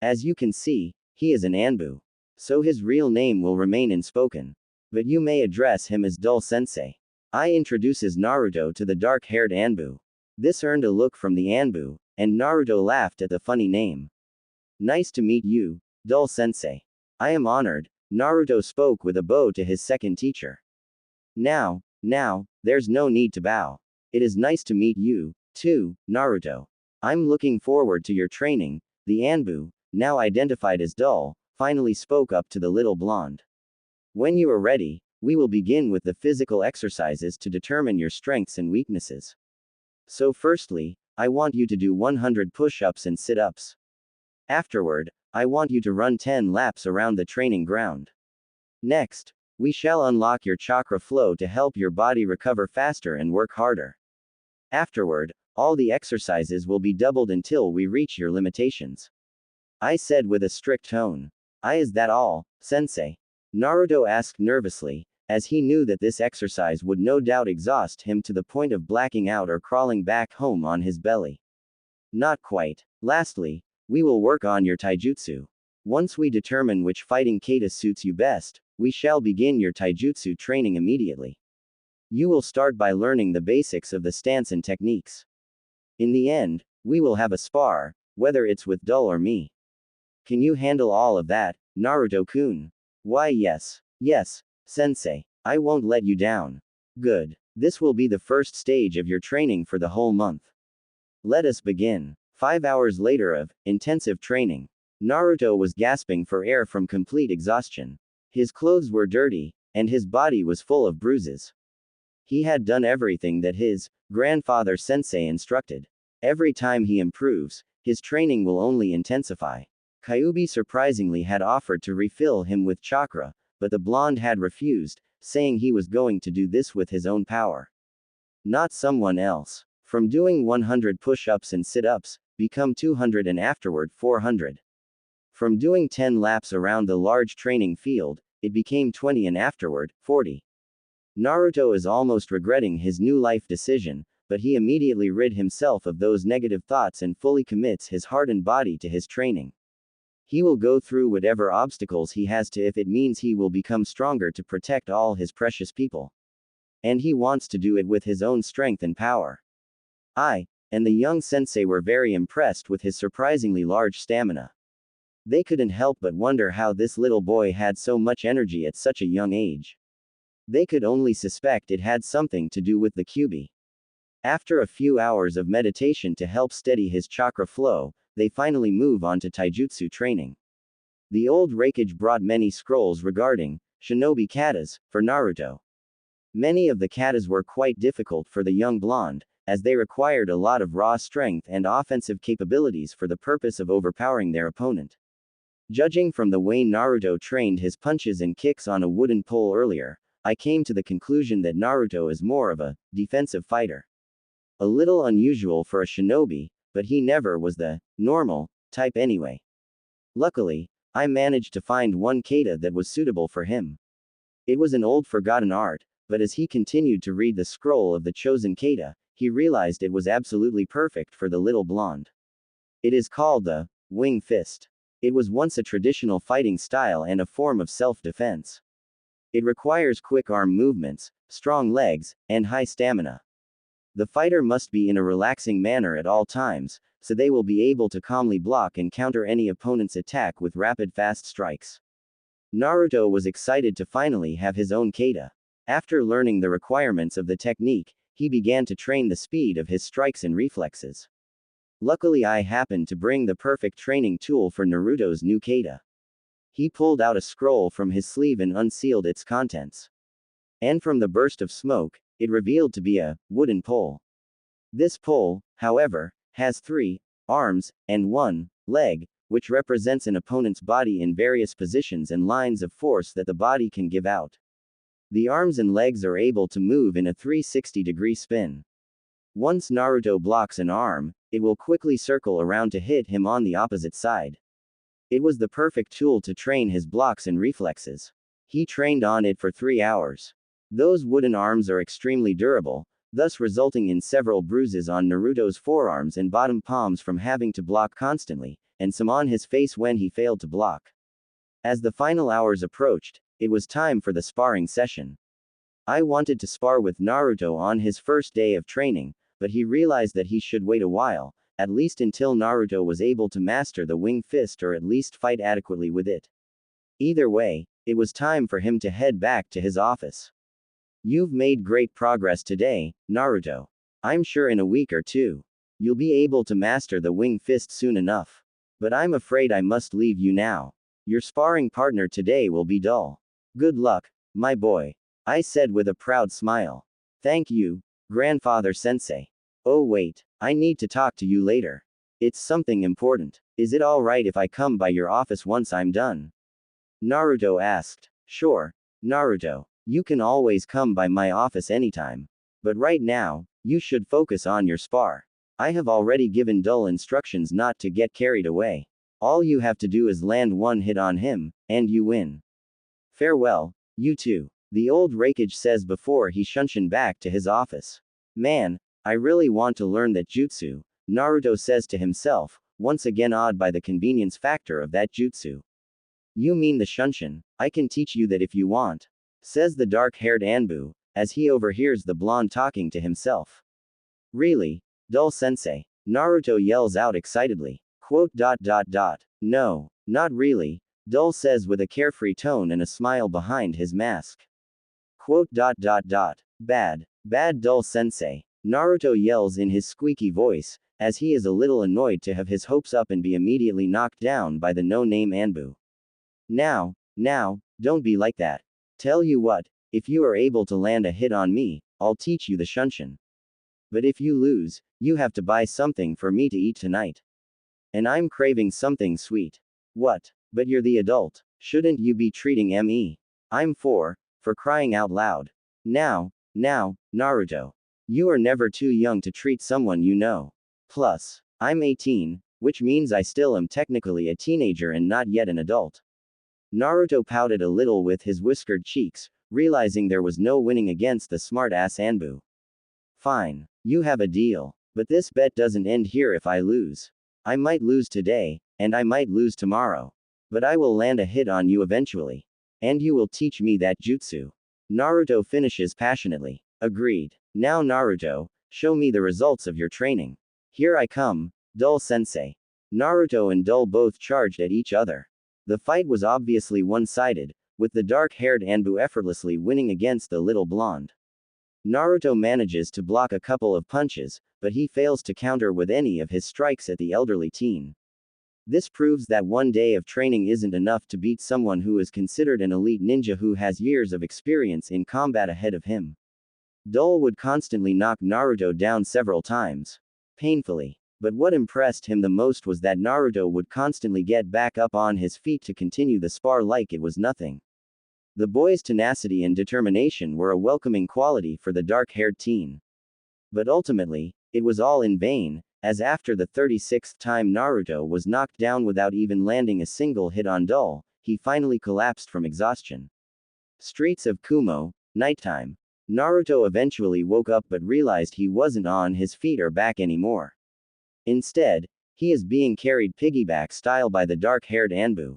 As you can see, he is an Anbu. So his real name will remain unspoken. But you may address him as Dull Sensei. I introduces Naruto to the dark-haired Anbu. This earned a look from the Anbu, and Naruto laughed at the funny name. Nice to meet you, Dull Sensei. I am honored, Naruto spoke with a bow to his second teacher. Now, there's no need to bow. It is nice to meet you, too, Naruto. I'm looking forward to your training. The Anbu, now identified as Dull, finally spoke up to the little blonde. When you are ready, we will begin with the physical exercises to determine your strengths and weaknesses. So firstly, I want you to do 100 push-ups and sit-ups. Afterward, I want you to run 10 laps around the training ground. Next, We shall unlock your chakra flow to help your body recover faster and work harder. Afterward, all the exercises will be doubled until we reach your limitations. I said with a strict tone. Is that all, sensei? Naruto asked nervously, as he knew that this exercise would no doubt exhaust him to the point of blacking out or crawling back home on his belly. Not quite. Lastly, we will work on your taijutsu. Once we determine which fighting kata suits you best, we shall begin your taijutsu training immediately. You will start by learning the basics of the stance and techniques. In the end, we will have a spar, whether it's with Dull or me. Can you handle all of that, Naruto-kun? Why yes. Yes, sensei. I won't let you down. Good. This will be the first stage of your training for the whole month. Let us begin. 5 hours later of intensive training. Naruto was gasping for air from complete exhaustion. His clothes were dirty, and his body was full of bruises. He had done everything that his grandfather sensei instructed. Every time he improves, his training will only intensify. Kyuubi surprisingly had offered to refill him with chakra, but the blonde had refused, saying he was going to do this with his own power. Not someone else. From doing 100 push-ups and sit-ups, become 200 and afterward 400. From doing 10 laps around the large training field, it became 20 and afterward 40. Naruto is almost regretting his new life decision, but he immediately rid himself of those negative thoughts and fully commits his heart and body to his training. He will go through whatever obstacles he has to if it means he will become stronger to protect all his precious people. And he wants to do it with his own strength and power. I and the young sensei were very impressed with his surprisingly large stamina. They couldn't help but wonder how this little boy had so much energy at such a young age. They could only suspect it had something to do with the Kyuubi. After a few hours of meditation to help steady his chakra flow, they finally move on to taijutsu training. The old Raikage brought many scrolls regarding shinobi katas for Naruto. Many of the katas were quite difficult for the young blonde, as they required a lot of raw strength and offensive capabilities for the purpose of overpowering their opponent. Judging from the way Naruto trained his punches and kicks on a wooden pole earlier, I came to the conclusion that Naruto is more of a defensive fighter. A little unusual for a shinobi, but he never was the normal type anyway. Luckily, I managed to find one kata that was suitable for him. It was an old forgotten art, but as he continued to read the scroll of the chosen kata, he realized it was absolutely perfect for the little blonde. It is called the wing fist. It was once a traditional fighting style and a form of self-defense. It requires quick arm movements, strong legs, and high stamina. The fighter must be in a relaxing manner at all times, so they will be able to calmly block and counter any opponent's attack with rapid fast strikes. Naruto was excited to finally have his own kata. After learning the requirements of the technique, he began to train the speed of his strikes and reflexes. Luckily I happened to bring the perfect training tool for Naruto's new kata. He pulled out a scroll from his sleeve and unsealed its contents. And from the burst of smoke, it revealed to be a wooden pole. This pole, however, has 3 arms and 1 leg, which represents an opponent's body in various positions and lines of force that the body can give out. The arms and legs are able to move in a 360-degree spin. Once Naruto blocks an arm, it will quickly circle around to hit him on the opposite side. It was the perfect tool to train his blocks and reflexes. He trained on it for 3 hours. Those wooden arms are extremely durable, thus resulting in several bruises on Naruto's forearms and bottom palms from having to block constantly, and some on his face when he failed to block. As the final hours approached, it was time for the sparring session. I wanted to spar with Naruto on his first day of training, but he realized that he should wait a while, at least until Naruto was able to master the wing fist or at least fight adequately with it. Either way, it was time for him to head back to his office. You've made great progress today, Naruto. I'm sure in a week or two, you'll be able to master the wing fist soon enough. But I'm afraid I must leave you now. Your sparring partner today will be Dull. Good luck, my boy, I said with a proud smile. Thank you, grandfather sensei. Oh wait, I need to talk to you later. It's something important. Is it alright if I come by your office once I'm done? Naruto asked. Sure, Naruto, you can always come by my office anytime. But right now, you should focus on your spar. I have already given dull instructions not to get carried away. All you have to do is land one hit on him, and you win. Farewell, you two, the old Raikage says before he shunshin back to his office. Man, I really want to learn that jutsu, Naruto says to himself, once again awed by the convenience factor of that jutsu. You mean the shunshin? I can teach you that if you want, says the dark-haired Anbu, as he overhears the blonde talking to himself. Really? Dull sensei? Naruto yells out excitedly. No, not really, Dull says with a carefree tone and a smile behind his mask. Bad Dull sensei, Naruto yells in his squeaky voice, as he is a little annoyed to have his hopes up and be immediately knocked down by the no-name Anbu. Now, don't be like that. Tell you what, if you are able to land a hit on me, I'll teach you the shunshin. But if you lose, you have to buy something for me to eat tonight. And I'm craving something sweet. What? But you're the adult. Shouldn't you be treating me? I'm for crying out loud. Now, Naruto. You are never too young to treat someone you know. Plus, I'm 18, which means I still am technically a teenager and not yet an adult. Naruto pouted a little with his whiskered cheeks, realizing there was no winning against the smart-ass Anbu. Fine, you have a deal. But this bet doesn't end here if I lose. I might lose today, and I might lose tomorrow. But I will land a hit on you eventually. And you will teach me that jutsu. Naruto finishes passionately. Agreed. Now Naruto, show me the results of your training. Here I come, Dull sensei. Naruto and Dull both charged at each other. The fight was obviously one-sided, with the dark-haired Anbu effortlessly winning against the little blonde. Naruto manages to block a couple of punches, but he fails to counter with any of his strikes at the elderly teen. This proves that one day of training isn't enough to beat someone who is considered an elite ninja who has years of experience in combat ahead of him. Dull would constantly knock Naruto down several times. Painfully. But what impressed him the most was that Naruto would constantly get back up on his feet to continue the spar like it was nothing. The boy's tenacity and determination were a welcoming quality for the dark-haired teen. But ultimately, it was all in vain, as after the 36th time Naruto was knocked down without even landing a single hit on Dull, he finally collapsed from exhaustion. Streets of Kumo, nighttime. Naruto eventually woke up but realized he wasn't on his feet or back anymore. Instead, he is being carried piggyback style by the dark-haired Anbu.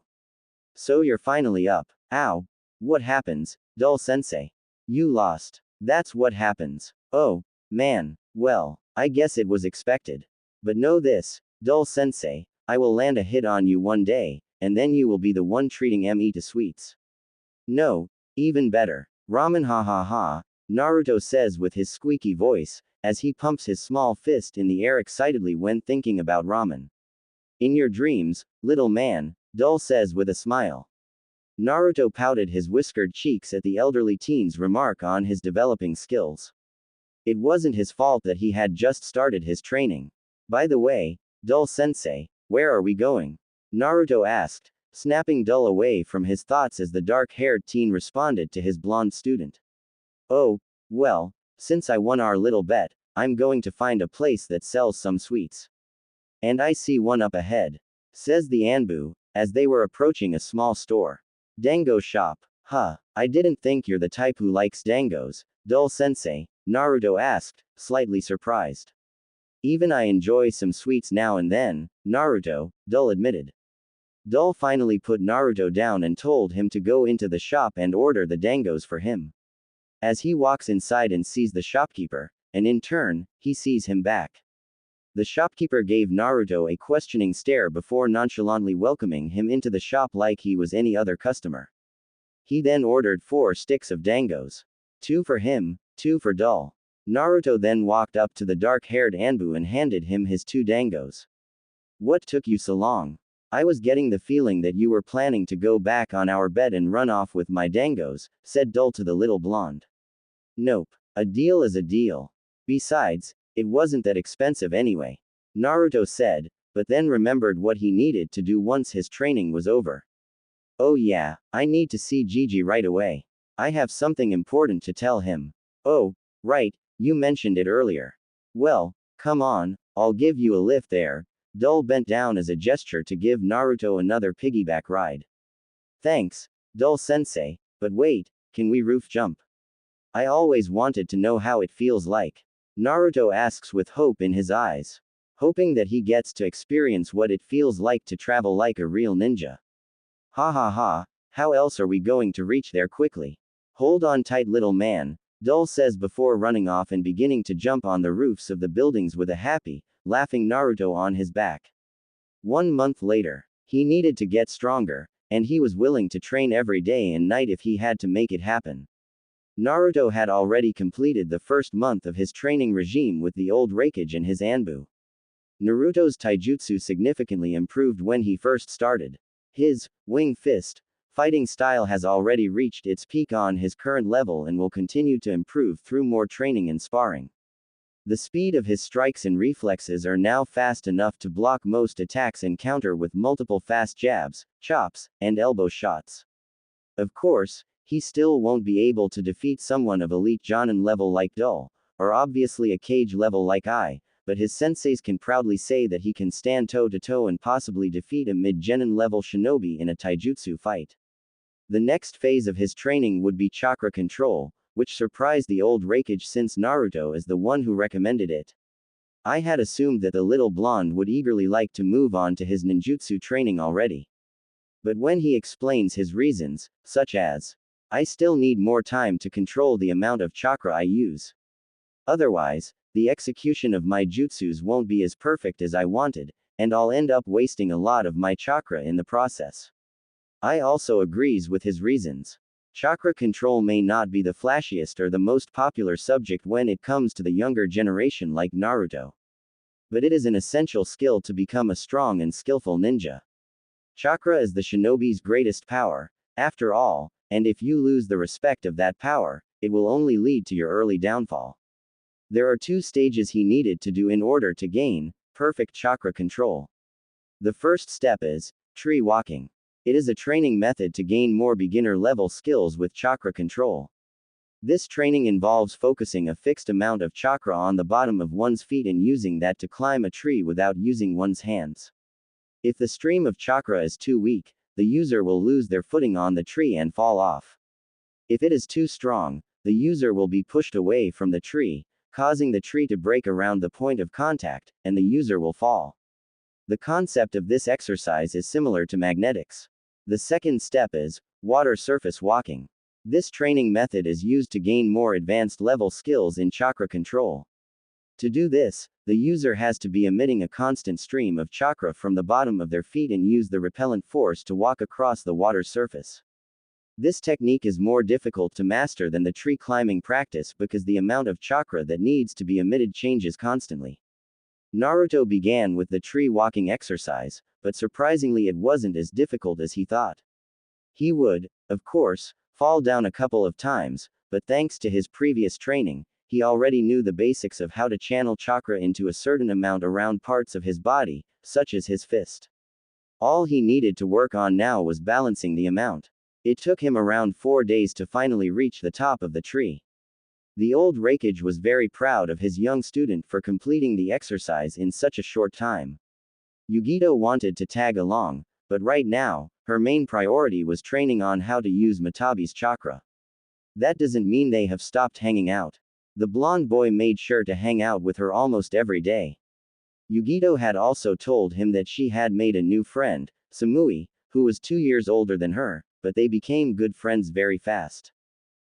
So you're finally up. Ow. What happens, Dull sensei? You lost. That's what happens. Oh, man. Well, I guess it was expected. But know this, Dull sensei, I will land a hit on you one day, and then you will be the one treating me to sweets. No, even better. Ramen ha ha ha, Naruto says with his squeaky voice, as he pumps his small fist in the air excitedly when thinking about ramen. In your dreams, little man, Dull says with a smile. Naruto pouted his whiskered cheeks at the elderly teen's remark on his developing skills. It wasn't his fault that he had just started his training. By the way, Dull sensei, where are we going? Naruto asked, snapping Dull away from his thoughts as the dark-haired teen responded to his blonde student. Oh, well, since I won our little bet, I'm going to find a place that sells some sweets. And I see one up ahead, says the Anbu, as they were approaching a small store. Dango shop. Huh, I didn't think you're the type who likes dangos, Dull sensei, Naruto asked, slightly surprised. Even I enjoy some sweets now and then, Naruto, Dull admitted. Dull finally put Naruto down and told him to go into the shop and order the dangos for him. As he walks inside and sees the shopkeeper, and in turn, he sees him back. The shopkeeper gave Naruto a questioning stare before nonchalantly welcoming him into the shop like he was any other customer. He then ordered 4 sticks of dangos. 2 for him, 2 for Dull. Naruto then walked up to the dark-haired Anbu and handed him his 2 dangos. What took you so long? I was getting the feeling that you were planning to go back on our bed and run off with my dangos, said Dull to the little blonde. Nope. A deal is a deal. Besides, it wasn't that expensive anyway. Naruto said, but then remembered what he needed to do once his training was over. Oh yeah, I need to see Gigi right away. I have something important to tell him. Oh, right, you mentioned it earlier. Well, come on, I'll give you a lift there. Dull bent down as a gesture to give Naruto another piggyback ride. Thanks, Dull-sensei, but wait, can we roof jump? I always wanted to know how it feels like. Naruto asks with hope in his eyes. Hoping that he gets to experience what it feels like to travel like a real ninja. Ha ha ha, how else are we going to reach there quickly? Hold on tight, little man, Dull says before running off and beginning to jump on the roofs of the buildings with a happy, laughing Naruto on his back. 1 month later, he needed to get stronger, and he was willing to train every day and night if he had to make it happen. Naruto had already completed the first month of his training regime with the old Raikage and his Anbu. Naruto's taijutsu significantly improved when he first started. His wing fist fighting style has already reached its peak on his current level and will continue to improve through more training and sparring. The speed of his strikes and reflexes are now fast enough to block most attacks and counter with multiple fast jabs, chops, and elbow shots. Of course, he still won't be able to defeat someone of elite Jonin level like Dull, or obviously a Cage level like I, but his senseis can proudly say that he can stand toe-to-toe and possibly defeat a mid-genin level shinobi in a taijutsu fight. The next phase of his training would be chakra control, which surprised the old Raikage since Naruto is the one who recommended it. I had assumed that the little blonde would eagerly like to move on to his ninjutsu training already. But when he explains his reasons, such as, I still need more time to control the amount of chakra I use. Otherwise, the execution of my jutsus won't be as perfect as I wanted, and I'll end up wasting a lot of my chakra in the process. I also agrees with his reasons. Chakra control may not be the flashiest or the most popular subject when it comes to the younger generation like Naruto. But it is an essential skill to become a strong and skillful ninja. Chakra is the shinobi's greatest power, after all, and if you lose the respect of that power, it will only lead to your early downfall. There are 2 stages he needed to do in order to gain perfect chakra control. The first step is tree walking. It is a training method to gain more beginner-level skills with chakra control. This training involves focusing a fixed amount of chakra on the bottom of one's feet and using that to climb a tree without using one's hands. If the stream of chakra is too weak, the user will lose their footing on the tree and fall off. If it is too strong, the user will be pushed away from the tree, causing the tree to break around the point of contact, and the user will fall. The concept of this exercise is similar to magnetics. The second step is water surface walking. This training method is used to gain more advanced level skills in chakra control. To do this, the user has to be emitting a constant stream of chakra from the bottom of their feet and use the repellent force to walk across the water's surface. This technique is more difficult to master than the tree climbing practice because the amount of chakra that needs to be emitted changes constantly. Naruto began with the tree walking exercise, but surprisingly it wasn't as difficult as he thought. He would, of course, fall down a couple of times, but thanks to his previous training, he already knew the basics of how to channel chakra into a certain amount around parts of his body, such as his fist. All he needed to work on now was balancing the amount. It took him around 4 days to finally reach the top of the tree. The old Raikage was very proud of his young student for completing the exercise in such a short time. Yugito wanted to tag along, but right now, her main priority was training on how to use Matabi's chakra. That doesn't mean they have stopped hanging out. The blonde boy made sure to hang out with her almost every day. Yugito had also told him that she had made a new friend, Samui, who was 2 years older than her, but they became good friends very fast.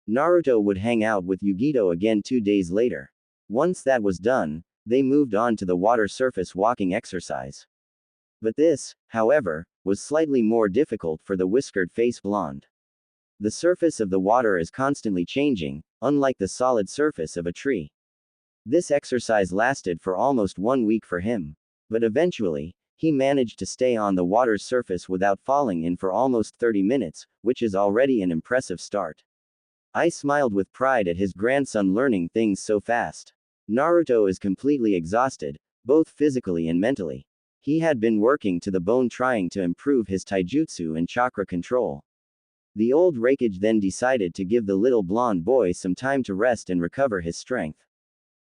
Naruto would hang out with Yugito again 2 days later. Once that was done, they moved on to the water surface walking exercise. But this, however, was slightly more difficult for the whiskered face blonde. The surface of the water is constantly changing, unlike the solid surface of a tree. This exercise lasted for almost 1 week for him. But eventually, he managed to stay on the water's surface without falling in for almost 30 minutes, which is already an impressive start. I smiled with pride at his grandson learning things so fast. Naruto is completely exhausted, both physically and mentally. He had been working to the bone trying to improve his taijutsu and chakra control. The old Raikage then decided to give the little blonde boy some time to rest and recover his strength.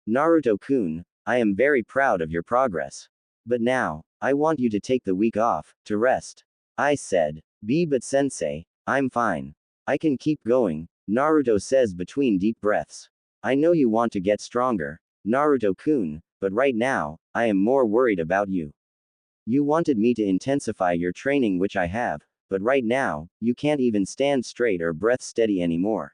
Naruto-kun, I am very proud of your progress. But now, I want you to take the week off, to rest. I said. But sensei, I'm fine. I can keep going, Naruto says between deep breaths. I know you want to get stronger, Naruto-kun, but right now, I am more worried about you. You wanted me to intensify your training, which I have, but right now, you can't even stand straight or breath steady anymore.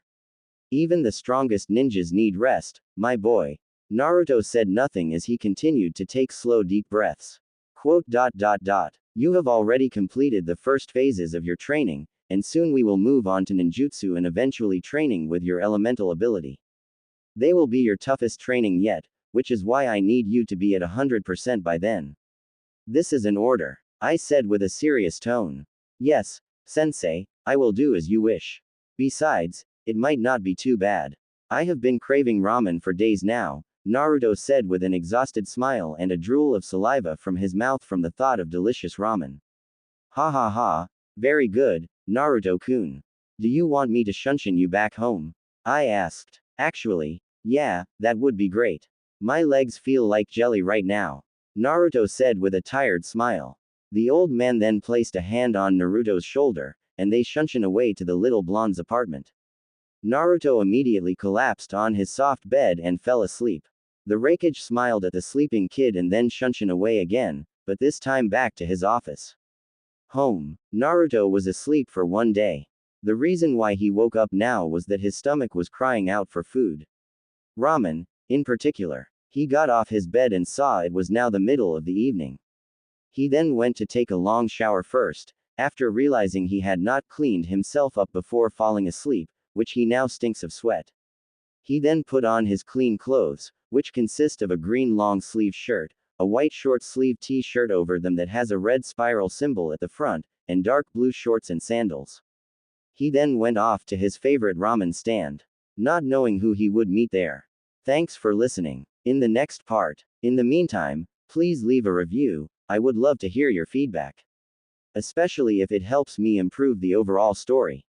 Even the strongest ninjas need rest, my boy. Naruto said nothing as he continued to take slow deep breaths. Quote. You have already completed the first phases of your training, and soon we will move on to ninjutsu and eventually training with your elemental ability. They will be your toughest training yet, which is why I need you to be at 100% by then. This is an order, I said with a serious tone. Yes, sensei, I will do as you wish. Besides, it might not be too bad. I have been craving ramen for days now, Naruto said with an exhausted smile and a drool of saliva from his mouth from the thought of delicious ramen. Ha ha ha, very good, Naruto-kun. Do you want me to shunshin you back home? I asked. Actually, yeah, that would be great. My legs feel like jelly right now, Naruto said with a tired smile. The old man then placed a hand on Naruto's shoulder, and they shunshin away to the little blonde's apartment. Naruto immediately collapsed on his soft bed and fell asleep. The Raikage smiled at the sleeping kid and then shunshin away again, but this time back to his office. Home. Naruto was asleep for one day. The reason why he woke up now was that his stomach was crying out for food. Ramen, in particular. He got off his bed and saw it was now the middle of the evening. He then went to take a long shower first, after realizing he had not cleaned himself up before falling asleep, which he now stinks of sweat. He then put on his clean clothes, which consist of a green long-sleeve shirt, a white short-sleeve t-shirt over them that has a red spiral symbol at the front, and dark blue shorts and sandals. He then went off to his favorite ramen stand, not knowing who he would meet there. Thanks for listening. In the next part. In the meantime, please leave a review, I would love to hear your feedback. Especially if it helps me improve the overall story.